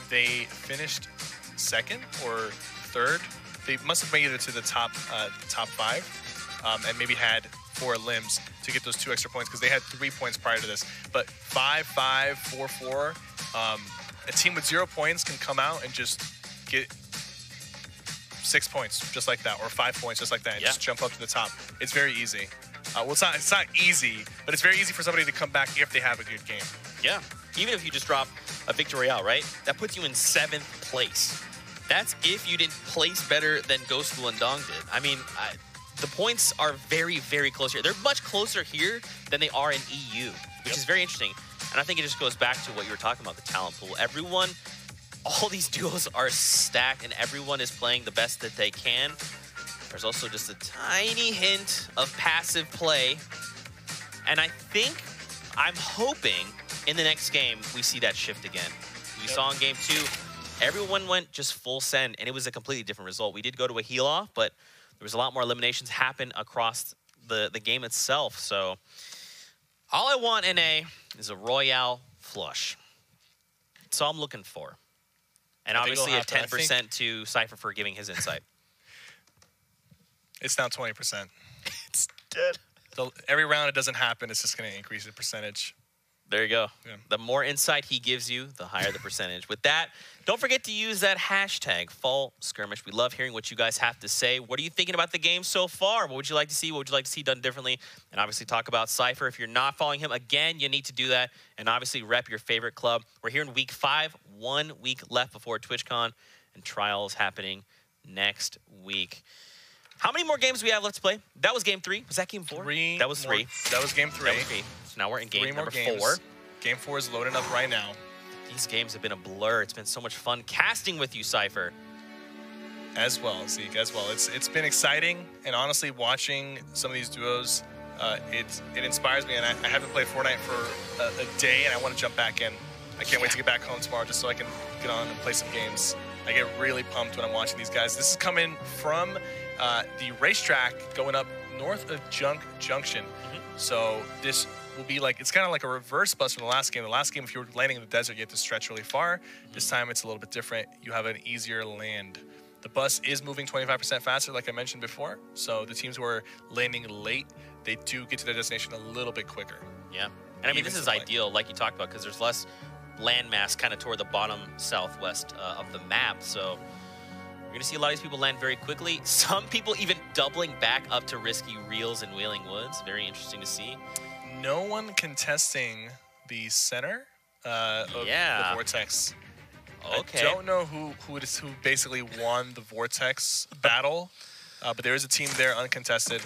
they finished 2nd or 3rd. They must have made it to the top 5 and maybe had 4 limbs to get those 2 extra points because they had 3 points prior to this. But 5-5, 4-4, a team with 0 points can come out and just get 6 points just like that, or 5 points just like that, and just jump up to the top. It's very easy. Well, it's not easy, but it's very easy for somebody to come back if they have a good game. Yeah. even if you just drop a Victory Royale, right? That puts you in 7th place. That's if you didn't place better than Ghostful and Dong did. I mean, the points are very, very close here. They're much closer here than they are in EU, which is very interesting. And I think it just goes back to what you were talking about, the talent pool. Everyone, all these duos are stacked, and everyone is playing the best that they can. There's also just a tiny hint of passive play. And I'm hoping in the next game we see that shift again. We saw in game 2, everyone went just full send, and it was a completely different result. We did go to a heal-off, but there was a lot more eliminations happen across the game itself. So all I want in A is a Royale flush. That's all I'm looking for. And obviously a 10% to Cypher for giving his insight. It's now 20%. It's dead. So every round it doesn't happen, it's just going to increase the percentage. There you go. Yeah. The more insight he gives you, the higher the percentage. With that, don't forget to use that hashtag, #FallSkirmish. We love hearing what you guys have to say. What are you thinking about the game so far? What would you like to see? What would you like to see done differently? And obviously talk about Cypher. If you're not following him, again, you need to do that. And obviously rep your favorite club. We're here in week 5, 1 week left before TwitchCon, and trials happening next week. How many more games do we have left to play? That was game 3. Was that game 4? That was 3. That was game 3. That was 3. So now we're in game number 4. Game 4 is loading up right now. These games have been a blur. It's been so much fun casting with you, Cypher. As well, Zeke, as well. It's been exciting, and honestly, watching some of these duos, it inspires me, and I haven't played Fortnite for a day, and I want to jump back in. I can't wait to get back home tomorrow just so I can get on and play some games. I get really pumped when I'm watching these guys. This is coming from the racetrack going up north of Junction. So this will be like, it's kind of like a reverse bus from the last game. The last game, if you were landing in the desert, you have to stretch really far. This time it's a little bit different. You have an easier land. The bus is moving 25% faster, like I mentioned before. So the teams who are landing late, they do get to their destination a little bit quicker. Yeah. And I mean, this is ideal, like you talked about, because there's less landmass kind of toward the bottom southwest of the map. So you're going to see a lot of these people land very quickly. Some people even doubling back up to risky reels in Wailing Woods. Very interesting to see. No one contesting the center of the Vortex. Okay. I don't know who basically won the Vortex battle, but there is a team there uncontested.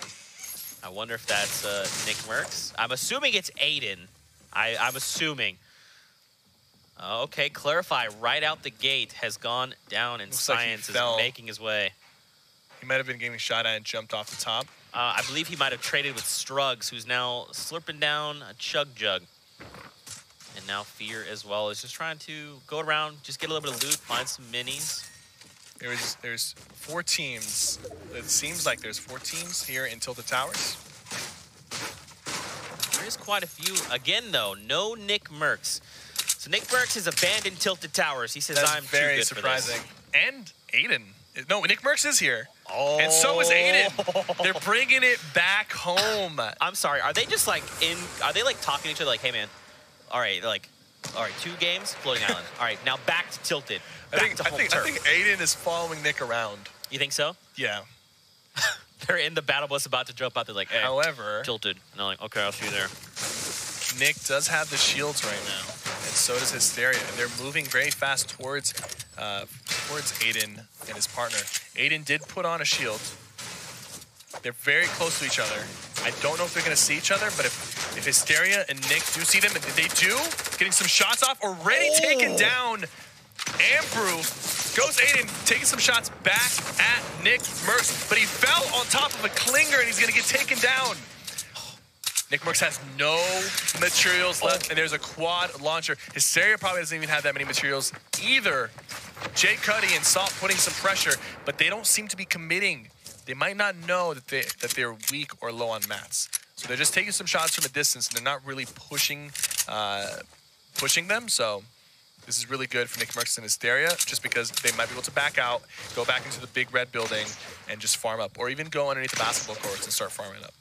I wonder if that's Nick Merckx. I'm assuming it's Aiden. I'm assuming. Okay, Clarify right out the gate has gone down, and Science is making his way. He might have been getting shot at and jumped off the top. I believe he might have traded with Strugs, who's now slurping down a Chug Jug. And now Fear as well is just trying to go around, just get a little bit of loot, find some minis. There's 4 teams. It seems like there's 4 teams here in Tilted Towers. There is quite a few. Again, though, no Nick Merckx. So Nick Merckx has abandoned Tilted Towers. He says, I'm too good surprising. for this. And Aiden. No, Nick Merckx is here. Oh. And so is Aiden. They're bringing it back home. I'm sorry. Are they just like are they like talking to each other like, hey, man, all right, 2 games, Floating Island. All right, now back to Tilted. I think Aiden is following Nick around. You think so? Yeah. They're in the battle bus about to jump out. They're like, hey, however, Tilted. And they're like, okay, I'll see you there. Nick does have the shields right now, and so does Hysteria. And they're moving very fast towards Aiden and his partner. Aiden did put on a shield. They're very close to each other. I don't know if they're going to see each other, but if Hysteria and Nick do see them, and they do, getting some shots off, already taken down. Ambrew goes Aiden, taking some shots back at Nick Merckx, but he fell on top of a clinger, and he's going to get taken down. Nick Merckx has no materials left, and there's a quad launcher. Hysteria probably doesn't even have that many materials either. Jay Cuddy and Salt putting some pressure, but they don't seem to be committing. They might not know that they're weak or low on mats. So they're just taking some shots from a distance, and they're not really pushing them. So this is really good for Nick Merckx and Hysteria, just because they might be able to back out, go back into the big red building, and just farm up. Or even go underneath the basketball courts and start farming up.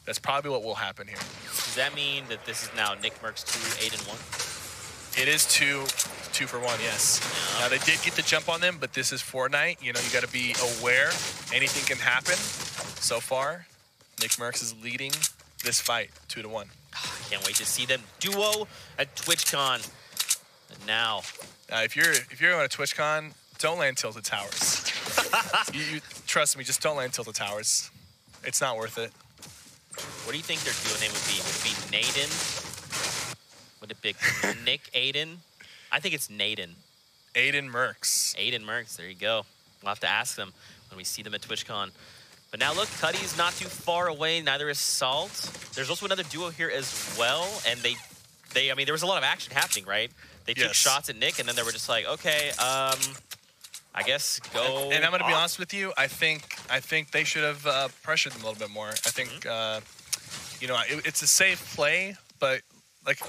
That's probably what will happen here. Does that mean that this is now Nick Merckx 2, Aiden 1? It is 2 for 1, yes. Yeah. Now, they did get the jump on them, but this is Fortnite. You know, you got to be aware. Anything can happen. So far, Nick Merckx is leading this fight 2-1. I can't wait to see them duo at TwitchCon. And now, if you're on a TwitchCon, don't land tilted towers. you trust me, just don't land tilted towers. It's not worth it. what do you think their duo name would be? Would it be Naden? Would it be Nick Aiden? I think it's Naden. Aiden Mercs. Aiden Mercs, there you go. We'll have to ask them when we see them at TwitchCon. But now look, Cuddy's not too far away, neither is Salt. There's also another duo here as well, and I mean, there was a lot of action happening, right? They took shots at Nick, and then they were just like, okay, I guess go. And I'm gonna be honest with you. I think they should have pressured them a little bit more. I think you know, it's a safe play, but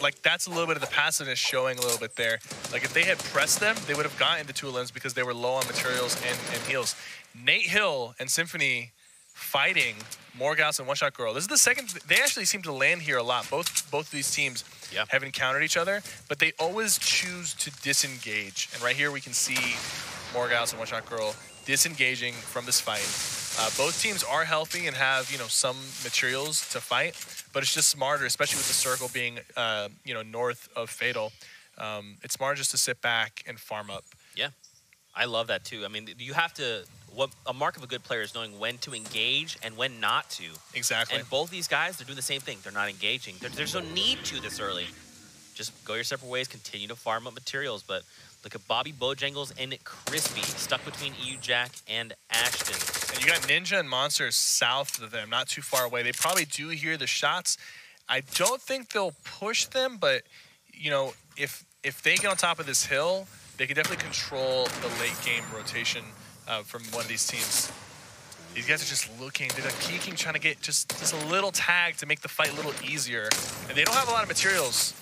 like that's a little bit of the passiveness showing a little bit there. Like if they had pressed them, they would have gotten the 2 limbs because they were low on materials and heals. Nate Hill and Symphony fighting Morghouse and One Shot Girl. This is the second. They actually seem to land here a lot. Both of these teams have encountered each other, but they always choose to disengage. And right here we can see Morghouse and One Shot Girl disengaging from this fight. Both teams are healthy and have, you know, some materials to fight, but it's just smarter, especially with the circle being, you know, north of Fatal. It's smarter just to sit back and farm up. Yeah, I love that too. I mean, you have to. What a mark of a good player is knowing when to engage and when not to. Exactly. And both these guys, they're doing the same thing. They're not engaging. There's no need to this early. Just go your separate ways, continue to farm up materials. But look at Bobby, Bojangles, and Crispy stuck between EU Jack and Ashton. And you got Ninja and Monster south of them, not too far away. They probably do hear the shots. I don't think they'll push them, but you know, if they get on top of this hill, they can definitely control the late game rotation from one of these teams. These guys are just looking, they're like peeking, trying to get just a little tag to make the fight a little easier. And they don't have a lot of materials.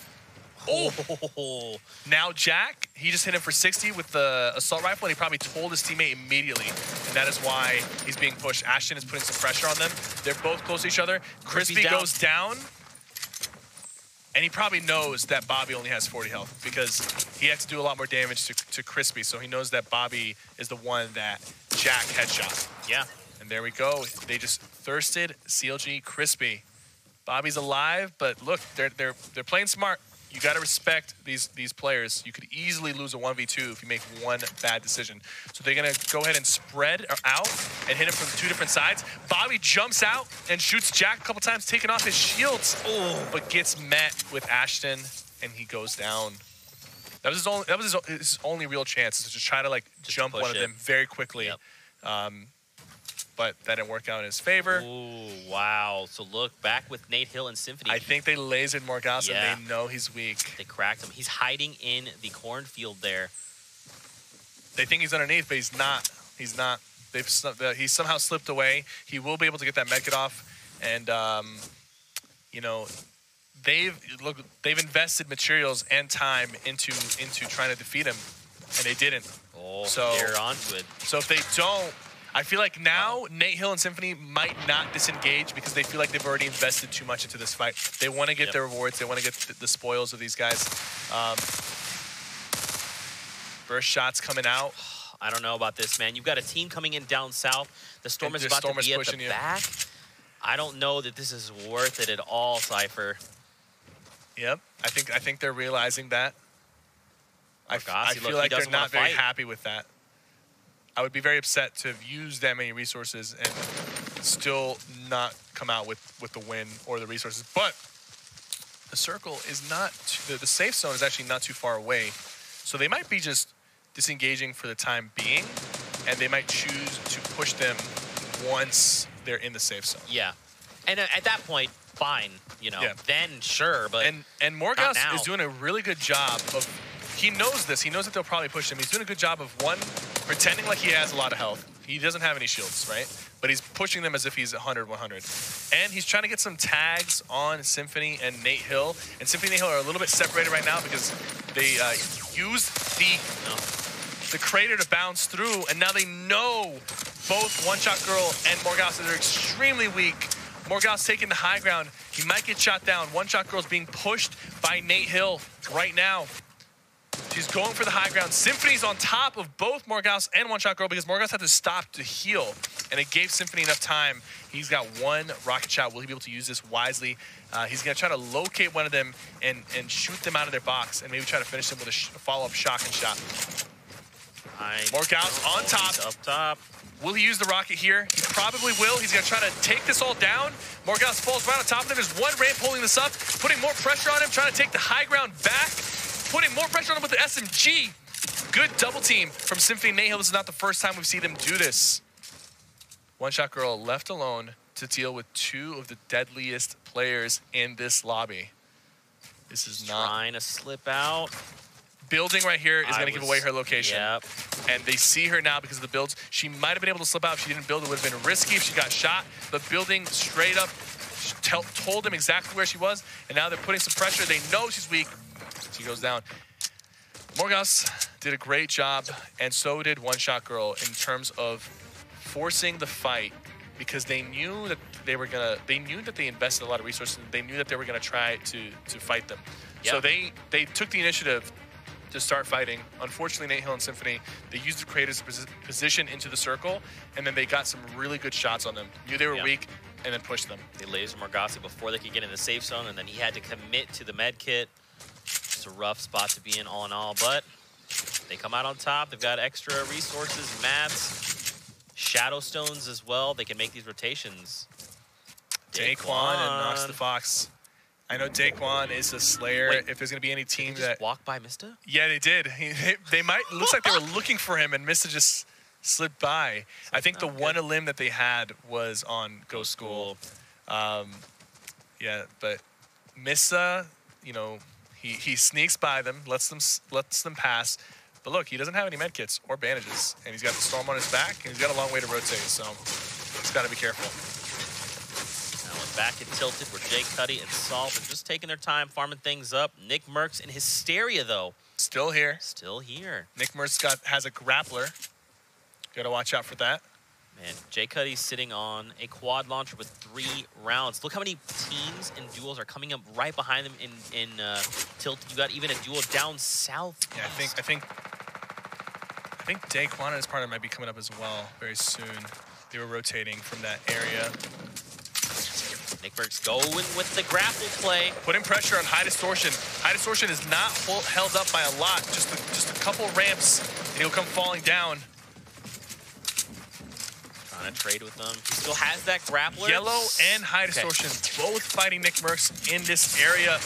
Oh! Now Jack, he just hit him for 60 with the assault rifle, and he probably told his teammate immediately. And that is why he's being pushed. Ashton is putting some pressure on them. They're both close to each other. Crispy goes down. And he probably knows that Bobby only has 40 health because he had to do a lot more damage to Crispy. So he knows that Bobby is the one that Jack headshot. Yeah. And there we go. They just thirsted CLG Crispy. Bobby's alive, but look, they're playing smart. You got to respect these players. You could easily lose a 1v2 if you make one bad decision. So they're going to go ahead and spread out and hit him from 2 different sides. Bobby jumps out and shoots Jack a couple times, taking off his shields. Oh, but gets met with Ashton, and he goes down. That was his only real chance, is to just try to like jump one of them very quickly. Yep. But that didn't work out in his favor. Ooh, wow. So look, back with Nate Hill and Symphony. I think they lasered Morghouse, and they know he's weak. They cracked him. He's hiding in the cornfield there. They think he's underneath, but he's not. He's not. He's somehow slipped away. He will be able to get that medkit off. And, you know, they've invested materials and time into trying to defeat him, and they didn't. Oh, so they're onto it. So if they don't, I feel like now Nate Hill and Symphony might not disengage because they feel like they've already invested too much into this fight. They want to get their rewards. They want to get the spoils of these guys. Burst shots coming out. I don't know about this, man. You've got a team coming in down south. The Storm is about to be at the back. I don't know that this is worth it at all, Cypher. Yep. I think they're realizing that. I feel like they're not very happy with that. I would be very upset to have used that many resources and still not come out with the win or the resources. But the circle is not, the safe zone is actually not too far away. So they might be just disengaging for the time being, and they might choose to push them once they're in the safe zone. Yeah. And at that point, fine, you know, then sure, but and Morghouse is doing a really good job of, he knows this. He knows that they'll probably push him. He's doing a good job of, one, pretending like he has a lot of health. He doesn't have any shields, right? But he's pushing them as if he's 100, 100. And he's trying to get some tags on Symphony and Nate Hill. And Symphony and Nate Hill are a little bit separated right now because they used the crater to bounce through, and now they know both One Shot Girl and Morghouse are extremely weak. Morghouse taking the high ground. He might get shot down. One Shot Girl's being pushed by Nate Hill right now. She's going for the high ground. Symphony's on top of both Morgause and One Shot Girl because Morgause had to stop to heal, and it gave Symphony enough time. He's got one rocket shot. Will he be able to use this wisely? He's going to try to locate one of them and shoot them out of their box and maybe try to finish them with a follow-up shotgun shot. Morgause on top. Up top. Will he use the rocket here? He probably will. He's going to try to take this all down. Morgause falls right on top of him. There's one ramp holding this up, putting more pressure on him, trying to take the high ground back, putting more pressure on him with the SMG. Good double team from Symphony Nahil. This is not the first time we've seen them do this. One Shot Girl left alone to deal with two of the deadliest players in this lobby. This is not... Trying to slip out. Building right here is going to give away her location. Yep. And they see her now because of the builds. She might have been able to slip out if she didn't build. It would have been risky if she got shot. But building straight up told them exactly where she was. And now they're putting some pressure. They know she's weak. She goes down. Morgause did a great job, and so did One Shot Girl in terms of forcing the fight because they knew that they were gonna. They knew that they invested a lot of resources. They knew that they were gonna try to fight them. Yep. So they took the initiative to start fighting. Unfortunately, Nahil and Symphony, they used the creators' position into the circle, and then they got some really good shots on them. Knew they were weak, and then pushed them. They lasered Morgause before they could get in the safe zone, and then he had to commit to the med kit. It's a rough spot to be in all, but they come out on top. They've got extra resources, mats, shadow stones as well. They can make these rotations. Daquan and Nox the Fox. I know Daquan is a slayer. Wait, if there's going to be any team did they just walk by Mista? Yeah, they did. They might. Looks like they were looking for him, and Mista just slid by. I think the one elim that they had was on Go School. Yeah, but Mista, you know, he sneaks by them, lets them pass. But look, he doesn't have any medkits or bandages, and he's got the storm on his back, and he's got a long way to rotate. So he's got to be careful. Back and tilted where Jay Cuddy and Salt are just taking their time, farming things up. Nick Merckx in Hysteria, though. Still here. Still here. Nick Merckx has a grappler. Got to watch out for that. Man, Jay Cuddy's sitting on a quad launcher with 3 rounds. Look how many teams and duels are coming up right behind them in Tilted. You got even a duel down south. Yeah, I think Daquan and his partner might be coming up as well very soon. They were rotating from that area. Nick Merckx going with the grapple play. Putting pressure on High Distortion. High Distortion is not held up by a lot. Just a couple ramps, and he'll come falling down. Trying to trade with them. He still has that grappler. Yellow and High Distortion both fighting Nick Merckx in this area.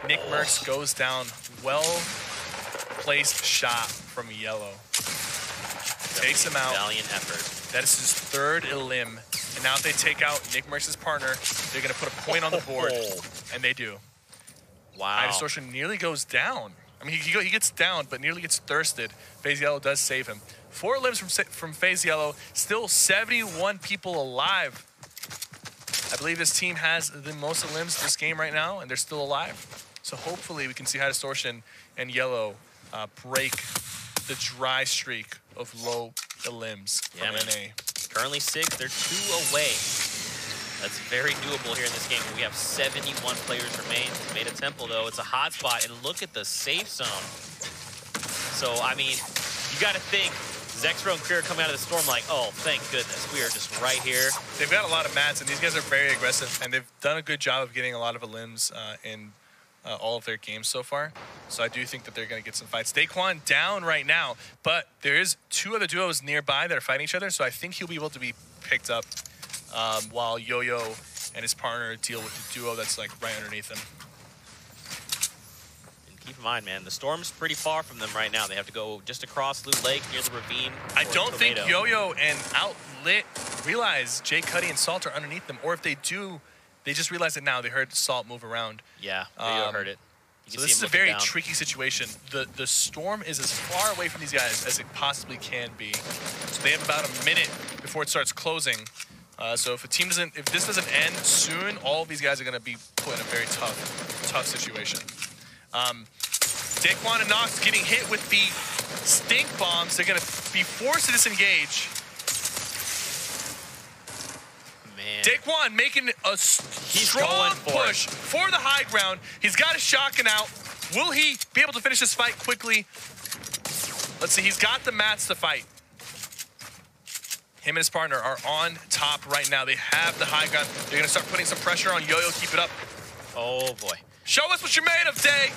Nick Merckx goes down. Well-placed shot from Yellow. Takes him out. Valiant effort. That is his 3rd elim. And now if they take out Nick Merckx's partner, they're going to put a point on the board. And they do. Wow. High Distortion nearly goes down. I mean, he gets down, but nearly gets thirsted. FaZe Yellow does save him. 4 limbs from FaZe Yellow. Still 71 people alive. I believe this team has the most limbs this game right now, and they're still alive. So hopefully we can see High Distortion and Yellow break the dry streak of low limbs from NA. Currently 6, they're 2 away. That's very doable here in this game. We have 71 players remain. Made a temple though. It's a hot spot, and look at the safe zone. So I mean, you got to think Zexro and Krier coming out of the storm like, oh, thank goodness, we are just right here. They've got a lot of mats, and these guys are very aggressive, and they've done a good job of getting a lot of limbs in all of their games so far. So I do think that they're going to get some fights. Daquan down right now, but there is 2 other duos nearby that are fighting each other, so I think he'll be able to be picked up while Yo-Yo and his partner deal with the duo that's like right underneath them. And keep in mind, man, the storm's pretty far from them right now. They have to go just across Loot Lake near the ravine. I don't think Yo-Yo and Outlit realize Jay Cuddy and Salt are underneath them, or if they do, they just realize it now. They heard Salt move around. Yeah, Yo-Yo heard it. So this is a very tricky situation. The storm is as far away from these guys as it possibly can be. So they have about a minute before it starts closing. So if this doesn't end soon, all of these guys are going to be put in a very tough situation. Daquan and Nox getting hit with the stink bombs. They're going to be forced to disengage. Man. Daquan making a strong push for the high ground. He's got a shotgun out. Will he be able to finish this fight quickly? Let's see. He's got the mats to fight. Him and his partner are on top right now. They have the high ground. They're going to start putting some pressure on Yo-Yo. Keep it up. Oh, boy. Show us what you're made of, Day.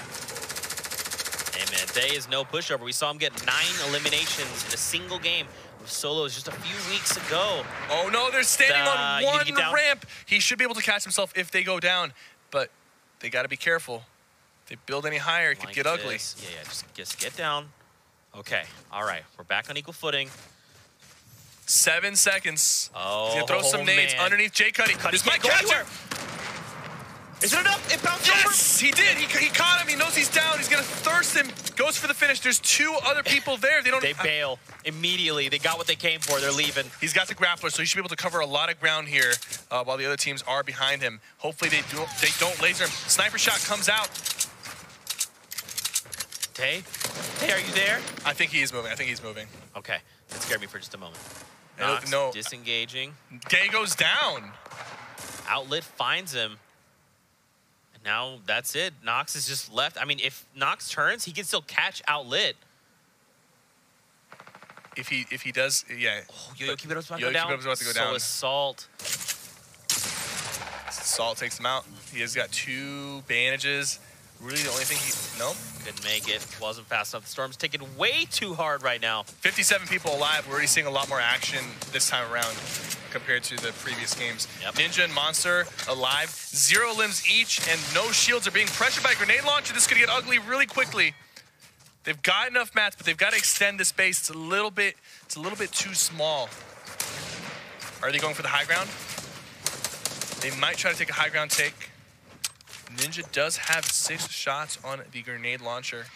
Hey, man, Day is no pushover. We saw him get 9 eliminations in a single game with solos just a few weeks ago. Oh, no, they're standing on one ramp. He should be able to catch himself if they go down, but they got to be careful. If they build any higher, it could get ugly. Yeah, just get down. Okay, all right, we're back on equal footing. 7 seconds. Oh, he's gonna throw some nades underneath Jay Cuddy. This might catch him. Is it enough? It bounced over. Yes, he did. He caught him. He knows he's down. He's gonna thirst him. Goes for the finish. There's 2 other people there. They bail immediately. They got what they came for. They're leaving. He's got the grappler, so he should be able to cover a lot of ground here while the other teams are behind him. Hopefully they don't laser him. Sniper shot comes out. Tay, are you there? I think he is moving. Okay, that scared me for just a moment. Nox, no. Disengaging. Day goes down. Outlet finds him. And now that's it. Nox is just left. I mean, if Nox turns, he can still catch Outlet. If he does, yeah. Oh, Yo-Yo keep it up, Yo-Yo keep it about to go down. So is Salt. Salt takes him out. He has got 2 bandages. Really, the only thing nope. Couldn't make it. Wasn't fast enough. The Storm's taking way too hard right now. 57 people alive. We're already seeing a lot more action this time around compared to the previous games. Yep. Ninja and Monster alive. 0 limbs each, and no shields are being pressured by a grenade launcher. This could get ugly really quickly. They've got enough mats, but they've got to extend the space. It's a little bit too small. Are they going for the high ground? They might try to take a high ground take. Ninja does have 6 shots on the grenade launcher.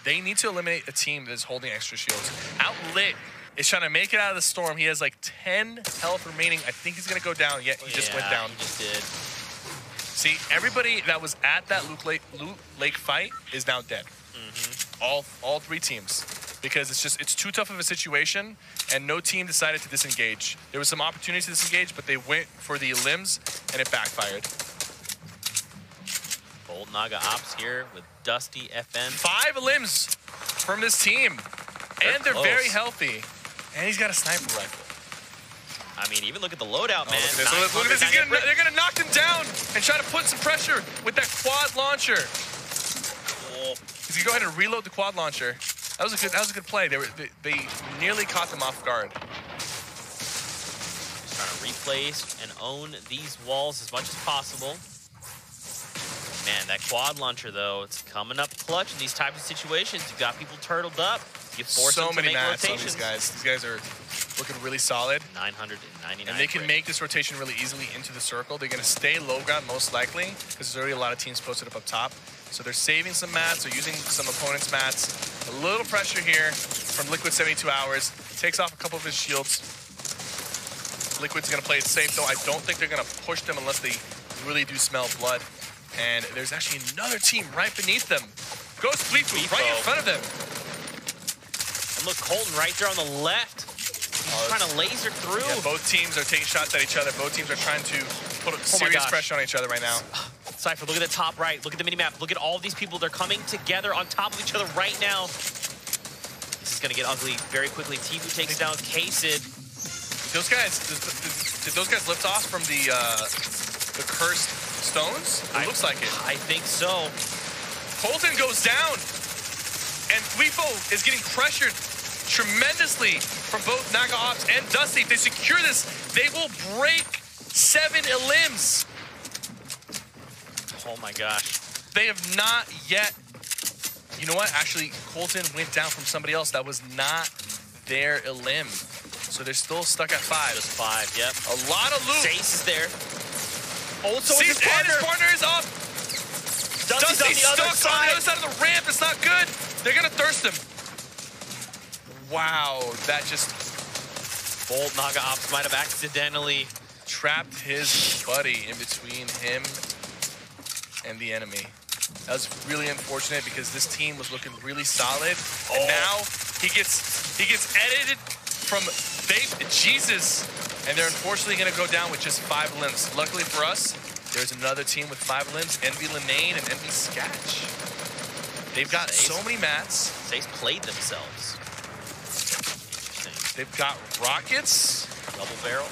They need to eliminate a team that is holding extra shields. Outlet is trying to make it out of the storm. He has like 10 health remaining. I think he's going to go down. Yeah, he just went down. He just did. See, everybody that was at that Loot Lake fight is now dead. All 3 teams. Because it's too tough of a situation, and no team decided to disengage. There was some opportunity to disengage, but they went for the limbs, and it backfired. Bold Naga Ops here with Dusty FN. 5 limbs from this team. They're very healthy. And he's got a sniper rifle. I mean, even look at the loadout, man. Look at this. They're going to knock him down and try to put some pressure with that quad launcher. Oh. He's going to go ahead and reload the quad launcher. That was a good play. They nearly caught them off guard. Just trying to replace and own these walls as much as possible. Man, that quad launcher, though, it's coming up clutch in these types of situations. You've got people turtled up. You force them to make rotations. On these guys. These guys are looking really solid. 999. And they can make this rotation really easily into the circle. They're going to stay low ground most likely because there's already a lot of teams posted up top. So they're saving some mats. They're using some opponents' mats. A little pressure here from Liquid 72 Hours. Takes off a couple of his shields. Liquid's going to play it safe, though. I don't think they're going to push them unless they really do smell blood. And there's actually another team right beneath them. Goes Fleetwood right in front of them. And look, Colton right there on the left. He's trying to laser through. Yeah, both teams are taking shots at each other. Both teams are trying to put serious pressure on each other right now. Cypher, look at the top right. Look at the minimap. Look at all these people. They're coming together on top of each other right now. This is going to get ugly very quickly. Tifu takes down K-Sid. Did those guys lift off from the cursed stones? It looks like it. I think so. Colton goes down. And Fleefo is getting pressured tremendously from both Naga Ops and Dusty. If they secure this, they will break 7 limbs. Oh my gosh. They have not yet. You know what? Actually, Colton went down from somebody else that was not their limb. So they're still stuck at 5. Just 5, yep. A lot of loot. Zace is there. Also, his partner is up. Dusty's on the other side. On the other side of the ramp. It's not good. They're going to thirst him. Wow. That just... Bold Naga Ops might have accidentally trapped his buddy in between him and the enemy. That was really unfortunate because this team was looking really solid. And now he gets edited from Jesus. And they're unfortunately going to go down with just 5 limbs. Luckily for us, there's another team with 5 limbs, Envy Linane and Envy Sketch. They've got so many mats. Sace played themselves. They've got rockets. Double barrel.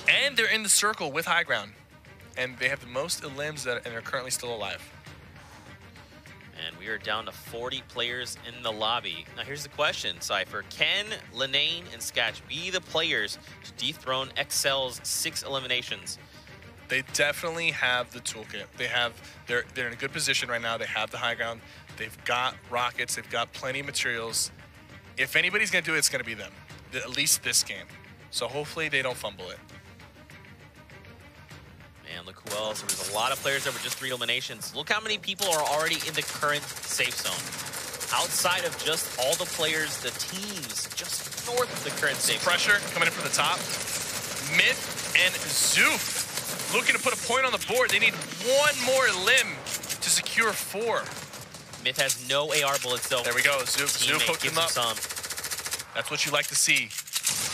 And they're in the circle with high ground. And they have the most elims and are currently still alive. And we are down to 40 players in the lobby. Now here's the question, Cypher. Can Linane and Sketch be the players to dethrone Excel's 6 eliminations? They definitely have the toolkit. They're in a good position right now. They have the high ground. They've got rockets. They've got plenty of materials. If anybody's going to do it, it's going to be them. At least this game. So hopefully they don't fumble it. Man, look who else. There's a lot of players that were just 3 eliminations. Look how many people are already in the current safe zone. Outside of just all the players, the teams just north of the current safe zone. Pressure coming in from the top. Myth and Zoof looking to put a point on the board. They need one more limb to secure 4. Myth has no AR bullets, though. There we go. Zoof hooked him up. That's what you like to see.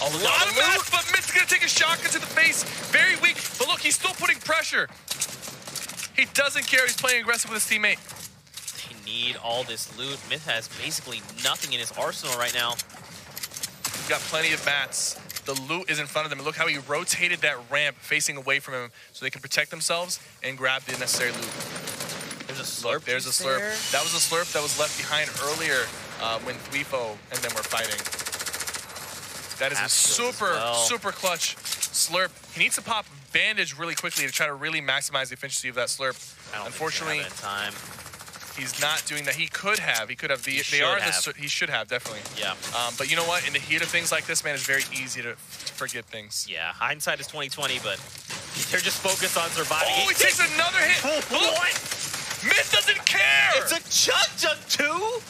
A lot of mats, but Myth's going to take a shotgun to the face. Very weak, but look, he's still putting pressure. He doesn't care. He's playing aggressive with his teammate. They need all this loot. Myth has basically nothing in his arsenal right now. He's got plenty of mats. The loot is in front of them. Look how he rotated that ramp facing away from him so they can protect themselves and grab the necessary loot. There's a slurp. Look, there's a slurp. There. That was a slurp that was left behind earlier when Thweefo and them were fighting. That is a super clutch slurp. He needs to pop bandage really quickly to try to really maximize the efficiency of that slurp. Unfortunately, he's not doing that. He could have. He should have, definitely. Yeah. But you know what? In the heat of things like this, man, it's very easy to forget things. Yeah, hindsight is 20/20, but they're just focused on surviving. Oh, he takes another hit. What? Myth doesn't care. It's a chug too.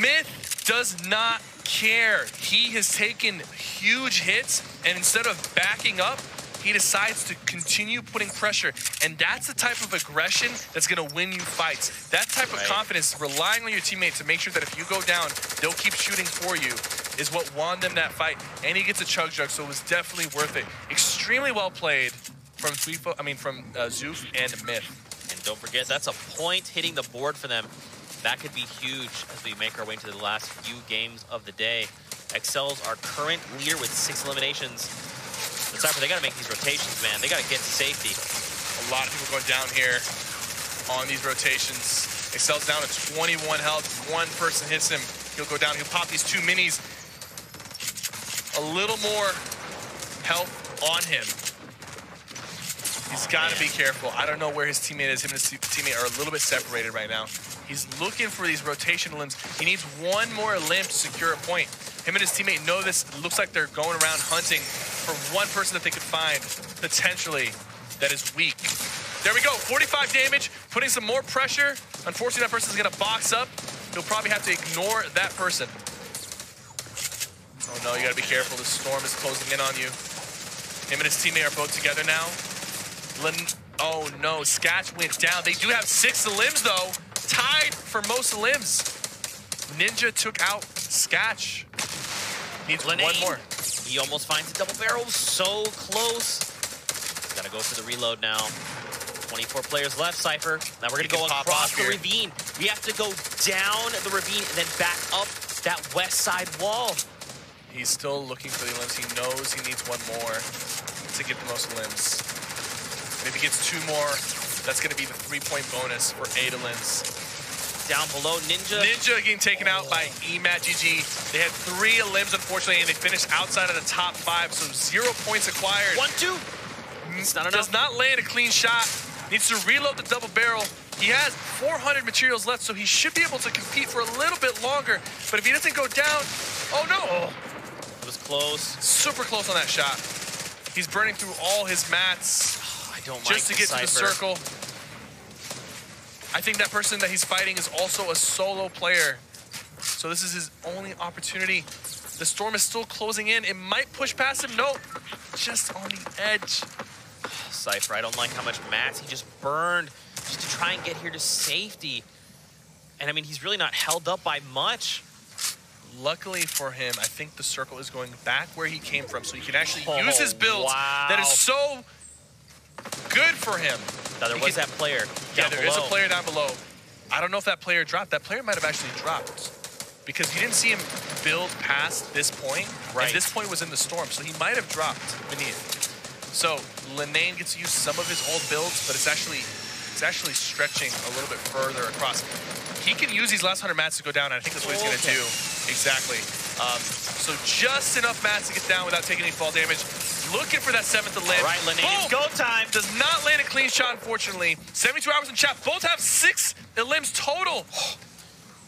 Myth does not care. He has taken huge hits, and instead of backing up, he decides to continue putting pressure. And that's the type of aggression that's going to win you fights. That type of confidence, relying on your teammate to make sure that if you go down, they'll keep shooting for you, is what won them that fight. And he gets a chug jug, so it was definitely worth it. Extremely well played from Zoof and Myth. And don't forget, that's a point hitting the board for them. That could be huge as we make our way into the last few games of the day. Excel's our current leader with 6 eliminations. But Cypher, they got to make these rotations, man. They got to get to safety. A lot of people going down here on these rotations. Excel's down to 21 health. One person hits him, he'll go down. He'll pop these 2 minis. A little more health on him. He's got to be careful. I don't know where his teammate is. Him and his teammate are a little bit separated right now. He's looking for these rotation limbs. He needs one more limb to secure a point. Him and his teammate know this. It looks like they're going around hunting for one person that they could find, potentially, that is weak. There we go, 45 damage, putting some more pressure. Unfortunately, that person's gonna box up. He'll probably have to ignore that person. Oh no, you gotta be careful. The storm is closing in on you. Him and his teammate are both together now. Oh no, Sketch went down. They do have 6 limbs though. Tied for most limbs. Ninja took out Sketch. Needs one more. He almost finds a double barrel. So close. Gotta go for the reload now. 24 players left, Cypher. Now we're gonna go across the ravine. We have to go down the ravine and then back up that west side wall. He's still looking for the limbs. He knows he needs one more to get the most limbs. And if he gets 2 more, that's going to be the 3-point bonus for 8 limbs. Down below, Ninja. Ninja getting taken out by EMAT GG. They had 3 limbs, unfortunately, and they finished outside of the top 5, so 0 points acquired. 1-2. It's not enough. Does not land a clean shot. Needs to reload the double barrel. He has 400 materials left, so he should be able to compete for a little bit longer. But if he doesn't go down, oh no. It was close. Super close on that shot. He's burning through all his mats. Just to get to the circle. I think that person that he's fighting is also a solo player. So this is his only opportunity. The storm is still closing in. It might push past him. No, just on the edge. Cypher, I don't like how much mats he just burned just to try and get here to safety. And I mean, he's really not held up by much. Luckily for him, I think the circle is going back where he came from, so he can actually use his build. That is so good for him. Now there was that player. Yeah, there is a player down below. I don't know if that player dropped. That player might have actually dropped because you didn't see him build past this point. Right. And this point was in the storm, so he might have dropped beneath. So Linane gets to use some of his old builds, but it's actually stretching a little bit further across. He can use these last 100 mats to go down, and I think that's what he's going to do. Exactly. So just enough mats to get down without taking any fall damage. Looking for that 7th limb. All right, Linane, it's go time. Does not land a clean shot, unfortunately. 72 hours in chat. Both have 6 limbs total.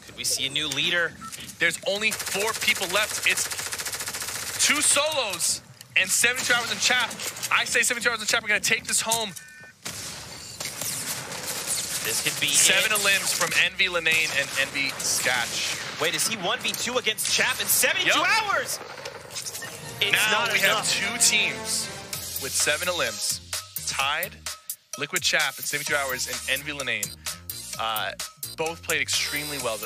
Could we see a new leader? There's only 4 people left. It's 2 solos and 72 hours in chat. I say 72 hours in chat. We're going to take this home. This could be 7 limbs from Envy Linane and Envy Skatch. Wait, is he 1v2 against Chap in 72 hours? It's now not we enough. have 2 teams with 7 limbs. Tied, Liquid Chap in 72 hours and Envy Linane. Both played extremely well.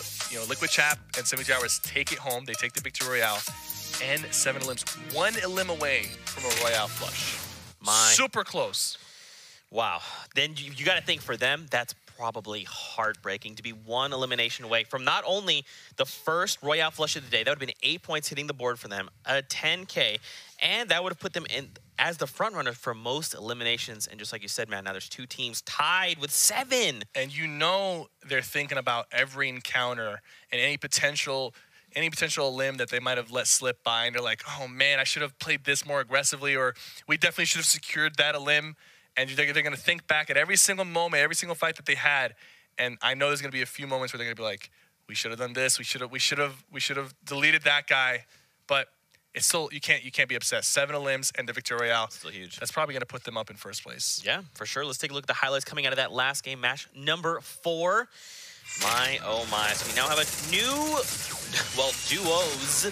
Liquid Chap and 72 hours take it home. They take the victory Royale. And 7 limbs, 1 elim away from a Royale flush. Super close. Wow. Then you got to think for them, that's probably heartbreaking to be 1 elimination away from not only the first Royale flush of the day, that would have been 8 points hitting the board for them, a 10K, and that would have put them in as the front runner for most eliminations. And just like you said, man, now there's 2 teams tied with 7. And they're thinking about every encounter and any potential limb that they might have let slip by, and they're like, oh man, I should have played this more aggressively, or we definitely should have secured that limb. And they're going to think back at every single moment, every single fight that they had. And I know there's going to be a few moments where they're going to be like, we should have done this, we should have deleted that guy. But it's still, you can't be upset. 7 limbs and the Victory Royale. Still huge. That's probably going to put them up in first place. Yeah, for sure. Let's take a look at the highlights coming out of that last game, match number 4. My, oh my. So we now have a new, duos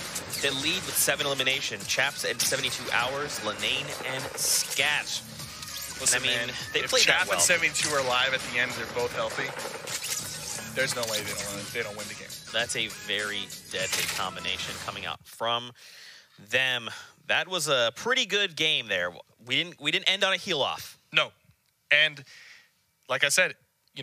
that lead with 7 elimination. Chaps in 72 hours, Linane and Skatch. Listen, I mean, man, they if played Chap that well. and 72 are alive at the end, they're both healthy. There's no way they don't win the game. That's a very deadly combination coming out from them. That was a pretty good game there. We didn't end on a heel off. No, and like I said,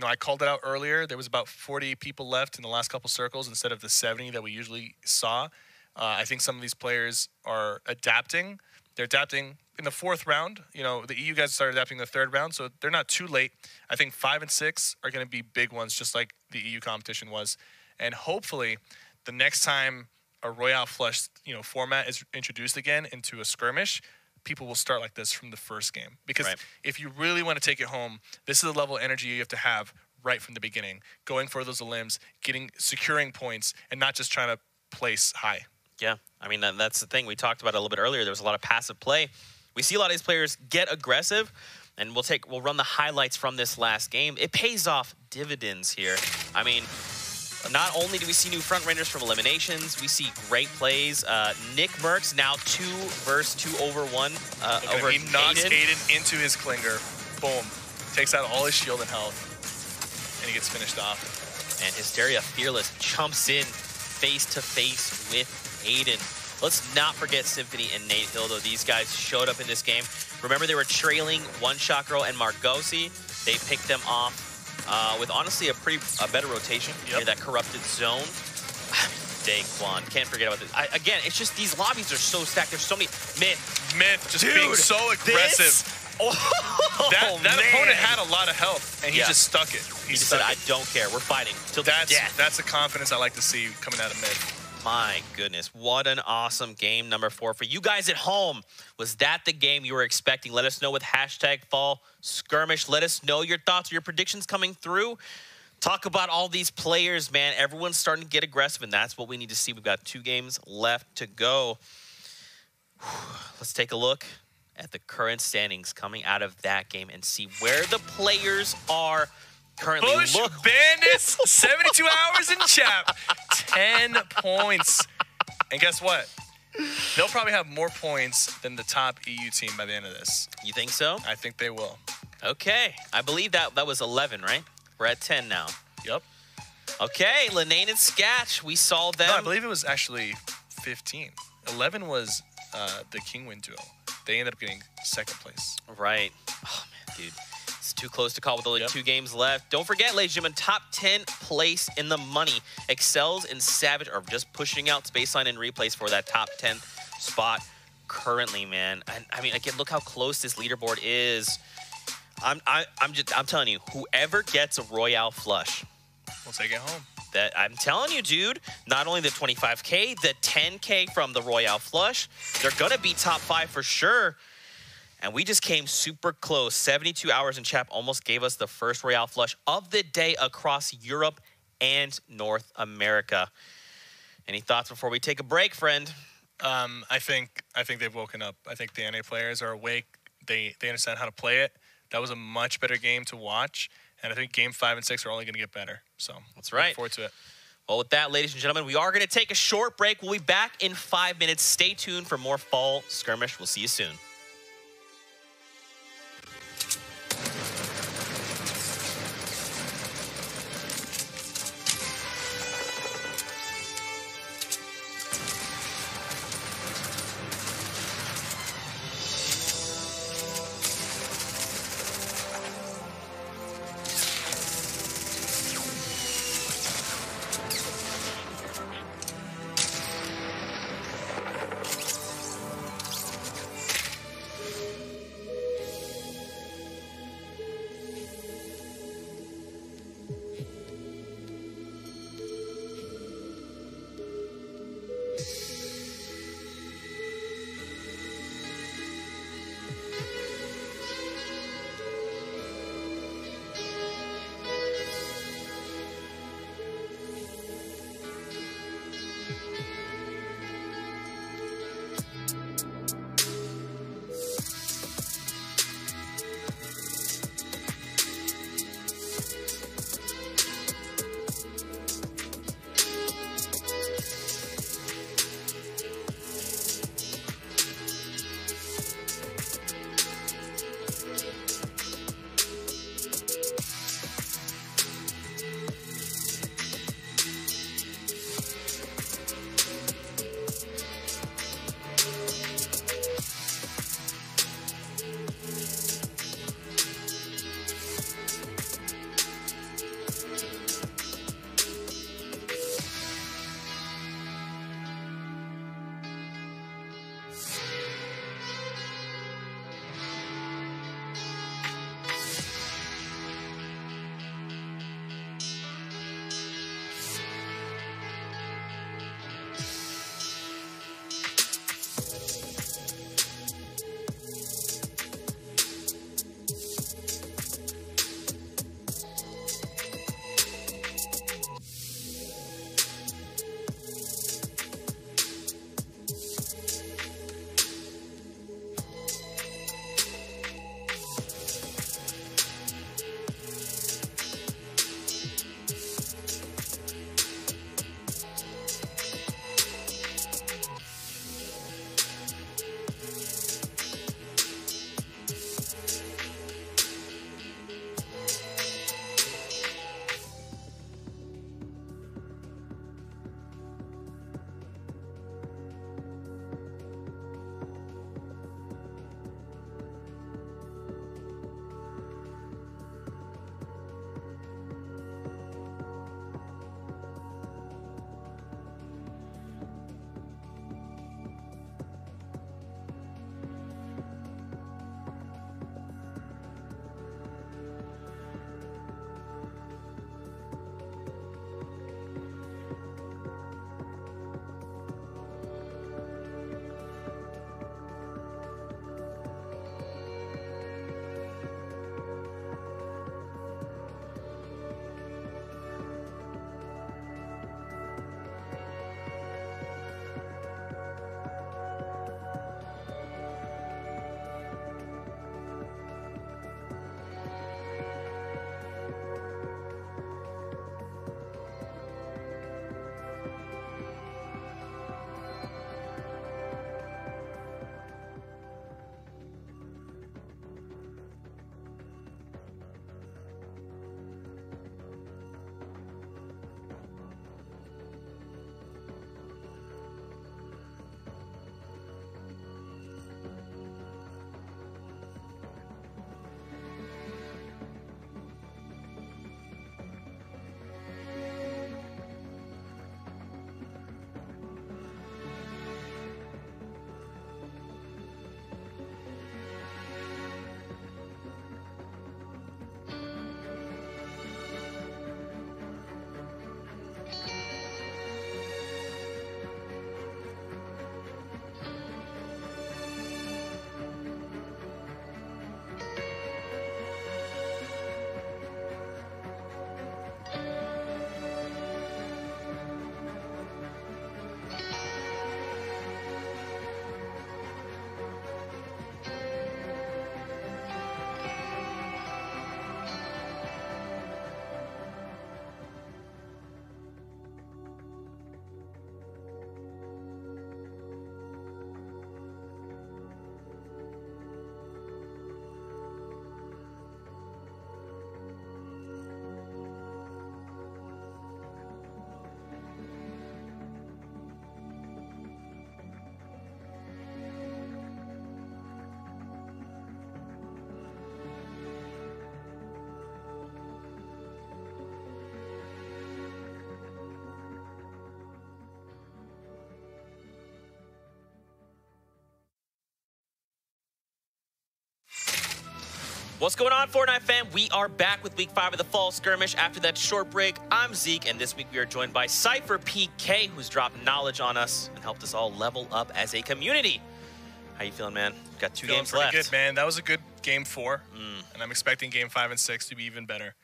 I called it out earlier. There was about 40 people left in the last couple circles instead of the 70 that we usually saw. I think some of these players are adapting. They're adapting in the 4th round. The EU guys started adapting the 3rd round, so they're not too late. I think 5 and 6 are going to be big ones, just like the EU competition was. And hopefully, the next time a Royale Flush, format is introduced again into a skirmish, people will start like this from the first game. Because if you really want to take it home, this is the level of energy you have to have right from the beginning. Going for those limbs, securing points, and not just trying to place high. Yeah, I mean, that's the thing. We talked about it a little bit earlier. There was a lot of passive play. We see a lot of these players get aggressive, and we'll run the highlights from this last game. It pays off dividends here. I mean, not only do we see new front runners from eliminations, we see great plays. Nick Merckx now 2 versus 2 over 1 over He knocks Aiden. Aiden into his clinger. Boom. Takes out all his shield and health, and he gets finished off. And Hysteria Fearless jumps in face-to-face with Aiden. Let's not forget Symphony and Nate Hill, though. These guys showed up in this game. Remember, they were trailing One Shot Girl and Margosi. They picked them off with, honestly, a better rotation near that corrupted zone. Daquan, can't forget about this. Again, it's just these lobbies are so stacked. There's so many. Myth just being so aggressive. That opponent had a lot of health, and he just stuck it. He just said, I don't care. We're fighting till death. That's the confidence I like to see coming out of Myth. My goodness, what an awesome game number 4 for you guys at home. Was that the game you were expecting? Let us know with #FallSkirmish. Let us know your thoughts, your predictions coming through. Talk about all these players, man. Everyone's starting to get aggressive, and that's what we need to see. We've got 2 games left to go. Let's take a look at the current standings coming out of that game and see where the players are currently. Bush Bandits, 72 hours in Chap, 10 points. And guess what? They'll probably have more points than the top EU team by the end of this. You think so? I think they will. Okay. I believe that was 11, right? We're at 10 now. Yep. Okay, Linane and Skatch, we saw them. No, I believe it was actually 15. 11 was the Kingwin duo. They ended up getting 2nd place. Right. Oh, man, dude. It's too close to call with only 2 games left. Don't forget, ladies and gentlemen, top 10 place in the money. Excels and Savage are just pushing out Spaceline and Replays for that top 10th spot currently, man. And I mean, again, look how close this leaderboard is. I'm telling you, whoever gets a Royale flush, we'll take it home. That I'm telling you, dude, not only the 25K, the 10K from the Royale flush, they're gonna be top 5 for sure. And we just came super close. 72 hours in chat almost gave us the first Royale flush of the day across Europe and North America. Any thoughts before we take a break, friend? I think they've woken up. I think the NA players are awake. They understand how to play it. That was a much better game to watch. And I think game 5 and 6 are only going to get better. So that's right. Look forward to it. Well, with that, ladies and gentlemen, we are going to take a short break. We'll be back in 5 minutes. Stay tuned for more Fall Skirmish. We'll see you soon. What's going on, Fortnite fam? We are back with Week 5 of the Fall Skirmish. After that short break, I'm Zeke, and this week we are joined by Cypher PK, who's dropped knowledge on us and helped us all level up as a community. How you feeling, man? We've got two games left. Good, man. That was a good game 4, and I'm expecting game 5 and 6 to be even better.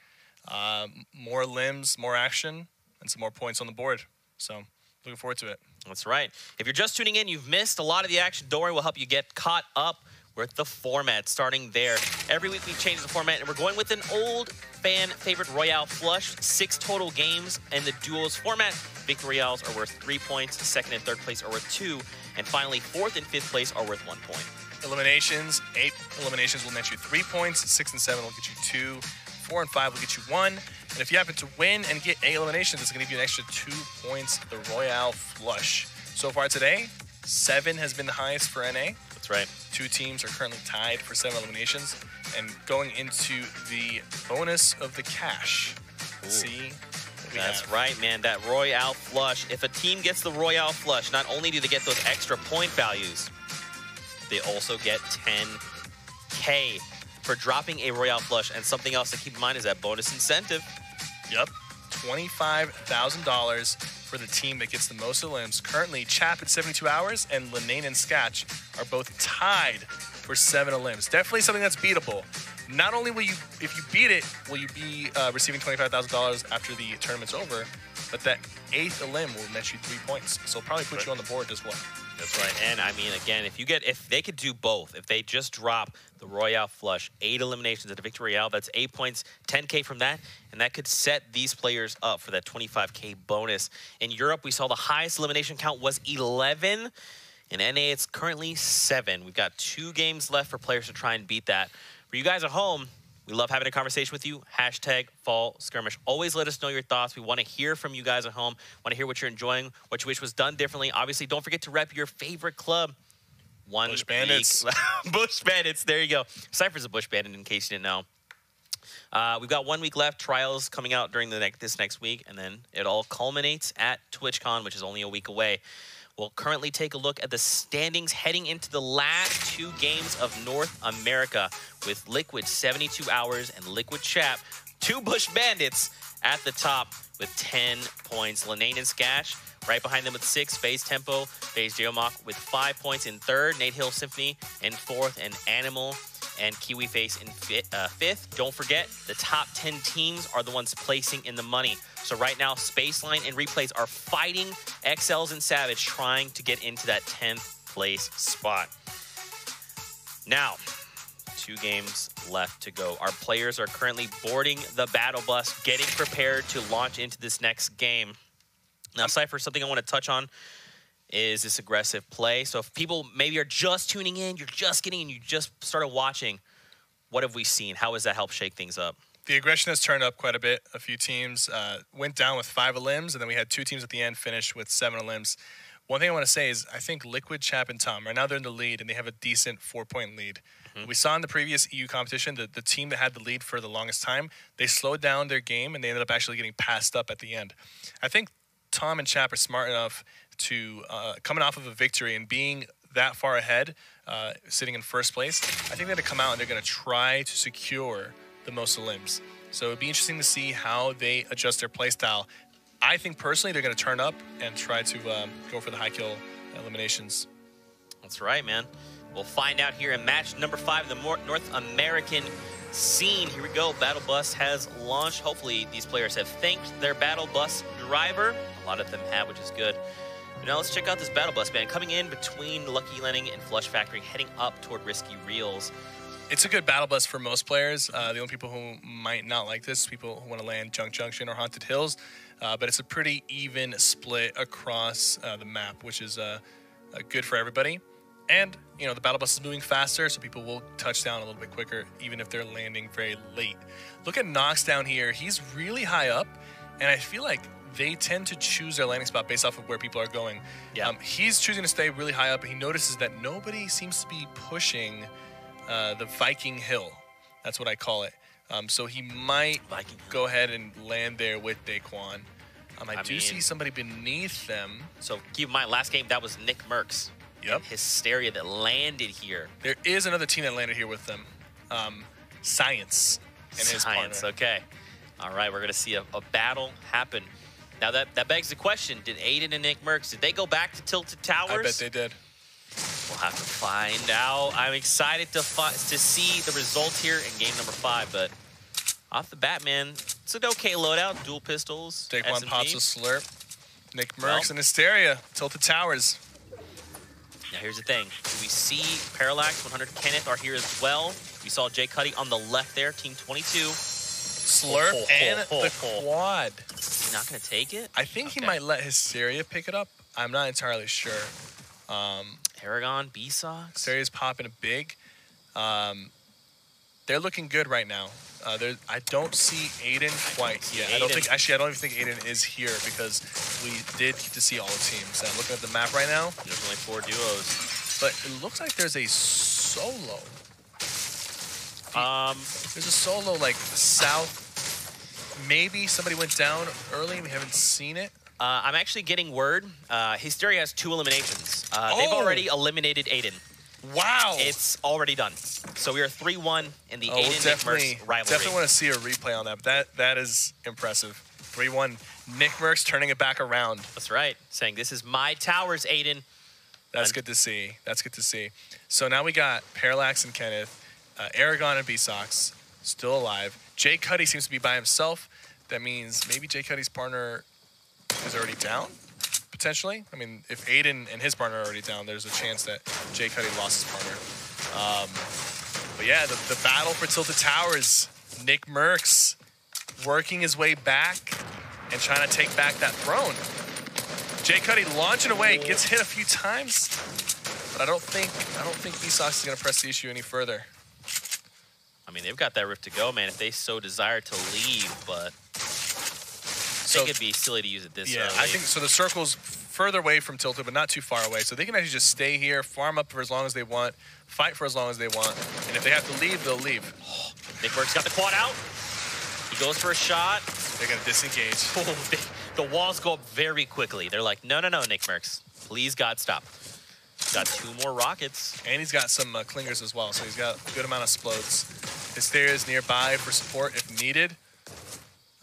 More limbs, more action, and some more points on the board. So, looking forward to it. That's right. If you're just tuning in, you've missed a lot of the action. Don't worry, we'll help you get caught up with the format starting there. Every week we change the format, and we're going with an old fan favorite Royale flush. 6 total games in the duos format. Victory Royales are worth 3 points. Second and third place are worth 2. And finally, fourth and fifth place are worth 1 point. Eliminations. 8 eliminations will net you 3 points. 6 and 7 will get you 2. 4 and 5 will get you 1. And if you happen to win and get 8 eliminations, it's going to give you an extra 2 points. The Royale flush. So far today, 7 has been the highest for NA. That's right. 2 teams are currently tied for 7 eliminations. And going into the bonus of the cash. Let's see what we That's have. right, man. That Royale flush. If a team gets the Royale flush, not only do they get those extra point values, they also get 10K for dropping a Royale flush. And something else to keep in mind is that bonus incentive. Yep. $25,000 for the team that gets the most elims. Currently, Chap at 72 hours and Lenane and Skatch are both tied for 7 elims. Definitely something that's beatable. Not only will you, if you beat it, will you be receiving $25,000 after the tournament's over, but that 8th elim will net you 3 points. So it'll probably put you on the board as well. That's right. And I mean, again, if they could do both, if they just drop the Royale flush, 8 eliminations at the Victory Royale, that's 8 points, 10K from that, and that could set these players up for that 25K bonus. In Europe, we saw the highest elimination count was 11. In NA, it's currently 7. We've got 2 games left for players to try and beat that. For you guys at home, we love having a conversation with you. Hashtag Fall Skirmish. Always let us know your thoughts. We want to hear from you guys at home. Want to hear what you're enjoying, what you wish was done differently. Obviously, don't forget to rep your favorite club. Bush Bandits. Bush Bandits. There you go. Cypher's a Bush Bandit, in case you didn't know. We've got 1 week left. Trials coming out during this next week, and then it all culminates at TwitchCon, which is only a week away. We'll currently take a look at the standings heading into the last 2 games of North America with Liquid 72 Hours and Liquid Chap, 2 Bush Bandits at the top with 10 points. Lenane and Skatch right behind them with 6. FaZe Tempo, FaZe Geomach with 5 points in 3rd. Nate Hill Symphony in 4th, and Animal and Kiwi Face in 5th. Don't forget, the top 10 teams are the ones placing in the money. So right now, Spaceline and Replays are fighting XLs and Savage, trying to get into that 10th place spot. Now, 2 games left to go. Our players are currently boarding the battle bus, getting prepared to launch into this next game. Now, Cypher, something I want to touch on is this aggressive play. So if people maybe are just tuning in, you're just getting in, you just started watching, what have we seen? How has that helped shake things up? The aggression has turned up quite a bit. A few teams went down with 5 elims, and then we had 2 teams at the end finish with 7 elims. One thing I want to say is I think Liquid, Chap, and Tom, right now they're in the lead, and they have a decent 4-point lead. We saw in the previous EU competition that the team that had the lead for the longest time, they slowed down their game, and they ended up actually getting passed up at the end. I think Tom and Chap are smart enough to, coming off of a victory and being that far ahead, sitting in first place, I think they're going to come out and they're going to try to secure the most elims. So it'd be interesting to see how they adjust their play style. I think personally they're going to turn up and try to go for the high kill eliminations. That's right, man. We'll find out here in match number 5 of the North American scene. Here we go. Battle Bus has launched. Hopefully these players have thanked their Battle Bus driver. A lot of them have, which is good. Now let's check out this Battle Bus, man. Coming in between Lucky Llamas and Flush Factory, heading up toward Risky Reels. It's a good battle bus for most players. The only people who might not like this, people who want to land Junk Junction or Haunted Hills. But it's a pretty even split across the map, which is good for everybody. And, you know, the battle bus is moving faster, so people will touch down a little bit quicker, even if they're landing very late. Look at Nox down here. He's really high up, and I feel like they tend to choose their landing spot based off of where people are going. Yeah. He's choosing to stay really high up, and he notices that nobody seems to be pushing the Viking Hill. That's what I call it. So he might go ahead and land there with Daquan. I do see somebody beneath them. So keep in mind, last game, that was Nick Merckx. Yep. Hysteria that landed here. There is another team that landed here with them. Science and his Science, partner. okay. All right, we're going to see a battle happen. Now, that begs the question, did Aiden and Nick Merckx, did they go back to Tilted Towers? I bet they did. We'll have to find out. I'm excited to see the result here in game number 5, but off the bat, man, it's an okay loadout. Dual pistols, Take one, SMG. pops a slurp. Nick Merckx and Hysteria, Tilted Towers. Now, here's the thing. We see Parallax, 100 Kenneth are here as well. We saw Jay Cuddy on the left there, Team 22. Slurp and the quad. Is he not going to take it? I think he might let Hysteria pick it up. I'm not entirely sure. Aragon, B-Sox. Hysteria's popping a big. They're looking good right now. I don't see Aiden quite yet. I don't even think Aiden is here because we did get to see all the teams. I'm looking at the map right now. There's only 4 duos. But it looks like there's a solo. There's a solo like south. Maybe somebody went down early and we haven't seen it. I'm actually getting word. Hysteria has 2 eliminations. They've already eliminated Aiden. Wow. It's already done. So we are 3-1 in the Aiden-Nick Merckx rivalry. Definitely want to see a replay on that. But that is impressive. 3-1. Nick Merckx turning it back around. That's right. Saying, this is my towers, Aiden. That's good to see. That's good to see. So now we got Parallax and Kenneth. Aragon and B-Sox still alive. Jay Cuddy seems to be by himself. That means maybe Jay Cuddy's partner is already down, potentially. I mean, if Aiden and his partner are already down, there's a chance that Jay Cuddy lost his partner. But yeah, the battle for Tilted Towers. Nick Merckx working his way back and trying to take back that throne. Jay Cuddy launching away, gets hit a few times, but I don't think B-Sox is going to press the issue any further. I mean, they've got that rift to go, man, if they so desire to leave, but I think it'd be silly to use it this early. I think so. The circle's further away from Tilted, but not too far away. So they can actually just stay here, farm up for as long as they want, fight for as long as they want, and if they have to leave, they'll leave. Nick Merckx got the quad out. He goes for a shot. They're going to disengage. The walls go up very quickly. They're like, no, Nick Merckx. Please, God, stop. Got 2 more rockets. And he's got some clingers as well, so he's got a good amount of explodes. Hysteria is nearby for support if needed.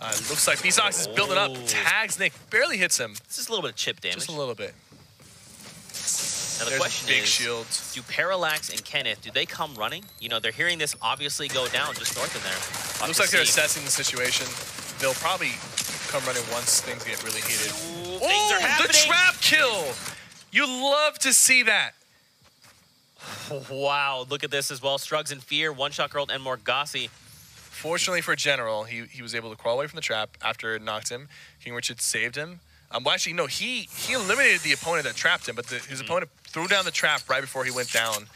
Looks like B-Sox is building up. Tags Nick, barely hits him. This is a little bit of chip damage. Just a little bit. Now the There's question big is, shields. do Parallax and Kenneth, do they come running? You know, they're hearing this obviously go down just north of there. Looks like they're assessing the situation. They'll probably come running once things get really heated. Things are happening. The trap kill! You love to see that. Wow, look at this as well. Strugs in Fear, One-Shot Girl, and Morgassi. Fortunately for General, he was able to crawl away from the trap after it knocked him. King Richard saved him. Well, actually, no, he eliminated the opponent that trapped him, but his opponent threw down the trap right before he went down.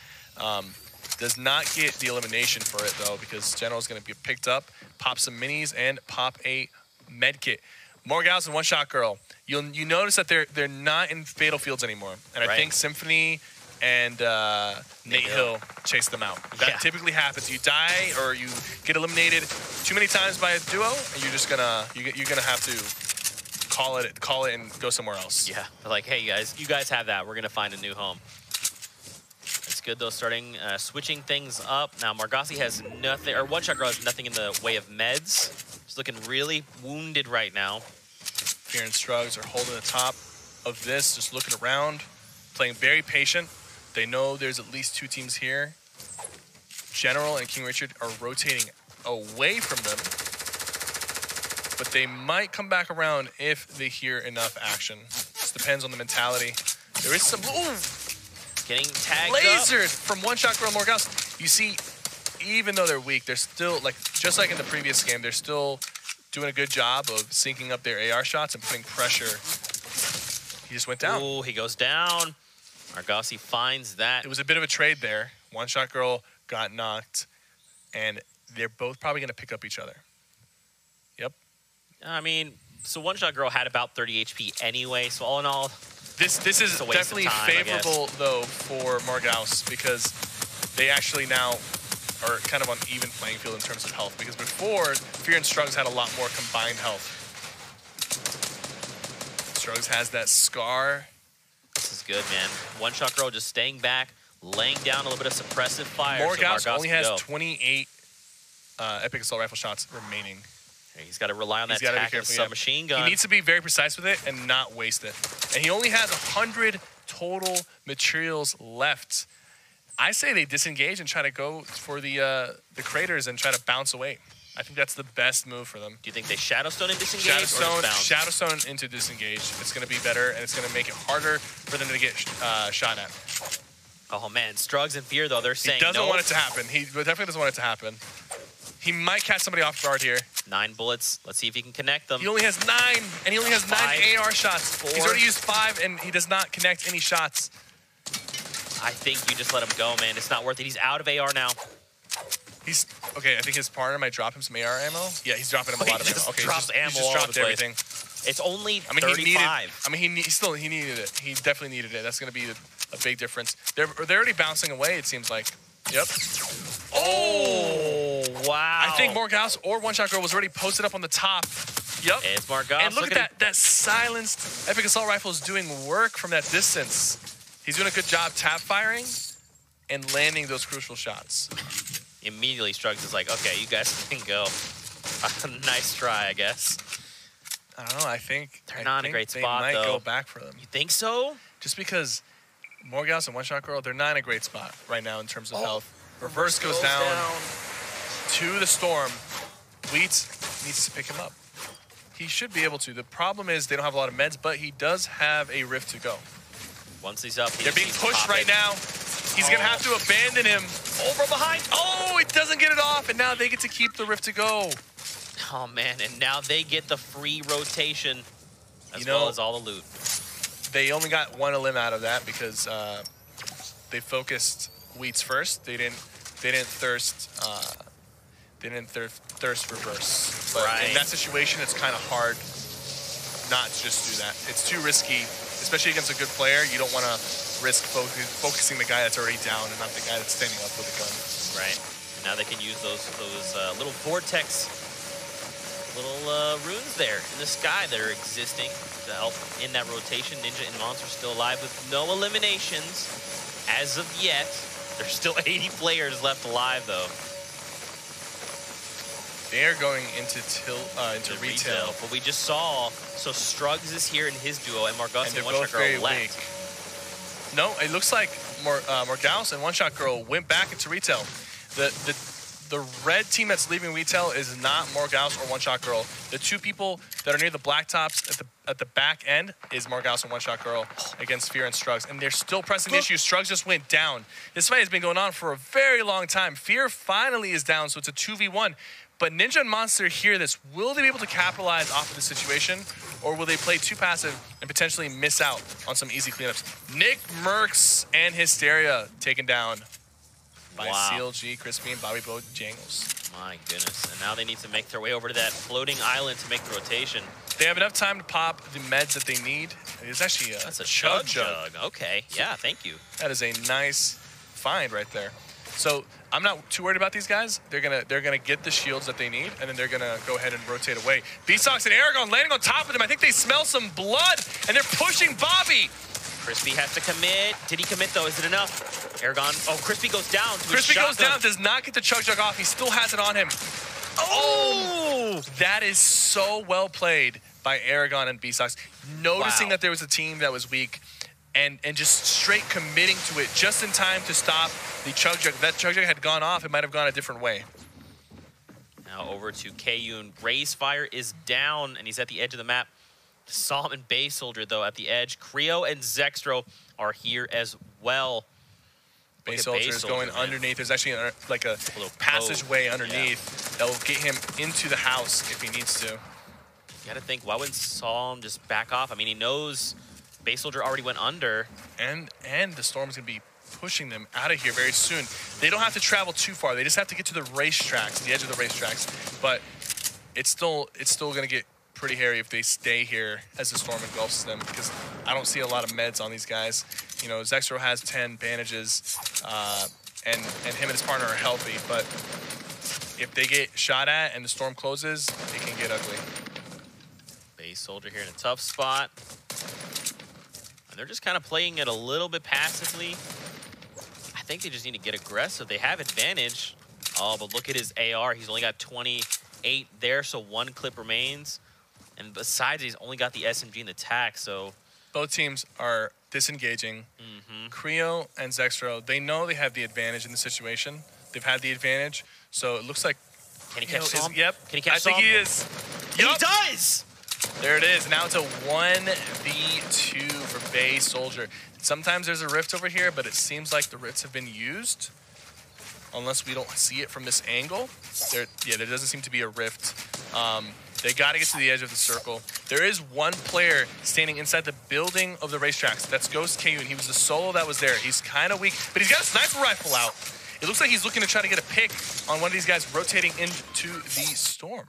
Does not get the elimination for it, though, because General's going to get picked up, pop some minis, and pop a med kit. Morgals and One-Shot Girl. You notice that they're not in fatal fields anymore, and I think Symphony and Nate Hill chase them out. That typically happens. You die or you get eliminated too many times by a duo, and you're just gonna have to call it and go somewhere else. Yeah, they're like, hey guys, you guys have that. We're gonna find a new home. It's good though, starting switching things up. Now Morgassi has nothing, or One-Shot Girl has nothing in the way of meds. She's looking really wounded right now. Fear and Strugs are holding the top of this, just looking around, playing very patient. They know there's at least 2 teams here. General and King Richard are rotating away from them, but they might come back around if they hear enough action. Just depends on the mentality. There is some getting tagged lasers up from One-Shot Girl and Morgals. You see, even though they're weak, they're still, like, just like in the previous game, they're still doing a good job of syncing up their AR shots and putting pressure. He just went down. Oh, he goes down. Morgassi finds that. It was a bit of a trade there. One-Shot Girl got knocked, and they're both probably going to pick up each other. Yep. I mean, so One-Shot Girl had about 30 HP anyway, so all in all, this is definitely favorable, though, for Morgals, because they actually now are kind of on even playing field in terms of health, because before, Fear and Strugs had a lot more combined health. Strugs has that scar. This is good, man. One-Shot Girl just staying back, laying down a little bit of suppressive fire. Morgals so only has 28 epic assault rifle shots remaining. He's got to rely on that He's gotta be tack careful, submachine gun. He needs to be very precise with it and not waste it. And he only has 100 total materials left. I say they disengage and try to go for the craters and try to bounce away. I think that's the best move for them. Do you think they Shadowstone and disengage or just bounce? Shadowstone into disengage. It's going to be better, and it's going to make it harder for them to get shot at. Oh, man. Strugs and Fear, though, they're saying He doesn't no. want it to happen. He definitely doesn't want it to happen. He might catch somebody off guard here. 9 bullets. Let's see if he can connect them. He only has 9, and he only has 9 5, AR shots. 4. He's already used 5, and he does not connect any shots. I think you just let him go, man. It's not worth it. He's out of AR now. He's okay. I think his partner might drop him some AR ammo. Yeah, he's dropping him a lot of ammo. Okay, ammo he's just all dropped over the place. everything. It's only 35. He needed it. He definitely needed it. That's going to be a big difference. They're already bouncing away. It seems like. Yep. Oh, wow. I think Morghouse or One Shot Girl was already posted up on the top. Yep. It's Morghouse. And look at that silenced Epic Assault Rifle is doing work from that distance. He's doing a good job tap firing and landing those crucial shots. Immediately, Strugs is like, okay, you guys can go. Nice try, I guess. I don't know. I think they're not in a great spot, they might though. go back for them. You think so? Just because Morghouse and One Shot Girl, they're not in a great spot right now in terms of health. Reverse goes down to the Storm. Wheat needs to pick him up. He should be able to. The problem is they don't have a lot of meds, but he does have a rift to go. Once he's up, they're being pushed right now. He's going to have to abandon him. Oh, from behind. Oh, he doesn't get it off, and now they get to keep the rift to go. Oh, man, and now they get the free rotation as well as all the loot. They only got 1 elim out of that because they focused Wheats first. They didn't thirst. They didn't thirst reverse. But in that situation, it's kind of hard not to just do that. It's too risky, especially against a good player. You don't want to risk focusing the guy that's already down and not the guy that's standing up with a gun. Right. And now they can use those little vortex, little runes there in the sky that are existing to help in that rotation. Ninja and Monster still alive with no eliminations as of yet. There's still 80 players left alive, though. They are going into retail. But we just saw, so Strugs is here in his duo, and Morghouse and One Shot Girl left. No, it looks like Morghouse and One Shot Girl went back into retail. The red team that's leaving retail is not Morghouse or One Shot Girl. The 2 people that are near the black tops at the back end is Morghouse and One Shot Girl against Fear and Strugs. And they're still pressing the issue. Strugs just went down. This fight has been going on for a very long time. Fear finally is down, so it's a 2v1. But Ninja and Monster hear this. Will they be able to capitalize off of the situation, or will they play too passive and potentially miss out on some easy cleanups? Nick Merckx and Hysteria taken down by CLG, Crispy, and Bobby Bojangles. My goodness. And now they need to make their way over to that floating island to make the rotation. They have enough time to pop the meds that they need. It's actually That's a chug jug. Okay. Yeah, thank you. That is a nice find right there. So I'm not too worried about these guys. They're gonna get the shields that they need, and then they're gonna go ahead and rotate away. B-Sox and Aragon landing on top of them. I think they smell some blood, and they're pushing Bobby. Crispy has to commit. Did he commit, though? Is it enough? Aragon. Oh, Crispy goes down. Crispy goes down, does not get the chug jug off. He still has it on him. Oh! That is so well played by Aragon and B-Sox. Noticing that there was a team that was weak, and just straight committing to it just in time to stop the chug jug. If that chug jug had gone off, it might have gone a different way. Now over to Kayun. Raise Fire is down, and he's at the edge of the map. Psalm and Base Soldier, though, at the edge. Creo and Zextro are here as well. Base Soldier is going underneath. There's actually a little passageway underneath that will get him into the house if he needs to. You got to think, why wouldn't Psalm just back off? I mean, he knows Base Soldier already went under. And the Storm's going to be pushing them out of here very soon. They don't have to travel too far. They just have to get to the racetracks, the edge of the racetracks. But it's still going to get pretty hairy if they stay here as the Storm engulfs them, because I don't see a lot of meds on these guys. You know, Zextro has 10 bandages, and him and his partner are healthy, but if they get shot at and the Storm closes, it can get ugly. Base Soldier here in a tough spot. And they're just kind of playing it a little bit passively. I think they just need to get aggressive. They have advantage Oh, but look at his AR. He's only got 28 there, so 1 clip remains. And besides, he's only got the SMG and the TAC, so... Both teams are disengaging. Creo and Zexro, they know they have the advantage in the situation. They've had the advantage, so it looks like... Can he catch Psalm? Yep. Can he catch Psalm? I think he is. Yep. He does! There it is. Now it's a 1v2 for Bay Soldier. Sometimes there's a rift over here, but it seems like the rifts have been used. Unless we don't see it from this angle. There doesn't seem to be a rift. They got to get to the edge of the circle. There is one player standing inside the building of the racetracks. That's Ghost KU, and he was the solo that was there. He's kind of weak, but he's got a sniper rifle out. It looks like he's looking to try to get a pick on one of these guys rotating into the storm.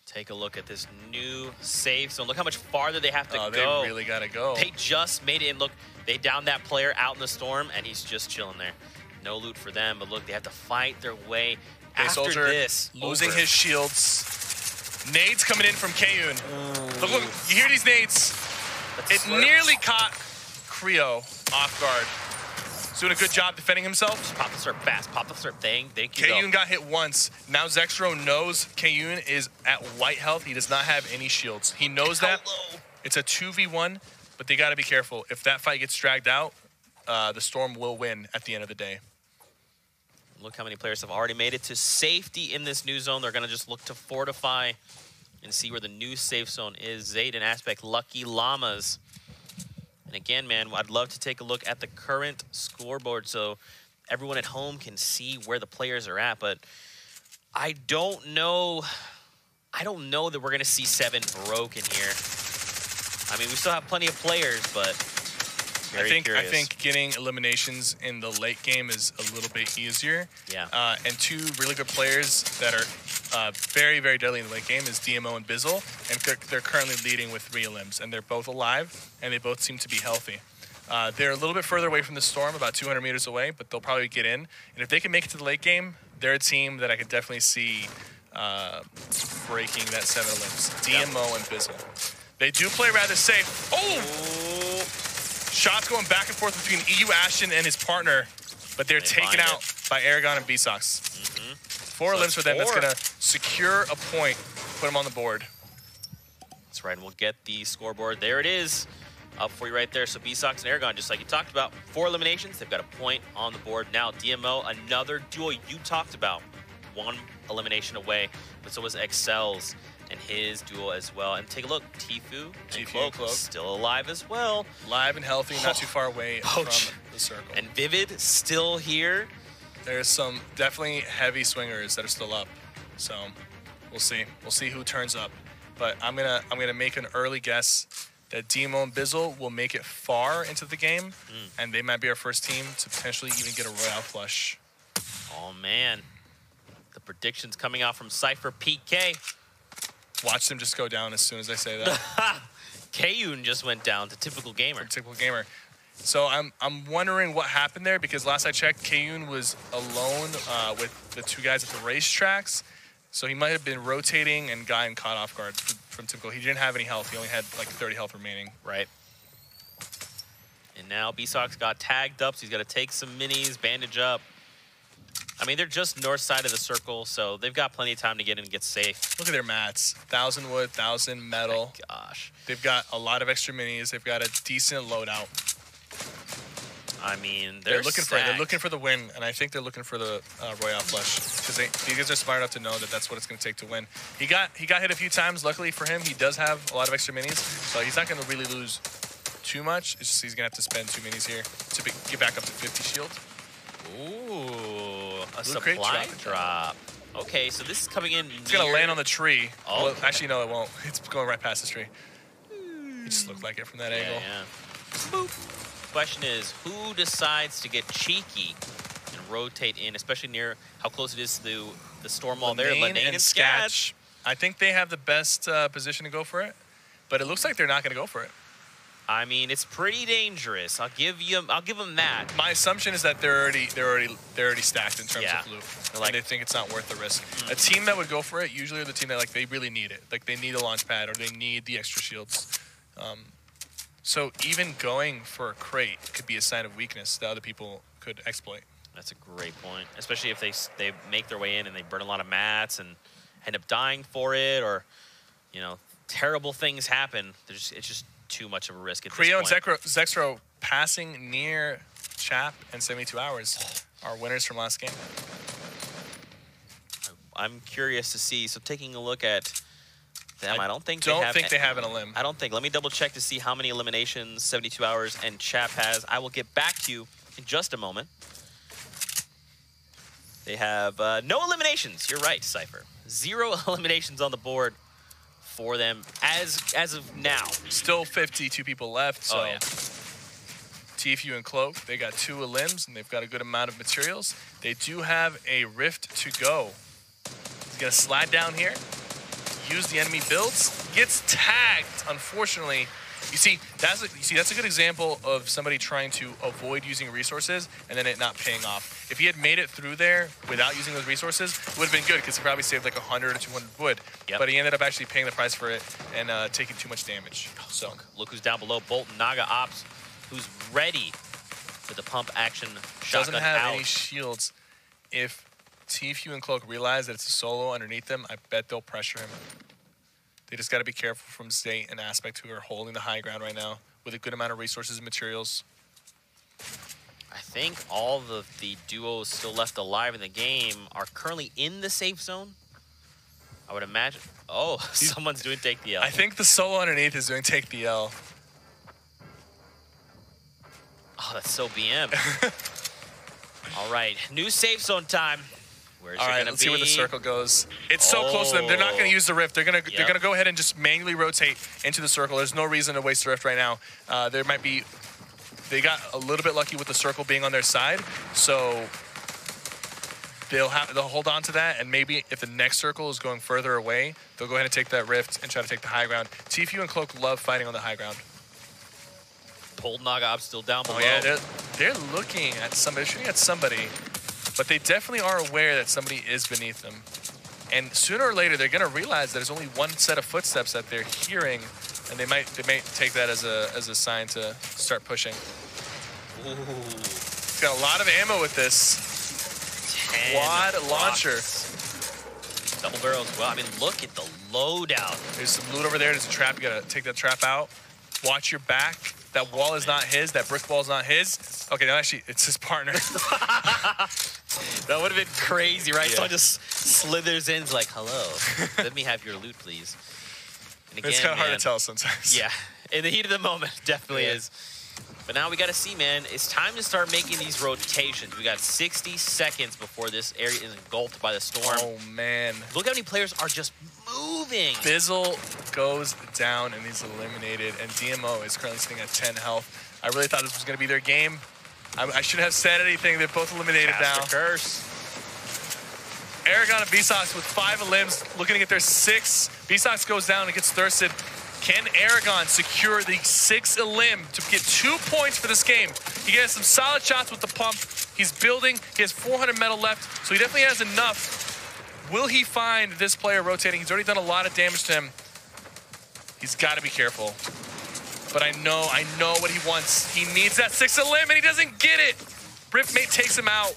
Take a look at this new safe zone. Look how much farther they have to go. They really got to go. They just made it in. Look, they downed that player out in the storm, and he's just chilling there. No loot for them, but look, they have to fight their way Bay after Soldier this. losing his shields. Nades coming in from Kayun. Look, you hear these nades? It nearly caught Creo off guard. He's doing a good job defending himself. Just pop the slurp fast. Pop the slurp. Thank you. Kayun got hit once. Now Zexro knows Kayun is at white health. He does not have any shields. He knows that. It's a 2v1, but they got to be careful. If that fight gets dragged out, the Storm will win at the end of the day. Look how many players have already made it to safety in this new zone. They're going to just look to fortify and see where the new safe zone is. Zayd and Aspect, Lucky Llamas. And again, man, I'd love to take a look at the current scoreboard so everyone at home can see where the players are at. But I don't know that we're going to see 7 broken here. I mean, we still have plenty of players, but... I think getting eliminations in the late game is a little bit easier. Yeah. And 2 really good players that are very, very deadly in the late game is DMO and Bizzle, and they're currently leading with 3 elims, and they're both alive, and they both seem to be healthy. They're a little bit further away from the storm, about 200 meters away, but they'll probably get in. And if they can make it to the late game, they're a team that I could definitely see breaking that 7 elims. DMO and Bizzle. They do play rather safe. Oh! Shots going back and forth between EU Ashton and his partner, but they're taken out by Aragon and B-Sox. 4 limbs for them. That's going to secure a point, put them on the board. That's right, and we'll get the scoreboard. There it is, up for you right there. So B-Sox and Aragon, just like you talked about, 4 eliminations. They've got a point on the board. Now DMO, another duo you talked about, 1 elimination away, but so was Excel's and his duo as well. And take a look, Tfue and Cloak still alive as well. Live and healthy, not too far away from the circle. And Vivid still here. There's some definitely heavy swingers that are still up. So we'll see. We'll see who turns up. But I'm gonna make an early guess that Demo and Bizzle will make it far into the game, and they might be our first team to potentially even get a Royale flush. Oh man. The predictions coming out from Cypher PK. Watch them just go down as soon as I say that. Kayun just went down to Typical Gamer. Typical Gamer. So I'm wondering what happened there, because last I checked, Kayun was alone with the 2 guys at the racetracks. So he might have been rotating and gotten caught off guard from Typical. He didn't have any health. He only had like 30 health remaining. Right. And now B-Sox got tagged up, so he's got to take some minis, bandage up. I mean, they're just north side of the circle, so they've got plenty of time to get in and get safe. Look at their mats. 1,000 wood, 1,000 metal. Oh my gosh. They've got a lot of extra minis. They've got a decent loadout. I mean, they're looking for the win, and I think they're looking for the Royale flush, because these guys are smart enough to know that that's what it's going to take to win. He got hit a few times. Luckily for him, he does have a lot of extra minis, so he's not going to really lose too much. It's just he's going to have to spend 2 minis here to get back up to 50 shield. Ooh, a Blue supply drop. Okay, so this is coming in. It's going to land on the tree. Oh, well, actually, no, it won't. It's going right past the tree. It just looked like it from that angle. Yeah. Boop. Question is, who decides to get cheeky and rotate in, especially near how close it is to the storm wall there? Lenane and Skatch. I think they have the best position to go for it, but it looks like they're not going to go for it. I mean, it's pretty dangerous. I'll give them that. My assumption is that they're already stacked in terms of loot. Like, and they think it's not worth the risk. A team that would go for it usually are the team that they really need it. Like they need a launch pad or they need the extra shields. So even going for a crate could be a sign of weakness that other people could exploit. That's a great point, especially if they make their way in and they burn a lot of mats and end up dying for it, or you know, terrible things happen. It's just too much of a risk at this Creo point. and Zexro passing near Chap and 72 Hours are winners from last game. I'm curious to see. So taking a look at them, I don't think they have an elim. I don't think. Let me double check to see how many eliminations 72 Hours and Chap has. I will get back to you in just a moment. They have no eliminations. You're right, Cypher. 0 eliminations on the board for them as of now. Still 52 people left. So oh, yeah. TFU and Cloak, they got 2 elims, and they've got a good amount of materials. They do have a Rift to go. He's going to slide down here, use the enemy builds, gets tagged, unfortunately. You see, that's a good example of somebody trying to avoid using resources and then it not paying off. If he had made it through there without using those resources, it would have been good because he probably saved like 100 or 200 wood. Yep. But he ended up actually paying the price for it and taking too much damage. So look who's down below. Bolt Naga Ops, who's ready for the pump action shotgun doesn't have out. any shields. If TFU and Cloak realize that it's a solo underneath them, I bet they'll pressure him. They just got to be careful from State and Aspect, who are holding the high ground right now with a good amount of resources and materials. I think all of the duos still left alive in the game are currently in the safe zone. I would imagine. Oh, someone's doing take the L. I think the solo underneath is doing take the L. Oh, that's so BM. All right, new safe zone time. Where's all right, let's see where the circle goes. It's so close to them. They're not going to use the rift. They're going to go ahead and just manually rotate into the circle. There's no reason to waste the rift right now. There might be. They got a little bit lucky with the circle being on their side, so they'll hold on to that. And maybe if the next circle is going further away, they'll go ahead and take that rift and try to take the high ground. TFU and Cloak love fighting on the high ground. Bold Naga Op still down below. Oh yeah, they're looking at somebody. They're shooting at somebody. But they definitely are aware that somebody is beneath them. And sooner or later, they're going to realize that there's only one set of footsteps that they're hearing, and they might take that as a sign to start pushing. Ooh. He's got a lot of ammo with this. Quad launcher. Double barrels. Well, I mean, look at the loadout. There's some loot over there. There's a trap. You got to take that trap out. Watch your back. That wall is not his. That brick wall is not his. Okay, no, actually, it's his partner. That would have been crazy, right? Yeah. Someone just slithers in, like, hello, let me have your loot, please. And again, it's kind of hard to tell sometimes. Yeah, in the heat of the moment, definitely Yeah. is. But now we got to see, man. It's time to start making these rotations. We got 60 seconds before this area is engulfed by the storm. Oh, man. Look how many players are just moving. Bizzle goes down and he's eliminated, and DMO is currently sitting at 10 health. I really thought this was going to be their game. I shouldn't have said anything. They're both eliminated now. Curse. Aragon and Vsauce with 5 elims, looking to get their 6. Vsauce goes down and gets thirsted. Can Aragon secure the 6th elim to get 2 points for this game? He gets some solid shots with the pump. He's building. He has 400 metal left, so he definitely has enough. Will he find this player rotating? He's already done a lot of damage to him. He's got to be careful. But I know what he wants. He needs that 6th elim, and he doesn't get it. Riftmate takes him out.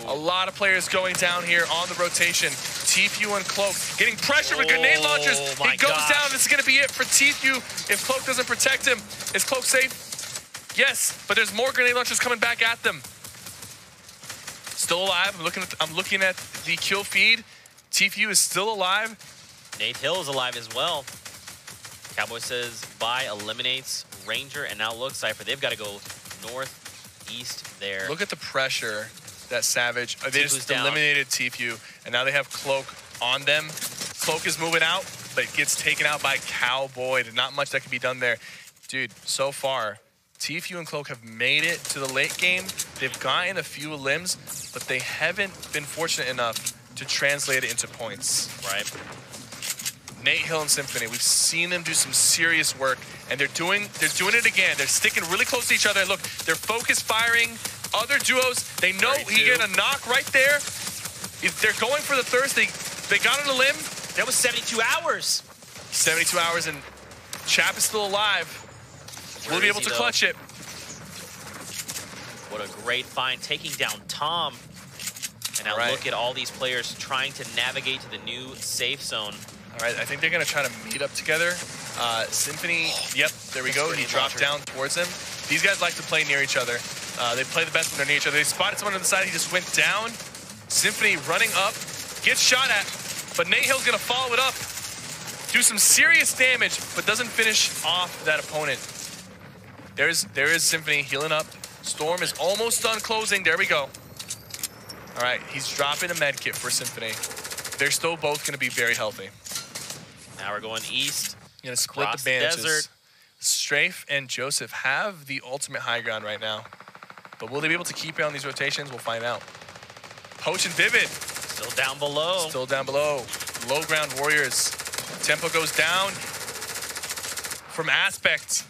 A lot of players going down here on the rotation. TFU and Cloak getting pressure with grenade launchers. He goes down. This is going to be it for TFU if Cloak doesn't protect him. Is Cloak safe? Yes, but there's more grenade launchers coming back at them. Still alive. I'm looking at the kill feed. TFU is still alive. Nate Hill is alive as well. Cowboy says bye eliminates Ranger, and now look, Cypher, they've got to go northeast there. Look at the pressure that Savage. They just eliminated TFU, and now they have Cloak on them. Cloak is moving out, but gets taken out by Cowboy. There's not much that can be done there. Dude, so far, TFU and Cloak have made it to the late game. They've gotten a few limbs, but they haven't been fortunate enough to translate it into points. Right. Nate Hill and Symphony, we've seen them do some serious work, and they're doing it again. They're sticking really close to each other. Look, they're focus firing. Other duos, they know he get a knock right there. If they're going for the thirst, they got on a limb. That was 72 hours. 72 hours, and Chap is still alive. We'll be able to clutch it. What a great find, taking down Tom. And now look at all these players trying to navigate to the new safe zone. All right, I think they're going to try to meet up together. Symphony, yep, there we go. He dropped down towards him. These guys like to play near each other. They play the best when they're near each other. They spotted someone on the side. He just went down. Symphony running up, gets shot at, but Nate Hill's going to follow it up, do some serious damage, but doesn't finish off that opponent. There is Symphony healing up. Storm is almost done closing. There we go. All right, he's dropping a med kit for Symphony. They're still both going to be very healthy. Now we're going east. Going to split the bandages. Strafe and Joseph have the ultimate high ground right now. But will they be able to keep it on these rotations? We'll find out. Poach and Vivid. Still down below. Still down below. Low ground Warriors. Tempo goes down from Aspect.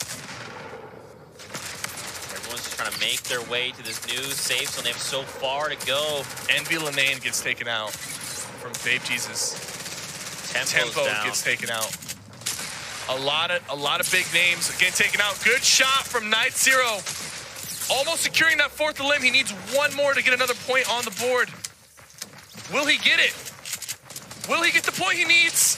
Everyone's just trying to make their way to this new safe zone. They have so far to go. Envy Linane gets taken out from Babe Jesus. Tempo gets taken out. A lot of big names getting taken out. Good shot from Night Zero. Almost securing that fourth limb. He needs one more to get another point on the board. Will he get it? Will he get the point he needs?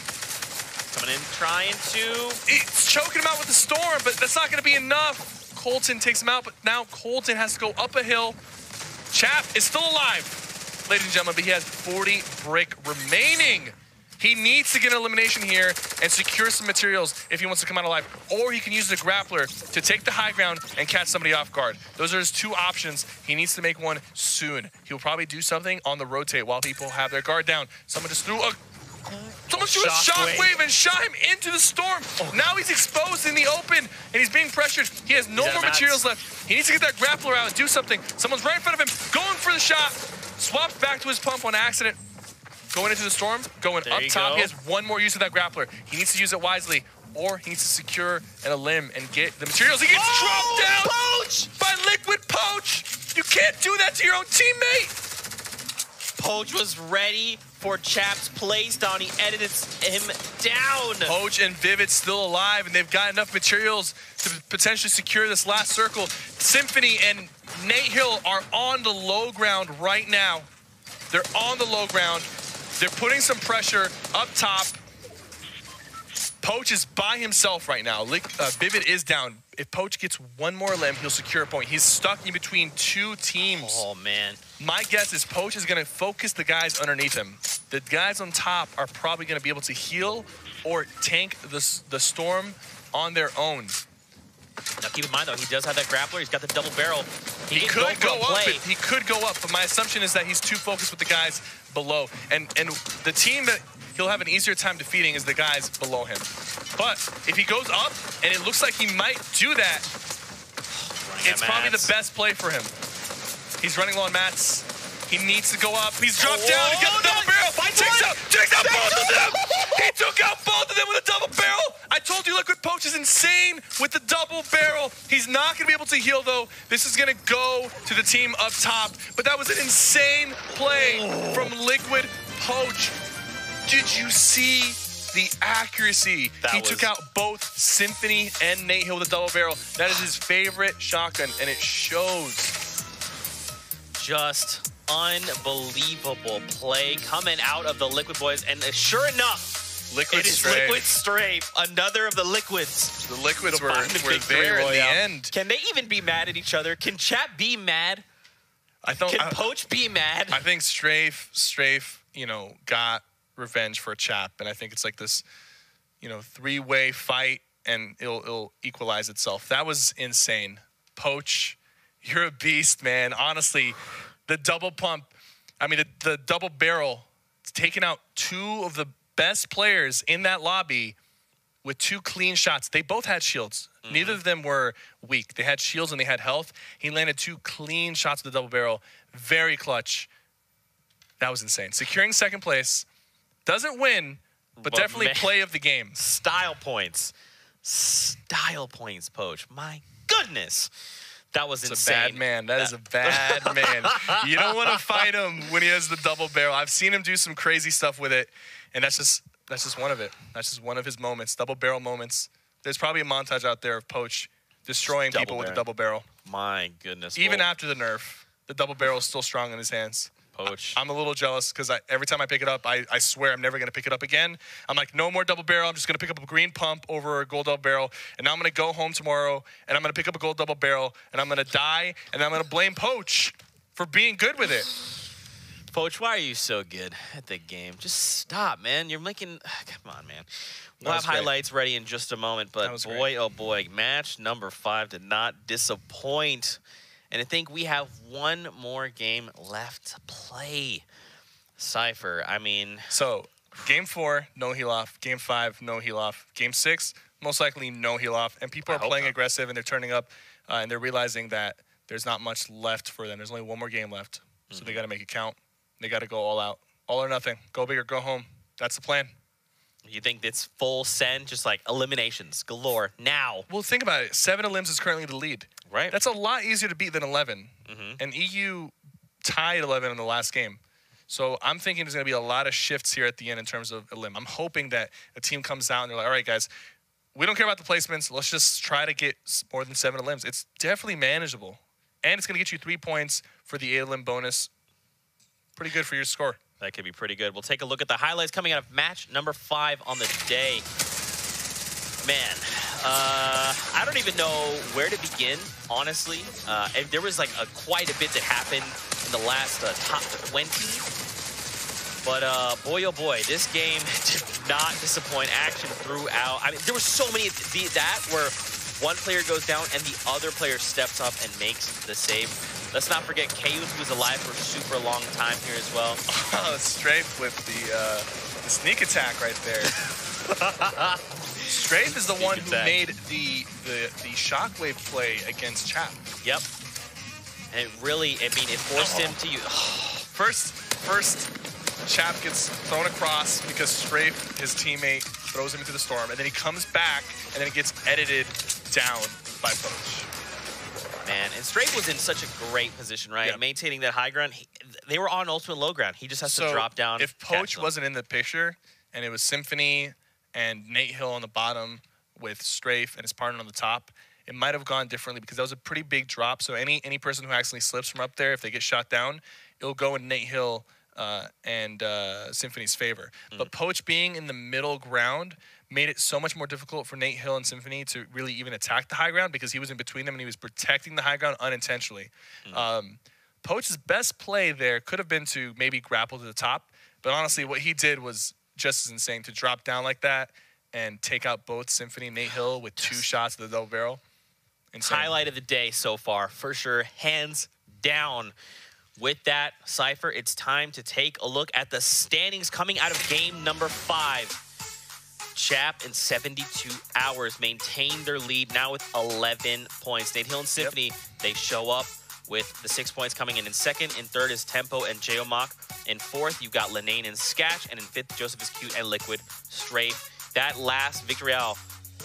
Coming in, trying to. It's choking him out with the storm, but that's not going to be enough. Colton takes him out, but now Colton has to go up a hill. Chap is still alive, ladies and gentlemen, but he has 40 brick remaining. He needs to get an elimination here and secure some materials if he wants to come out alive. Or he can use the grappler to take the high ground and catch somebody off guard. Those are his two options. He needs to make one soon. He'll probably do something on the rotate while people have their guard down. Someone just threw a shockwave and shot him into the storm. Now he's exposed in the open and he's being pressured. He has no more materials left. He needs to get that grappler out and do something. Someone's right in front of him, going for the shot. Swaps back to his pump on accident. Going into the storm, going up top. He has one more use of that grappler. He needs to use it wisely, or he needs to secure a limb and get the materials. He gets dropped down by Liquid Poach. You can't do that to your own teammate. Poach was ready for Chap's place down. He edited him down. Poach and Vivid still alive, and they've got enough materials to potentially secure this last circle. Symphony and Nate Hill are on the low ground right now. They're on the low ground. They're putting some pressure up top. Poach is by himself right now. Vivid is down. If Poach gets one more limb, he'll secure a point. He's stuck in between two teams. Oh, man. My guess is Poach is going to focus the guys underneath him. The guys on top are probably going to be able to heal or tank the storm on their own. Now, keep in mind, though, he does have that grappler. He's got the double barrel. He could go up. He could go up, but my assumption is that he's too focused with the guys below. And the team that he'll have an easier time defeating is the guys below him. But if he goes up, and it looks like he might do that, it's probably the best play for him. He's running low on mats. He needs to go up. He's dropped down. He got the double barrel. Takes out both of them. He took out both of them with a double barrel. I told you Liquid Poach is insane with the double barrel. He's not going to be able to heal, though. This is going to go to the team up top. But that was an insane play from Liquid Poach. Did you see the accuracy? He took out both Symphony and Nate Hill with a double barrel. That is his favorite shotgun, and it shows. Just unbelievable play coming out of the Liquid boys, and sure enough, Liquid Strafe, another of the Liquids. The Liquids were there in the end. Can they even be mad at each other? Can Chap be mad? Can Poach be mad? I think Strafe, got revenge for Chap, and I think it's like this, three-way fight, and it'll equalize itself. That was insane. Poach, you're a beast, man. Honestly, the double pump, the double barrel, it's taken out two of the best players in that lobby with two clean shots. They both had shields. Neither of them were weak. They had shields and they had health. He landed two clean shots with the double barrel. Very clutch. That was insane. Securing second place. Doesn't win, but definitely play of the game. Style points. Style points, Poach. My goodness. That was insane. That's a bad man. That is a bad man. You don't want to fight him when he has the double barrel. I've seen him do some crazy stuff with it, and that's just one of it. That's just one of his moments, double barrel moments. There's probably a montage out there of Poach destroying people with the double barrel. My goodness. Even Well, after the nerf, the double barrel is still strong in his hands. Poach. I'm a little jealous because every time I pick it up, I swear I'm never going to pick it up again. I'm like, no more double barrel. I'm just going to pick up a green pump over a gold double barrel. And now I'm going to go home tomorrow, and I'm going to pick up a gold double barrel, and I'm going to die, and I'm going to blame Poach for being good with it. Poach, why are you so good at the game? Just stop, man. You're making... Come on, man. We'll have highlights ready in just a moment, but boy, oh boy, match number 5 did not disappoint. And I think we have one more game left to play. Cypher, I mean... So, Game 4, no heal off. Game 5, no heal off. Game 6, most likely no heal off. And people are playing aggressive, and they're turning up, and they're realizing that there's not much left for them. There's only one more game left, so they got to make it count. They got to go all out. All or nothing. Go big or go home. That's the plan. You think it's full send, just like eliminations galore now? Well, think about it. 7 elims is currently the lead. Right. That's a lot easier to beat than 11. And EU tied 11 in the last game. So I'm thinking there's going to be a lot of shifts here at the end in terms of elim. I'm hoping that a team comes out and they're like, all right, guys, we don't care about the placements. Let's just try to get more than 7 elims. It's definitely manageable. And it's going to get you 3 points for the 8 elim bonus. Pretty good for your score. That could be pretty good. We'll take a look at the highlights coming out of match number 5 on the day. Man, I don't even know where to begin, honestly. And there was like quite a bit that happened in the last top 20. But boy, oh boy, this game did not disappoint. Action throughout. I mean, there were so many that where one player goes down and the other player steps up and makes the save. Let's not forget Kayus, who was alive for a super long time here as well. Strafe with the sneak attack right there. Strafe is the one who made the shockwave play against Chap. Yep. And it really, I mean, it forced him to use... First, Chap gets thrown across because Strafe, his teammate, throws him into the storm, and then he comes back, and then it gets edited down by Poach. Man, and Strafe was in such a great position, right? Yep. Maintaining that high ground. They were on ultimate low ground. He just has to drop down. If Poach wasn't in the picture, and it was Symphony and Nate Hill on the bottom with Strafe and his partner on the top, it might have gone differently because that was a pretty big drop. So any person who accidentally slips from up there, if they get shot down, it'll go in Nate Hill and Symphony's favor. But Poach being in the middle ground made it so much more difficult for Nate Hill and Symphony to really even attack the high ground because he was in between them and he was protecting the high ground unintentionally. Poach's best play there could have been to maybe grapple to the top, but honestly, what he did was just as insane to drop down like that and take out both Symphony and Nate Hill with 2 shots of the double barrel. Insane. Highlight of the day so far, for sure, hands down. With that, Cypher, it's time to take a look at the standings coming out of game number 5. Chap in 72 hours maintain their lead now with 11 points. Nate Hill and Symphony, they show up with the 6 points coming in second. In third is Tempo and Geomach. In fourth, you've got Lenane and Sketch. And in fifth, Joseph is Cute and Liquid Strafe. That last Victorial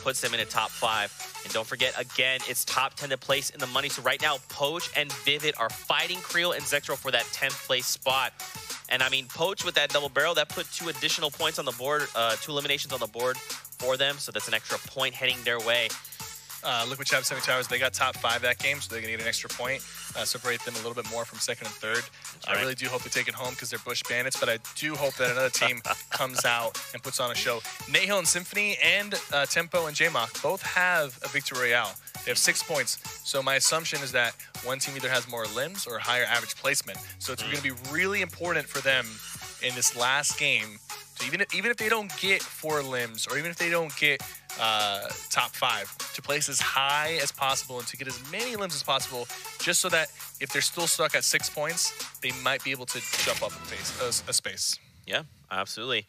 puts them in a top 5. And don't forget, again, it's top 10 to place in the money. So right now, Poach and Vivid are fighting Creel and Zectro for that 10th place spot. And I mean, Poach with that double barrel, that put 2 additional points on the board, 2 eliminations on the board for them. So that's an extra point heading their way. Liquid Chap 72 hours, they got top 5 that game, so they're going to get an extra point. Separate them a little bit more from second and third. Right. I really do hope they take it home because they're Bush Bandits, but I do hope that another team comes out and puts on a show. Nate Hill and Symphony and Tempo and J-Mock both have a Victory Royale. They have 6 points. So my assumption is that one team either has more limbs or higher average placement. So it's going to be really important for them in this last game. So even if they don't get 4 limbs or even if they don't get top 5, to place as high as possible and to get as many limbs as possible, just so that if they're still stuck at 6 points, they might be able to jump up a space. Yeah, absolutely.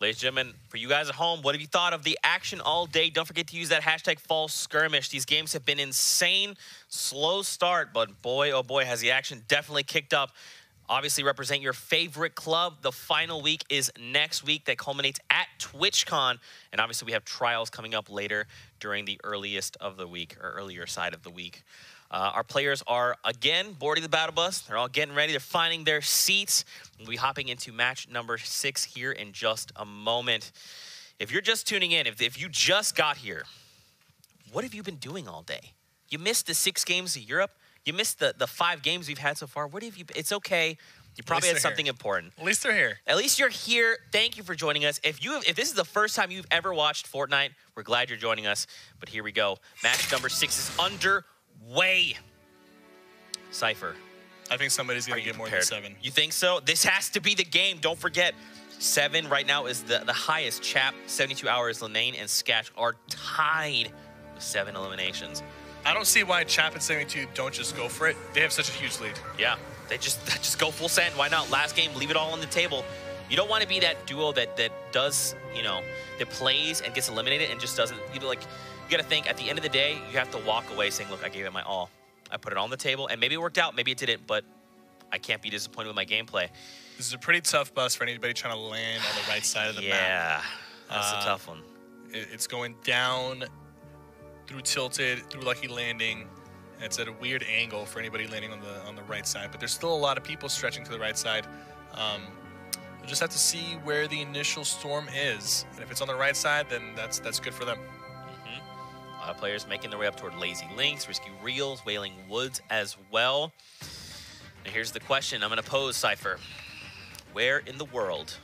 Ladies and gentlemen, for you guys at home, what have you thought of the action all day? Don't forget to use that hashtag Fall Skirmish. These games have been insane. Slow start, but boy, oh boy, has the action definitely kicked up. Obviously, represent your favorite club. The final week is next week. That culminates at TwitchCon. And obviously, we have trials coming up later during the earliest of the week, or earlier side of the week. Our players are, again, boarding the battle bus. They're all getting ready. They're finding their seats. We'll be hopping into match number 6 here in just a moment. If you're just tuning in, if you just got here, what have you been doing all day? You missed the 6 games of Europe. You missed the 5 games we've had so far. What have you? It's okay. You probably had something important. At least they're here. At least you're here. Thank you for joining us. If this is the first time you've ever watched Fortnite, we're glad you're joining us. But here we go. Match number 6 is underway. Cypher. I think somebody's going to get more than 7. You think so? This has to be the game. Don't forget, 7 right now is the highest. Chap, 72 hours, Linane, and Sketch are tied with 7 eliminations. I don't see why Chap and 72 don't just go for it. They have such a huge lead. Yeah, they just go full send. Why not? Last game, leave it all on the table. You don't want to be that duo that does, that plays and gets eliminated and just doesn't. You got to think at the end of the day, you have to walk away saying, look, I gave it my all. I put it on the table, and maybe it worked out, maybe it didn't, but I can't be disappointed with my gameplay. This is a pretty tough bus for anybody trying to land on the right side of the map. Yeah, that's a tough one. It's going down through Tilted, through Lucky Landing, and it's at a weird angle for anybody landing on the right side. But there's still a lot of people stretching to the right side. We'll just have to see where the initial storm is, and if it's on the right side, then that's good for them. A lot of players making their way up toward Lazy Links, Risky Reels, Wailing Woods as well. Now here's the question I'm going to pose, Cypher. Where in the world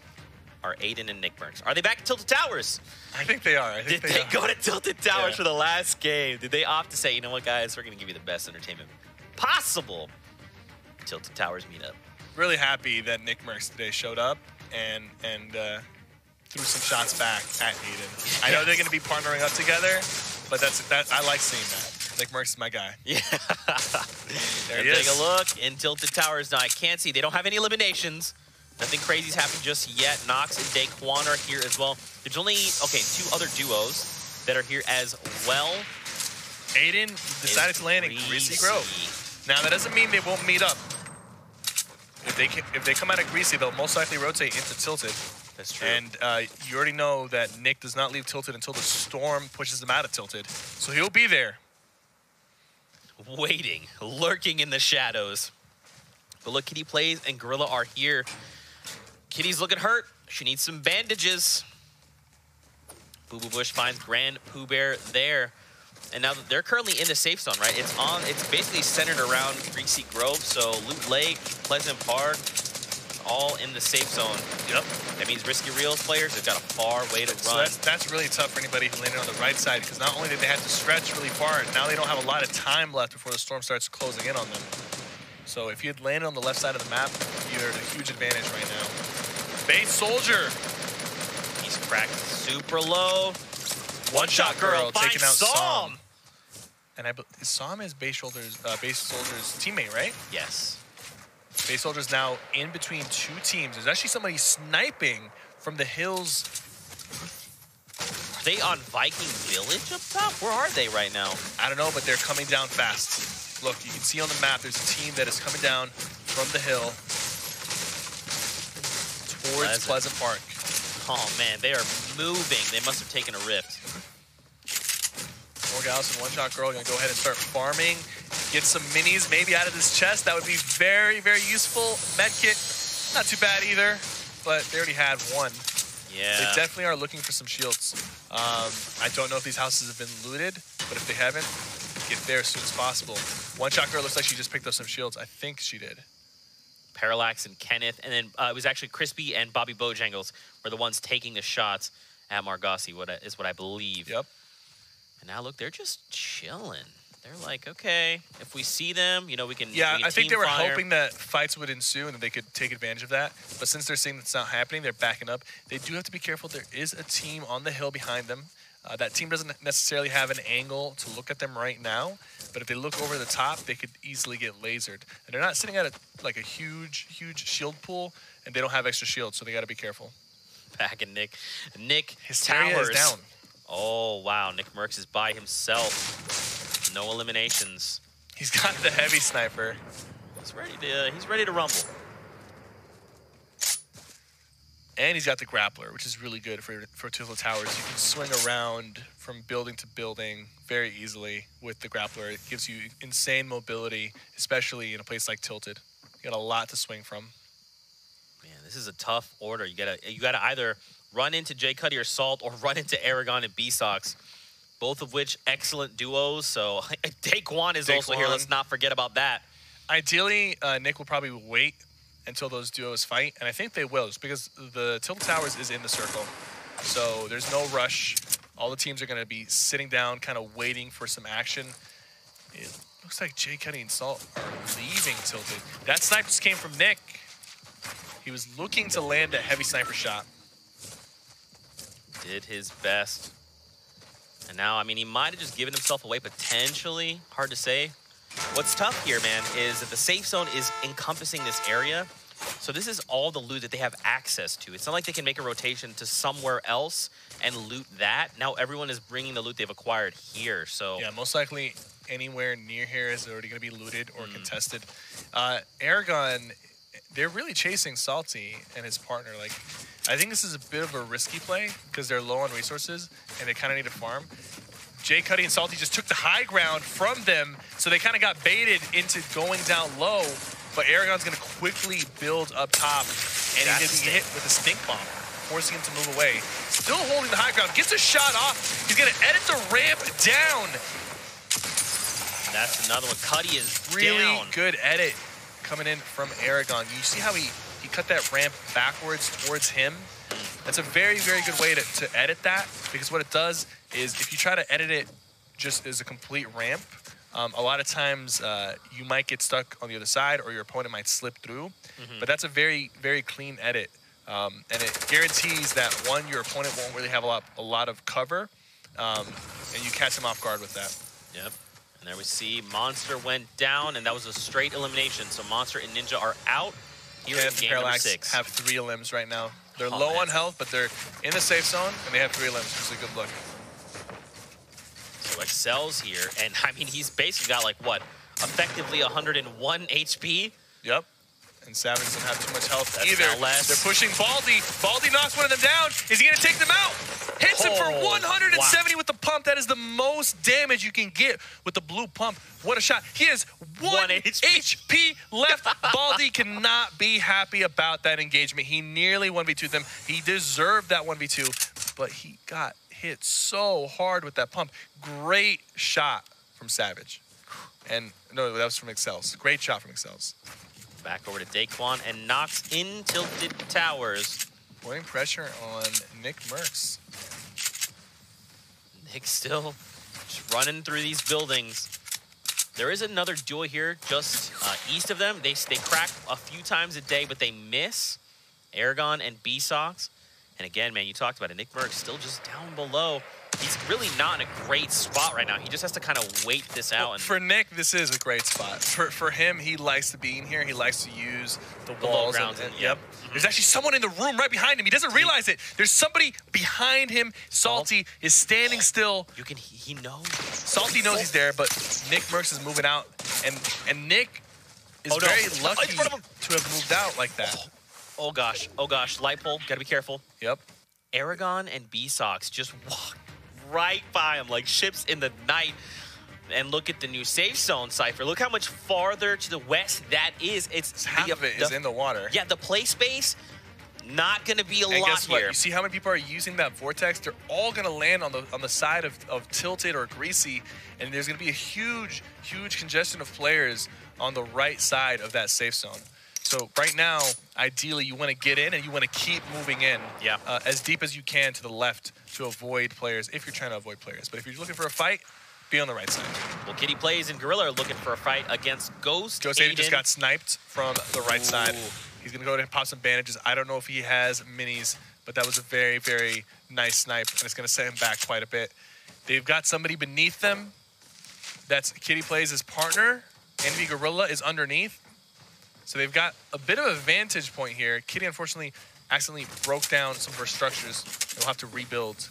are Aiden and Nick Merckx? Are they back at Tilted Towers? I think they are. Did they go to Tilted Towers for the last game? Did they opt to say, you know what, guys, we're going to give you the best entertainment possible? Tilted Towers meetup. Really happy that Nick Merckx today showed up and threw some shots back at Aiden. I know they're going to be partnering up together, but I like seeing that. Nick Merckx is my guy. Yeah. There he is. Take a look in Tilted Towers. Now, I can't see. They don't have any eliminations. Nothing crazy's happened just yet. Nox and Daquan are here as well. There's only, 2 other duos that are here as well. Aiden decided to land in Greasy Grove. Now, that doesn't mean they won't meet up. If they come out of Greasy, they'll most likely rotate into Tilted. That's true. And you already know that Nick does not leave Tilted until the storm pushes them out of Tilted. So he'll be there. Waiting, lurking in the shadows. But look, Kitty Plays and Gorilla are here. Kitty's looking hurt. She needs some bandages. Boo Boo Bush finds Grand Pooh Bear there. And now they're currently in the safe zone, right? It's basically centered around Greasy Grove. So Loot Lake, Pleasant Park, all in the safe zone. Yep. That means Risky Reels players have got a far way to run. So that's really tough for anybody who landed on the right side, because not only did they have to stretch really far, now they don't have a lot of time left before the storm starts closing in on them. So if you had landed on the left side of the map, you're at a huge advantage right now. Base Soldier. He's cracked super low. One shot girl taking out Psom. And Psom is Base Soldier's teammate, right? Yes. Base Soldier's now in between 2 teams. There's actually somebody sniping from the hills. Are they on Viking Village up top? Where are they right now? I don't know, but they're coming down fast. Look, you can see on the map, there's a team that is coming down from the hill towards Pleasant Park. Oh, man, they are moving. They must have taken a rift. Morgals and One Shot Girl are going to go ahead and start farming. Get some minis maybe out of this chest. That would be very, very useful. Medkit, not too bad either, but they already had one. Yeah. They definitely are looking for some shields. I don't know if these houses have been looted, but if they haven't, get there as soon as possible. One Shot Girl looks like she just picked up some shields. I think she did. Parallax and Kenneth, and then it was actually Crispy and Bobby Bojangles were the ones taking the shots at Margossi, is what I believe. Yep. And now look, they're just chilling. They're like, okay, if we see them, we can. Yeah, we can I think they were fire. hoping that fights would ensue and that they could take advantage of that. But since they're seeing that's not happening, they're backing up. They do have to be careful. There is a team on the hill behind them. That team doesn't necessarily have an angle to look at them right now, but if they look over the top, they could easily get lasered. And they're not sitting at a huge shield pool, and they don't have extra shields, so they got to be careful. Back and Nick Hysteria Towers is down. Oh wow, Nick Merckx is by himself. No eliminations. He's got the heavy sniper. He's ready to rumble. And he's got the grappler, which is really good for Tilted Towers. You can swing around from building to building very easily with the grappler. It gives you insane mobility, especially in a place like Tilted. You got a lot to swing from. Man, this is a tough order. You gotta either run into J Cuddy or Salt or run into Aragon and B-Sox. both of which excellent duos. So Daquan is also here. Let's not forget about that. Ideally, Nick will probably wait until those duos fight, and I think they will, just because the Tilt Towers is in the circle. So there's no rush. All the teams are going to be sitting down, kind of waiting for some action. It looks like Jay Cuddy and Salt are leaving Tilted. That snipe just came from Nick. He was looking to land a heavy sniper shot. Did his best. And now, I mean, he might have just given himself away potentially. Hard to say. What's tough here, man, is that the safe zone is encompassing this area. So this is all the loot that they have access to. It's not like they can make a rotation to somewhere else and loot that. Now everyone is bringing the loot they've acquired here. So yeah, most likely anywhere near here is already going to be looted or contested. Aragon, they're really chasing Salty and his partner. Like, I think this is a bit of a risky play because they're low on resources and they kind of need to farm. Jay Cuddy and Salty just took the high ground from them, so they kind of got baited into going down low. But Aragon's going to quickly build up top, and he gets hit with a stink bomb, forcing him to move away. Still holding the high ground, gets a shot off. He's going to edit the ramp down. And that's another one. Cuddy is really down. Good edit coming in from Aragon. You see how he cut that ramp backwards towards him? That's a very, very good way to edit that, because what it does is if you try to edit it just as a complete ramp, a lot of times you might get stuck on the other side or your opponent might slip through. But that's a very, very clean edit. And it guarantees that, one, your opponent won't really have a lot of cover, and you catch him off guard with that. Yep. And there we see Monster went down, and that was a straight elimination. So Monster and Ninja are out here in game number 6. Have 3 elims right now. They're low on health, but they're in the safe zone, and they have 3 elims, which is a good look. So Excel's here, and I mean, he's basically got, like, what, effectively 101 HP? Yep. And Savage doesn't have too much health That's either. not less. They're pushing Baldy. Baldy knocks one of them down. Is he going to take them out? Hits him for 170 with the pump. That is the most damage you can get with the blue pump. What a shot. He has 1 HP left. Baldy cannot be happy about that engagement. He nearly 1v2'd them. He deserved that 1v2, but he got hit so hard with that pump. Great shot from Savage. And no, that was from Excels. Great shot from Excels. Back over to Daquan and knocks in Tilted Towers. Putting pressure on Nick Merckx. Nick still just running through these buildings. There is another duo here just east of them. They crack a few times a day, but they miss. Aragon and B-Sox. And again, man, you talked about it. Nick Merckx still just down below. He's really not in a great spot right now. He just has to kind of wait this out. And for Nick, this is a great spot. For him, he likes to be in here. He likes to use the walls. Yep. There's actually someone in the room right behind him. He doesn't realize it. There's somebody behind him. Salty is standing still. He knows. Salty knows he's there, but Nick Merckx is moving out. And Nick is very lucky to have moved out like that. Oh gosh. Light pole. Gotta be careful. Yep. Aragon and B-Sox just walk right by him like ships in the night. And look at the new safe zone, Cypher. Look how much farther to the west that is. It's half of it is in the water. Yeah, the play space, not going to be a lot guess what? here. You see how many people are using that vortex? They're all going to land on the side of Tilted or Greasy, and there's going to be a huge congestion of players on the right side of that safe zone. So right now, ideally, you want to get in and you want to keep moving in as deep as you can to the left to avoid players, if you're trying to avoid players. But if you're looking for a fight, be on the right side. Well, Kitty Plays and Gorilla are looking for a fight against Ghost. Ghost Aiden just got sniped from the right side. He's going to go ahead and pop some bandages. I don't know if he has minis, but that was a very, very nice snipe, and it's going to set him back quite a bit. They've got somebody beneath them. That's Kitty Plays' partner. Envy Gorilla is underneath. So they've got a bit of a vantage point here. Kitty, unfortunately, accidentally broke down some of her structures. They'll have to rebuild.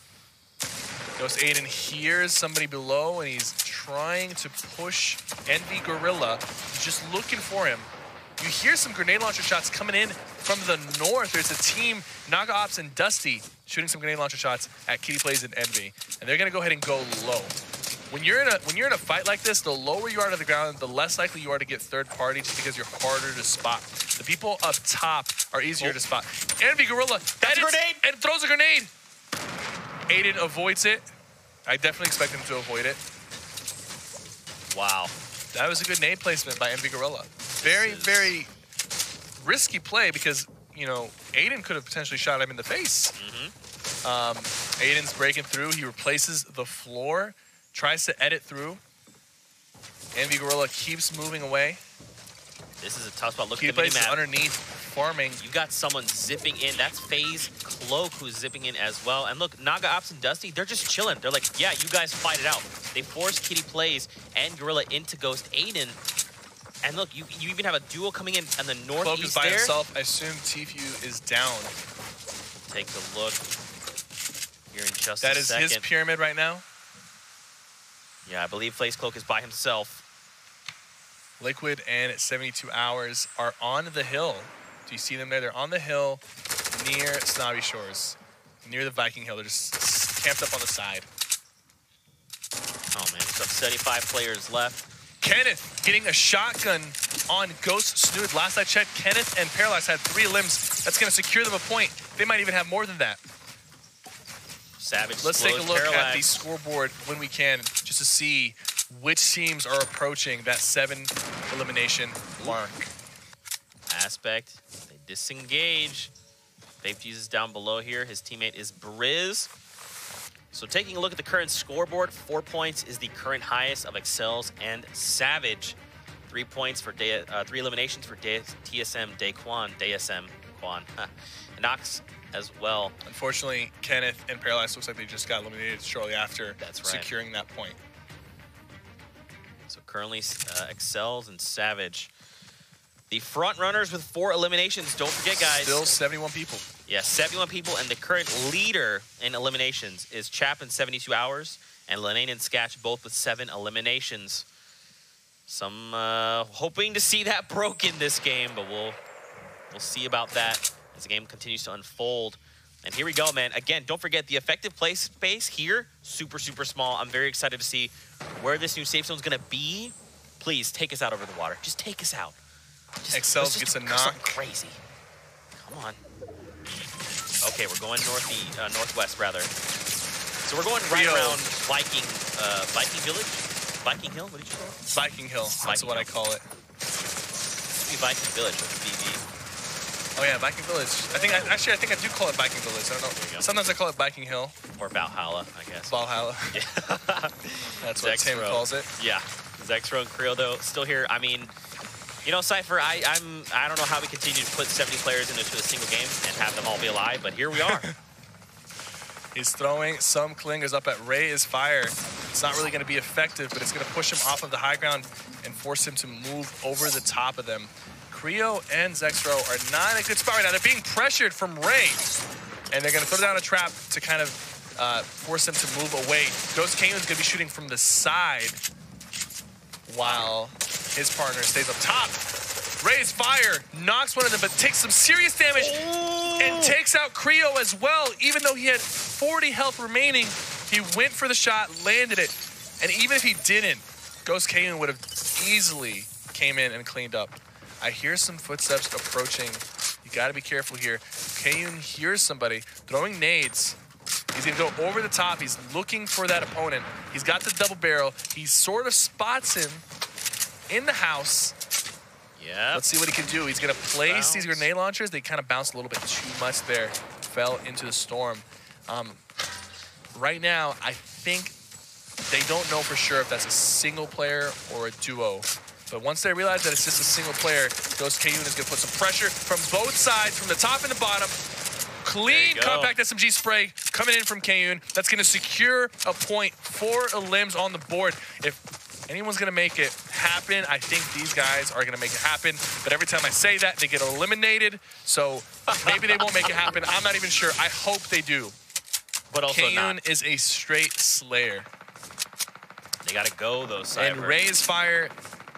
Ghost Aiden hears somebody below, and he's trying to push Envy Gorilla. He's just looking for him. You hear some grenade launcher shots coming in from the north. There's a team, Naga Ops and Dusty, shooting some grenade launcher shots at Kitty Plays and Envy. And they're going to go ahead and go low. When you're in a fight like this, the lower you are to the ground, the less likely you are to get third party, just because you're harder to spot. The people up top are easier to spot. Envy Gorilla, that's a grenade, and throws a grenade. Aiden avoids it. I definitely expect him to avoid it. Wow. That was a good nade placement by Envy Gorilla. Very, very risky play because, you know, Aiden could have potentially shot him in the face. Aiden's breaking through. He replaces the floor, tries to edit through. Envy Gorilla keeps moving away. This is a tough spot. Look He at the plays mini-map. underneath, farming. You got someone zipping in. That's FaZe Cloak who's zipping in as well. And look, Naga Ops and Dusty, they're just chilling. They're like, yeah, you guys fight it out. They force Kitty Plays and Gorilla into Ghost Aiden. And look, you even have a duo coming in on the northeast Cloak is by there. himself. I assume Tfue is down. Take a look here in just That a is second. his pyramid right now. Yeah, I believe FaZe Cloak is by himself. Liquid and 72 Hours are on the hill. Do you see them there? They're on the hill near Snobby Shores, near the Viking Hill. They're just camped up on the side. Oh, man. So 75 players left. Kenneth getting a shotgun on Ghost Snood. Last I checked, Kenneth and Parallax had 3 limbs. That's going to secure them a point. They might even have more than that. Savage Let's take a look at the Parallax. scoreboard when we can, just to see which teams are approaching that 7 elimination mark. Aspect. They disengage. Faith is down below here. His teammate is Briz. So taking a look at the current scoreboard, 4 points is the current highest of Excels and Savage. 3 points for 3 eliminations for TSM Daquan, DSM Quan, and Nox as well. Unfortunately, Kenneth and Parallax looks like they just got eliminated shortly after That's right. securing that point. So currently Excels and Savage. The front runners with 4 eliminations. Don't forget, guys. Still 71 people. Yeah, 71 people, and the current leader in eliminations is Chapin 72 Hours and Lenane and Sketch both with 7 eliminations. Some hoping to see that broken this game, but we'll see about that as the game continues to unfold. And here we go, man. Again, don't forget the effective play space here, super, super small. I'm very excited to see where this new safe zone is going to be. Please take us out over the water. Just take us out. Excels gets a knock. Crazy. Come on. Okay, we're going northwest rather. So we're going right Rio. around Viking Village, Viking Hill. What did you call it? Viking Hill. That's Viking what Hill. I call it. Maybe Viking Village with BV Oh yeah, Viking Village. I think I do call it Viking Village. I don't There you know. go. Sometimes I call it Viking Hill. or Valhalla, I guess. Valhalla. Yeah. That's what Tim Zexro. calls it. Yeah, Zexro and Creo though still here. I mean, you know, Cypher, I don't know how we continue to put 70 players into a single game and have them all be alive, but here we are. He's throwing some clingers up at Ray is fire. It's not really going to be effective, but it's going to push him off of the high ground and force him to move over the top of them. Creo and Zexro are not in a good spot right now. They're being pressured from Ray, and they're going to throw down a trap to kind of force him to move away. Ghost Kane's going to be shooting from the side while his partner stays up top. Ray's fire knocks one of them, but takes some serious damage and takes out Creo as well. Even though he had 40 health remaining, he went for the shot, landed it. And even if he didn't, Ghost Kane would have easily came in and cleaned up. I hear some footsteps approaching. You got to be careful here. Kane hears somebody throwing nades. He's going to go over the top. He's looking for that opponent. He's got the double barrel. He sort of spots him in the house. Yeah. Let's see what he can do. He's going to place these Bounce. grenade launchers. They kind of bounced a little bit too much there. Fell into the storm. Right now, I think they don't know for sure if that's a single player or a duo. But once they realize that it's just a single player, Ghost Kayun is going to put some pressure from both sides, from the top and the bottom. Clean compact SMG spray coming in from Kayun. That's going to secure a point for a limbs on the board. If anyone's going to make it happen, I think these guys are going to make it happen. But every time I say that, they get eliminated. So maybe they won't make it happen. I'm not even sure. I hope they do. But also Kayun not. is a straight slayer. They got to go, though, Cyber. And Ray's Fire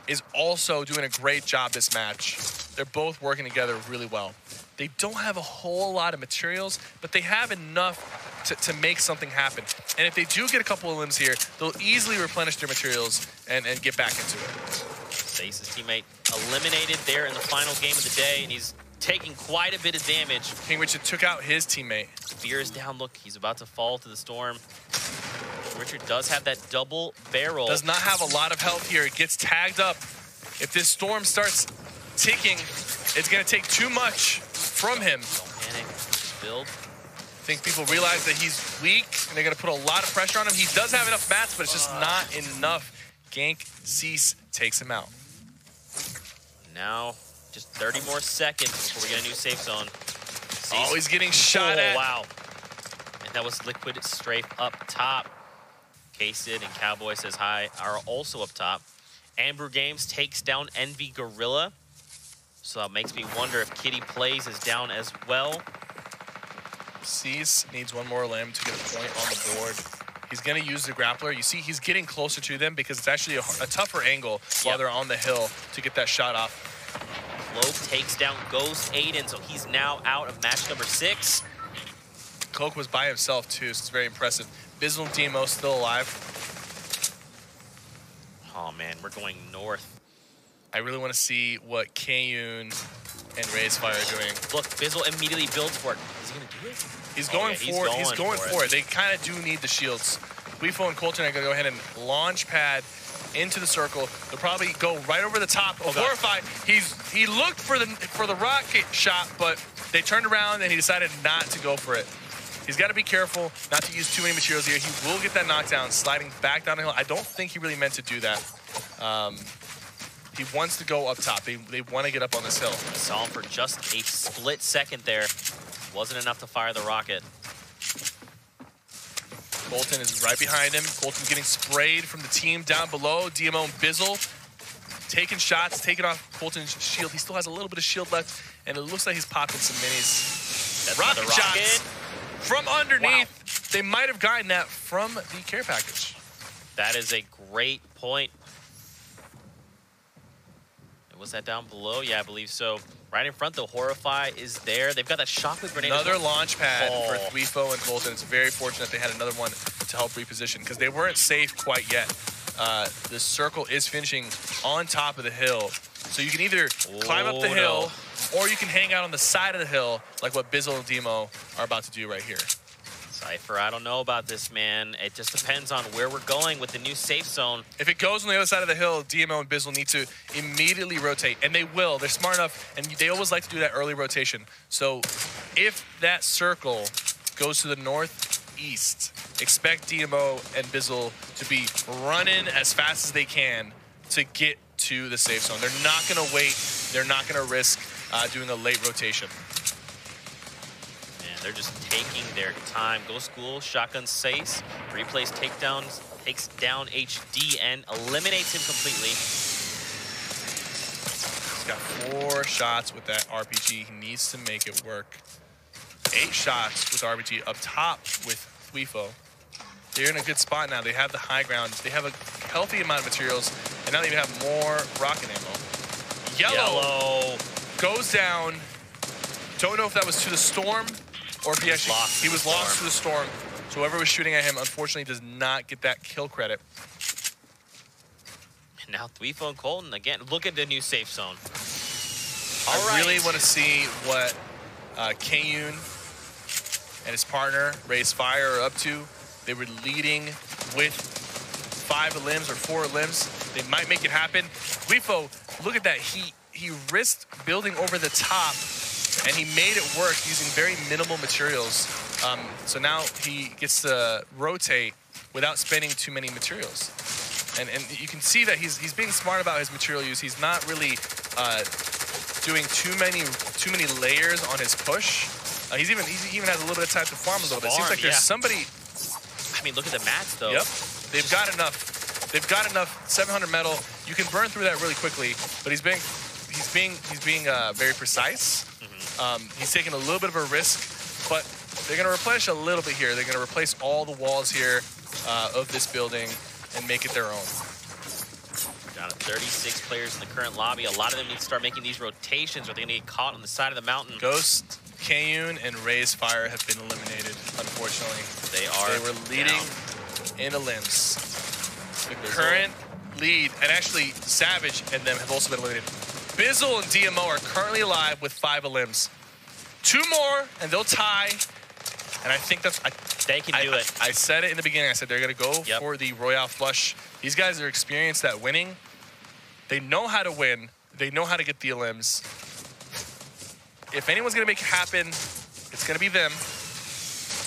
is also doing a great job this match. They're both working together really well. They don't have a whole lot of materials, but they have enough to make something happen. And if they do get a couple of limbs here, they'll easily replenish their materials and get back into it. Stace's teammate eliminated there in the final game of the day, and he's taking quite a bit of damage. King Richard took out his teammate. Fear is down. Look, he's about to fall to the storm. Richard does have that double barrel. Does not have a lot of health here. It gets tagged up. If this storm starts ticking, it's going to take too much from him. Don't panic. Just build. I think people realize that he's weak, and they're going to put a lot of pressure on him. He does have enough mats, but it's just not enough. Gank Cease takes him out. Now, just 30 more seconds before we get a new safe zone. Oh, he's getting shot at. Wow. And that was Liquid Strafe up top. K-Sid and Cowboy Says Hi are also up top. Amber Games takes down Envy Gorilla. So that makes me wonder if Kitty Plays is down as well. Cease needs one more limb to get a point on the board. He's going to use the grappler. You see, he's getting closer to them because it's actually a tougher angle while they're on the hill to get that shot off. Cloak takes down Ghost Aiden, so he's now out of match number 6. Cloak was by himself, too, so it's very impressive. Bizzle and Demo still alive. Oh, man, we're going north. I really want to see what Kayun and Raisefire are doing. Look, Bizzle immediately builds for it. Is he going to do it? He's going for it. He's going for it. They kind of do need the shields. Weefo and Colton are going to go ahead and launch pad into the circle. They'll probably go right over the top of Horrify. He looked for the rocket shot, but they turned around and he decided not to go for it. He's got to be careful not to use too many materials here. He will get that knockdown, sliding back down the hill. I don't think he really meant to do that. He wants to go up top. They want to get up on this hill. I saw him for just a split second there. Wasn't enough to fire the rocket. Colton is right behind him. Colton's getting sprayed from the team down below. DMO and Bizzle taking shots, taking off Colton's shield. He still has a little bit of shield left, and it looks like he's popping some minis. That's rocket shots from underneath. Wow. They might have gotten that from the care package. That is a great point. Was that down below? Yeah, I believe so. Right in front, the Horrify is there. They've got that shockwave grenade. Another launch pad for Weefo and Colton. It's very fortunate they had another one to help reposition because they weren't safe quite yet. The circle is finishing on top of the hill. So you can either climb up the hill or you can hang out on the side of the hill like what Bizzle and Demo are about to do right here. Cypher, I don't know about this, man. It just depends on where we're going with the new safe zone. If it goes on the other side of the hill, DMO and Bizzle need to immediately rotate, and they will. They're smart enough, and they always like to do that early rotation. So if that circle goes to the northeast, expect DMO and Bizzle to be running as fast as they can to get to the safe zone. They're not going to wait. They're not going to risk doing a late rotation. They're just taking their time. Go School, shotgun saves, replays takedowns, takes down HD and eliminates him completely. He's got 4 shots with that RPG. He needs to make it work. 8 shots with RPG up top with Weefo. They're in a good spot now. They have the high ground. They have a healthy amount of materials, and now they even have more rocket ammo. Yellow goes down. Don't know if that was to the storm, or if he was lost to the storm. So whoever was shooting at him, unfortunately, does not get that kill credit. And now Weefo and Colton again. Look at the new safe zone. I really want to see what Kayun and his partner, Raisefire, are up to. They were leading with 5 limbs or 4 limbs. They might make it happen. Weefo, look at that. He risked building over the top, and he made it work using very minimal materials. So now he gets to rotate without spending too many materials. And you can see that he's being smart about his material use. He's not really doing too many layers on his push. He even has a little bit of time to farm a little bit. It seems like there's somebody. I mean, look at the mats though. Yep, they've got enough. They've got enough 700 metal. You can burn through that really quickly, but he's being very precise. He's taking a little bit of a risk, but they're going to replenish a little bit here. They're going to replace all the walls here of this building and make it their own. Down to 36 players in the current lobby. A lot of them need to start making these rotations or they're going to get caught on the side of the mountain. Ghost, Kayun, and Raisefire have been eliminated, unfortunately. They were leading in the limbs. The current lead, and actually Savage and them have also been eliminated. Bizzle and DMO are currently alive with 5 limbs. 2 more, and they'll tie And I think that's... They can do it. I said it in the beginning. I said they're going to go for the Royale flush. These guys are experienced at winning. They know how to win. They know how to get the elims. If anyone's going to make it happen, it's going to be them.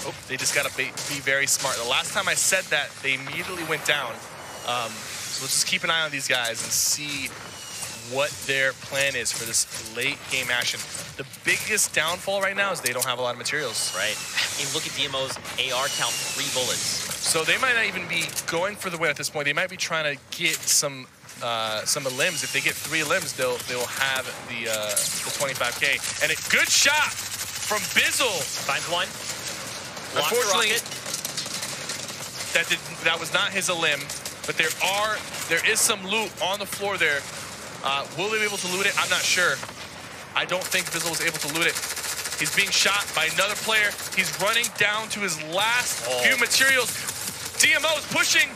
Oh, they just got to be very smart. The last time I said that, they immediately went down. So let's just keep an eye on these guys and see what their plan is for this late game action. The biggest downfall right now is they don't have a lot of materials. Right. I mean, look at DMO's AR count, 3 bullets. So they might not even be going for the win at this point. They might be trying to get some elims. If they get 3 elims, they'll have the 25K. And a good shot from Bizzle. Finds one. Unfortunately, that was not his elim, but there is some loot on the floor there. Will they be able to loot it? I'm not sure. I don't think Bizzle was able to loot it. He's being shot by another player. He's running down to his last few materials. DMO is pushing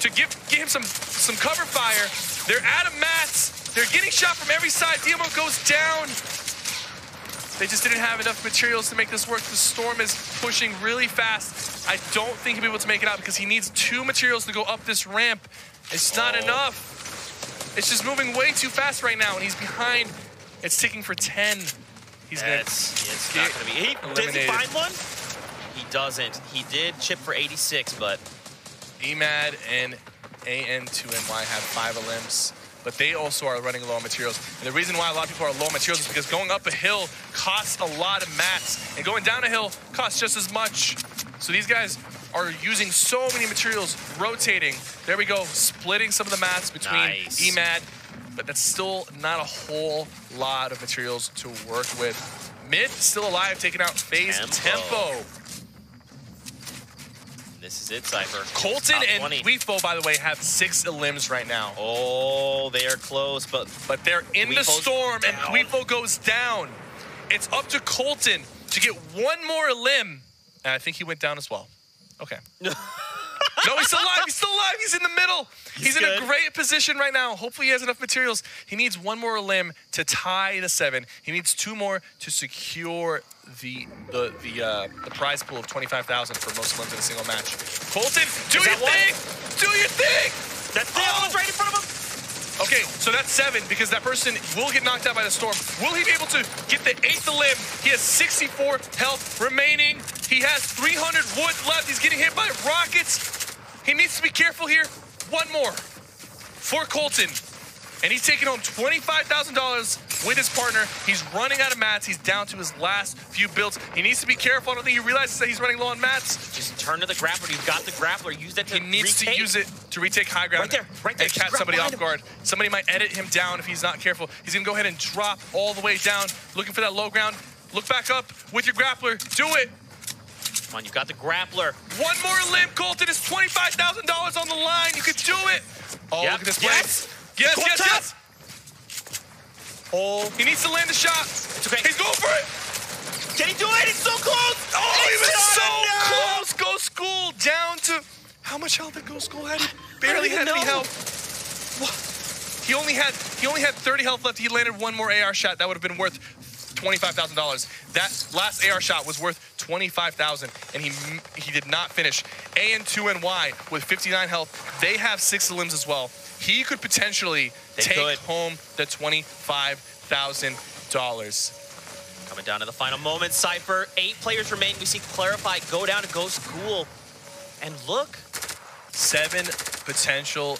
to give him some cover fire. They're out of mats. They're getting shot from every side. DMO goes down. They just didn't have enough materials to make this work. The storm is pushing really fast. I don't think he'll be able to make it out because he needs 2 materials to go up this ramp. It's not enough. It's just moving way too fast right now, and he's behind. It's ticking for 10. He's gonna it's not gonna be. Does he find one? He doesn't. He did chip for 86, but EMAD and AN2NY have 5 elims, but they also are running low on materials. And the reason why a lot of people are low on materials is because going up a hill costs a lot of mats, and going down a hill costs just as much. So these guys are using so many materials, rotating. There we go, splitting some of the mats between EMAD, but that's still not a whole lot of materials to work with. Mid still alive, taking out FaZe Tempo. This is it, Cypher. Colton and Weefo, by the way, have 6 elims right now. Oh, they are close, but they're in the storm, and Weefo goes down. It's up to Colton to get 1 more elim, and I think he went down as well. Okay. No, he's still alive. He's still alive. He's in the middle. He's in a great position right now. Hopefully he has enough materials. He needs 1 more elim to tie the 7. He needs 2 more to secure the prize pool of 25,000 for most elims in a single match. Colton, do your thing. Do your thing. That's the one's right in front of him. Okay, so that's 7 because that person will get knocked out by the storm. Will he be able to get the 8th elim? He has 64 health remaining. He has 300 wood left. He's getting hit by rockets. He needs to be careful here. 1 more for Colton. And he's taking home $25,000 with his partner. He's running out of mats. He's down to his last few builds. He needs to be careful. I don't think he realizes that he's running low on mats. Just turn to the grappler. You've got the grappler. Use that to He needs to use it to retake high ground. Right there. And catch somebody off guard. Somebody might edit him down if he's not careful. He's going to go ahead and drop all the way down, looking for that low ground. Look back up with your grappler. Do it. Come on, you've got the grappler. 1 more limb, Colton. It's $25,000 on the line. You can do it. Oh, look at this play. Yes. Oh, he needs to land the shot. It's okay. He's going for it. Can he do it? He's so close. Oh, he was so close. Go School down to how much health did Go School have? He barely had any health. What? He only had 30 health left. He landed 1 more AR shot. That would have been worth $25,000. That last AR shot was worth $25,000, and he did not finish. AN2NY with 59 health. They have 6 elims as well. He could potentially take home the $25,000. Coming down to the final moment, Cypher. 8 players remain. We see Clarify go down to Go School. And look. 6 potential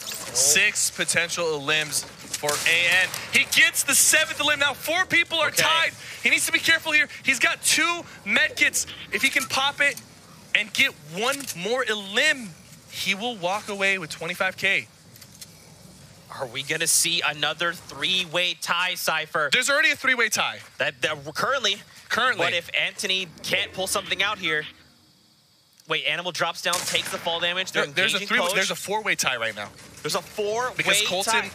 elims for AN. He gets the 7th elim. Now 4 people are tied. He needs to be careful here. He's got 2 medkits. If he can pop it and get 1 more elim, he will walk away with 25K. Are we going to see another 3-way tie, Cypher? There's already a 3-way tie. That currently. But if Anthony can't pull something out here. Wait, Animal drops down, takes the fall damage. There's a 4-way tie right now. There's a 4-way tie. Because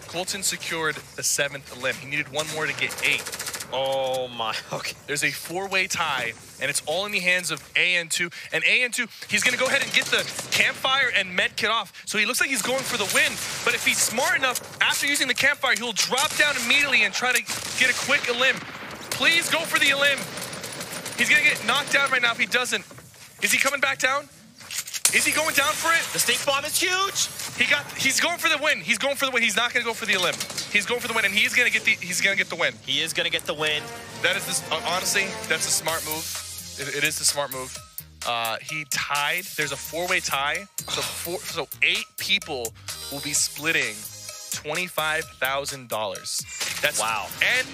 Colton secured the 7th elim. He needed 1 more to get 8. Oh my, okay. There's a 4-way tie, and it's all in the hands of AN2. And AN2, he's gonna go ahead and get the campfire and med kit off. So he looks like he's going for the win. But if he's smart enough, after using the campfire, he'll drop down immediately and try to get a quick elim. Please go for the elim. He's gonna get knocked down right now if he doesn't. Is he coming back down? Is he going down for it? The stink bomb is huge. He's going for the win. He's going for the win. He's not going to go for the elim. He's going for the win, and he's going to get the win. He is going to get the win. That is honestly, that's a smart move. It is the smart move. He tied. There's a 4-way tie. So 8 people will be splitting $25,000. That's wow. And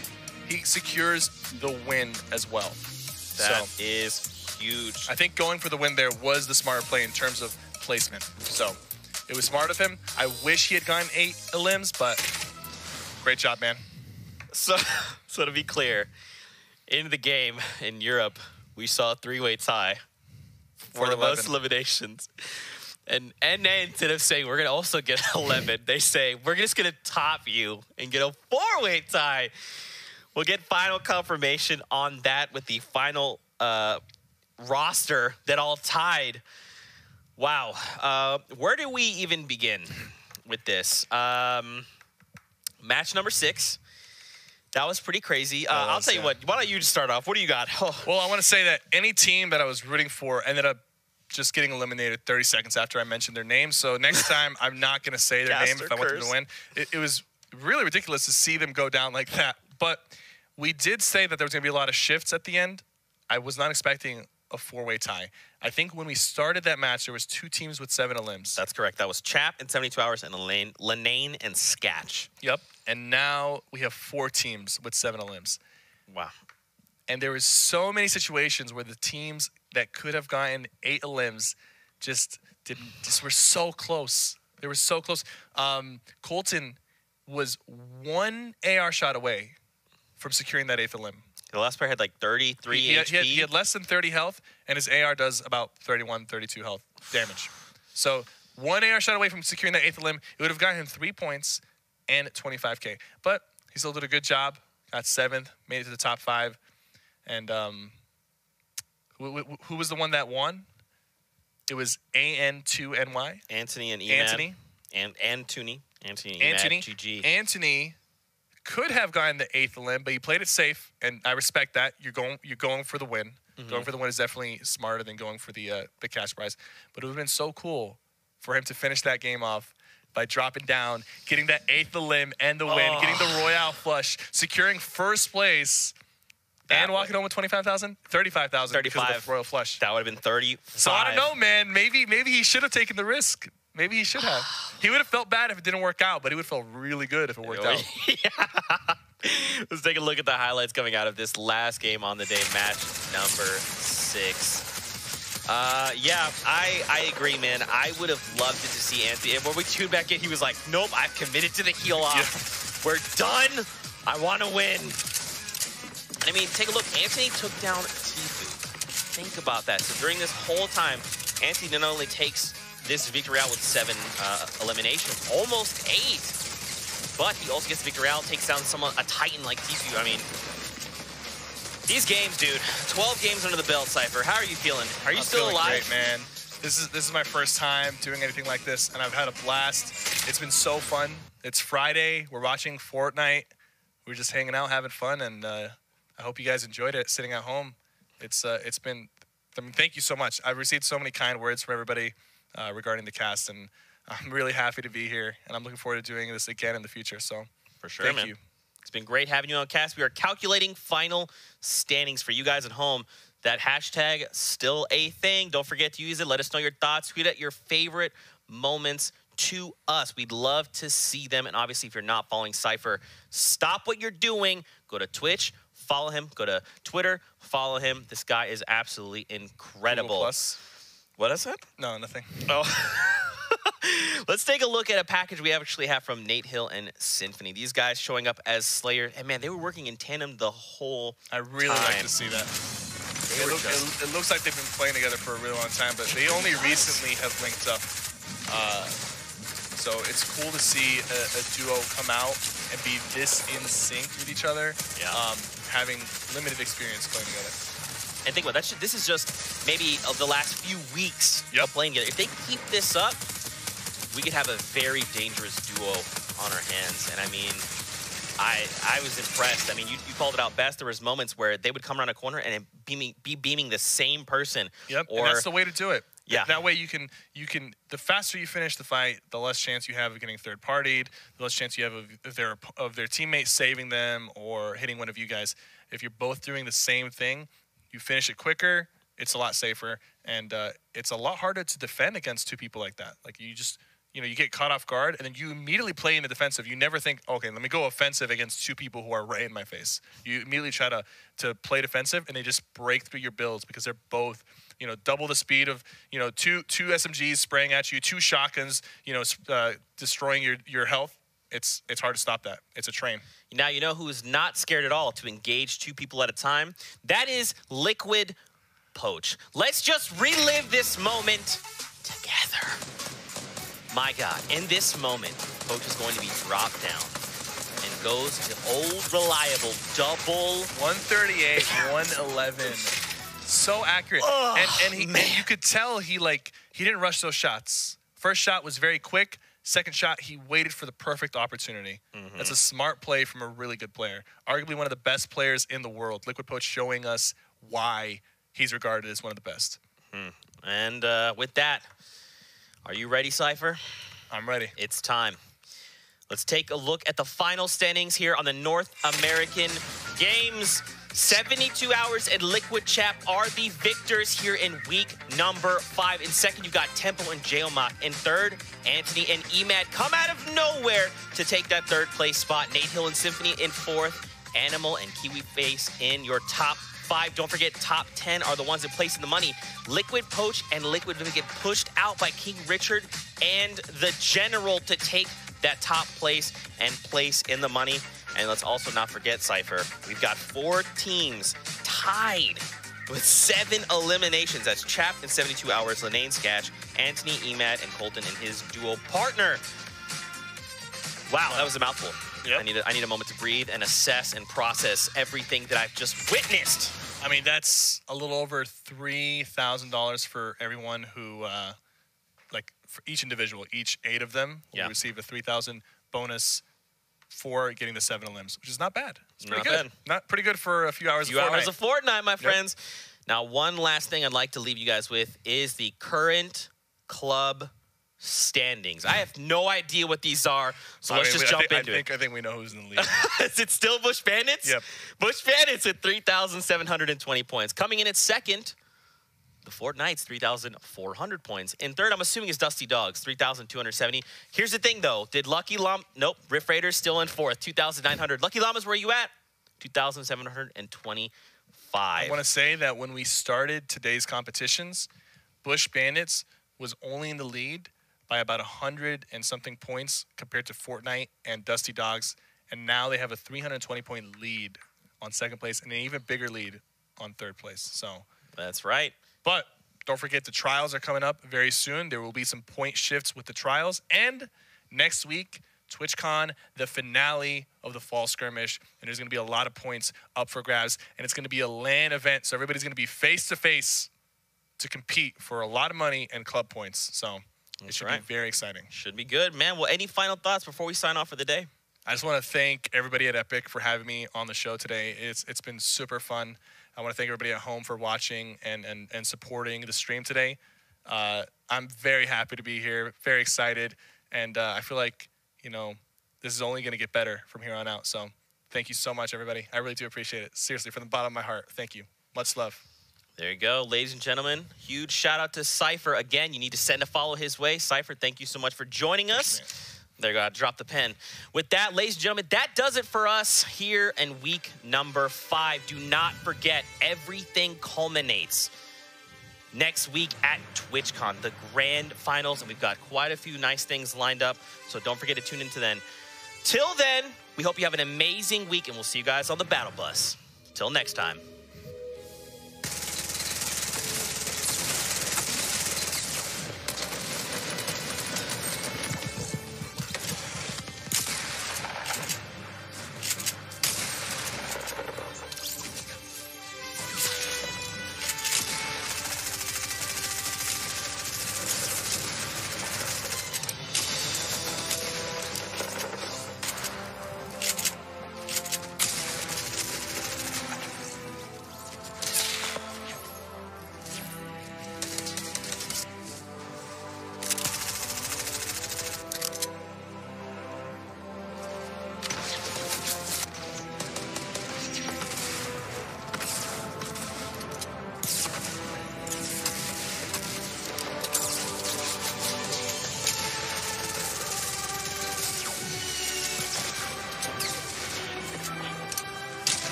he secures the win as well. That is huge. I think going for the win there was the smarter play in terms of placement. So it was smart of him. I wish he had gotten 8 elims, but great job, man. So to be clear, in the game in Europe, we saw a 3-way tie for the most eliminations. And then instead of saying we're going to also get 11, they say we're just going to top you and get a 4-way tie. We'll get final confirmation on that with the final roster that all tied. Wow. Where do we even begin with this? Match number 6. That was pretty crazy. I'll tell you what. Why don't you just start off? What do you got? Oh. Well, I want to say that any team that I was rooting for ended up just getting eliminated 30 seconds after I mentioned their name. So next time, I'm not going to say their name if I want them to win. It was really ridiculous to see them go down like that. But we did say that there was going to be a lot of shifts at the end. I was not expecting a 4-way tie. I think when we started that match, there was 2 teams with 7 elims. That's correct. That was Chap in 72 Hours and Lenane and Skatch. Yep. And now we have 4 teams with 7 elims. Wow. And there was so many situations where the teams that could have gotten 8 elims just were so close. They were so close. Colton was 1 AR shot away from securing that 8th elim. The last player had like 33 HP. He had less than 30 health, and his AR does about 31, 32 health damage. So 1 AR shot away from securing that 8th elim. It would have gotten him 3 points and 25K. But he still did a good job. Got 7th, made it to the top 5. And who was the one that won? It was AN2NY. Anthony and Emad. Anthony. And Anthony. Anthony. GG. Anthony could have gotten the 8th elim, but he played it safe, and I respect that. You're going for the win. Mm-hmm. Going for the win is definitely smarter than going for the cash prize. But it would have been so cool for him to finish that game off by dropping down, getting that 8th elim and the win, getting the Royale flush, securing first place, and walking home with 25,000, 35,000 because of the Royal flush. That would have been 30. So I don't know, man. Maybe he should have taken the risk. Maybe he should have. He would have felt bad if it didn't work out, but he would have felt really good if it worked out. Yeah. Let's take a look at the highlights coming out of this last game on the day, match number 6. Yeah, I agree, man. I would have loved it to see Anthony. And when we tuned back in, he was like, nope, I've committed to the heal off. Yeah. We're done. I want to win. I mean, take a look. Anthony took down Tfue. Think about that. So during this whole time, Anthony not only takes this victory out with 7 eliminations, almost 8, but he also gets the victory out, takes down a Titan like Tfue. I mean, these games, dude. 12 games under the belt, Cypher. How are you feeling? Are you still alive? Great, man. This is my first time doing anything like this, and I've had a blast. It's been so fun. It's Friday. We're watching Fortnite. We're just hanging out, having fun, and I hope you guys enjoyed it. Sitting at home, it's been. I mean, thank you so much. I've received so many kind words from everybody regarding the cast, and I'm really happy to be here, and I'm looking forward to doing this again in the future. So, for sure, thank you. It's been great having you on cast. We are calculating final standings for you guys at home. That hashtag still a thing. Don't forget to use it. Let us know your thoughts. Tweet at your favorite moments to us. We'd love to see them. And obviously, if you're not following Cypher, stop what you're doing. Go to Twitch, follow him. Go to Twitter, follow him. This guy is absolutely incredible. Google Plus. What is it? No, nothing. Oh. Let's take a look at a package we actually have from Nate Hill and Symphony. These guys showing up as Slayer. And, man, they were working in tandem the whole I really like to see that. It looks like they've been playing together for a really long time, but they only recently have linked up. So it's cool to see a duo come out and be this in sync with each other, having limited experience playing together. And think about that. This is just maybe of the last few weeks of playing together. If they keep this up, we could have a very dangerous duo on our hands. And I mean, I was impressed. I mean, you called it out best. There was moments where they would come around a corner and be beaming the same person. Yep, Or, and that's the way to do it. Yeah. That way you can the faster you finish the fight, the less chance you have of getting third partied, the less chance you have of their teammates saving them or hitting one of you guys. If you're both doing the same thing, you finish it quicker, it's a lot safer, and it's a lot harder to defend against two people like that. Like you just you get caught off guard, and then you immediately play in the defensive. You never think, okay, let me go offensive against two people who are right in my face. You immediately try to play defensive, and they just break through your builds because they're both double the speed of two SMGs spraying at you, two shotguns destroying your health. It's hard to stop that. It's a train. Now you know who is not scared at all to engage two people at a time? That is Liquid Poach. Let's just relive this moment together. My God, in this moment, Poach is going to be dropped down and goes to old reliable double 138, 111. So accurate. Oh, and you could tell he didn't rush those shots. First shot was very quick. Second shot, he waited for the perfect opportunity. Mm-hmm. That's a smart play from a really good player. Arguably one of the best players in the world. Liquid Poach showing us why he's regarded as one of the best. Mm-hmm. And with that, are you ready, Cypher? I'm ready. It's time. Let's take a look at the final standings here on the North American Games. 72 Hours and Liquid Chap are the victors here in week number 5. In second, you got Temple and Jailmock. In third, Anthony and Emad come out of nowhere to take that third place spot. Nate Hill and Symphony in fourth. Animal and Kiwi Face in your top 5. Don't forget, top 10 are the ones that place in the money. Liquid Poach and Liquid Vivid get pushed out by King Richard and the General to take that top place and place in the money. And let's also not forget, Cypher, we've got 4 teams tied with 7 eliminations. That's Chap in 72 Hours, Linane Sketch, Anthony, Emad, and Colton and his duo partner. Wow, that was a mouthful. Yep. I need a moment to breathe and assess and process everything that I've just witnessed. I mean, that's a little over $3,000 for everyone who, for each individual, each 8 of them will receive a $3,000 bonus for getting the 7 elims, which is not bad. It's pretty good. Not pretty good for a few hours of Fortnite. Hours of Fortnite, my friends. Now, one last thing I'd like to leave you guys with is the current club standings. I have no idea what these are, so let's just jump into it. I think we know who's in the lead. Is it still Bush Bandits? Yep. Bush Bandits at 3,720 points. Coming in at second, the Fortnites, 3,400 points. In third, I'm assuming is Dusty Dogs, 3,270. Here's the thing, though. Did Lucky Llamas? Nope. Riff Raiders still in fourth, 2,900. Lucky Llamas, where are you at? 2,725. I want to say that when we started today's competitions, Bush Bandits was only in the lead by about 100 and something points compared to Fortnite and Dusty Dogs. And now they have a 320-point lead on second place and an even bigger lead on third place. So that's right. But don't forget the trials are coming up very soon. There will be some point shifts with the trials. And next week, TwitchCon, the finale of the fall skirmish. And there's going to be a lot of points up for grabs. And it's going to be a LAN event. So everybody's going to be face-to-face to compete for a lot of money and club points. So it should be very exciting. Should be good, man. Well, any final thoughts before we sign off for the day? I just want to thank everybody at Epic for having me on the show today. It's been super fun. I want to thank everybody at home for watching and supporting the stream today. I'm very happy to be here, very excited, and I feel like, this is only going to get better from here on out. So thank you so much, everybody. I really do appreciate it. Seriously, from the bottom of my heart, thank you. Much love. There you go, ladies and gentlemen. Huge shout out to Cypher. Again, you need to send a follow his way. Cypher, thank you so much for joining us. There you go, drop the pen. With that, ladies and gentlemen, that does it for us here in week number 5. Do not forget, everything culminates next week at TwitchCon, the grand finals, and we've got quite a few nice things lined up, so don't forget to tune into then. Till then, we hope you have an amazing week, and we'll see you guys on the Battle Bus. Till next time.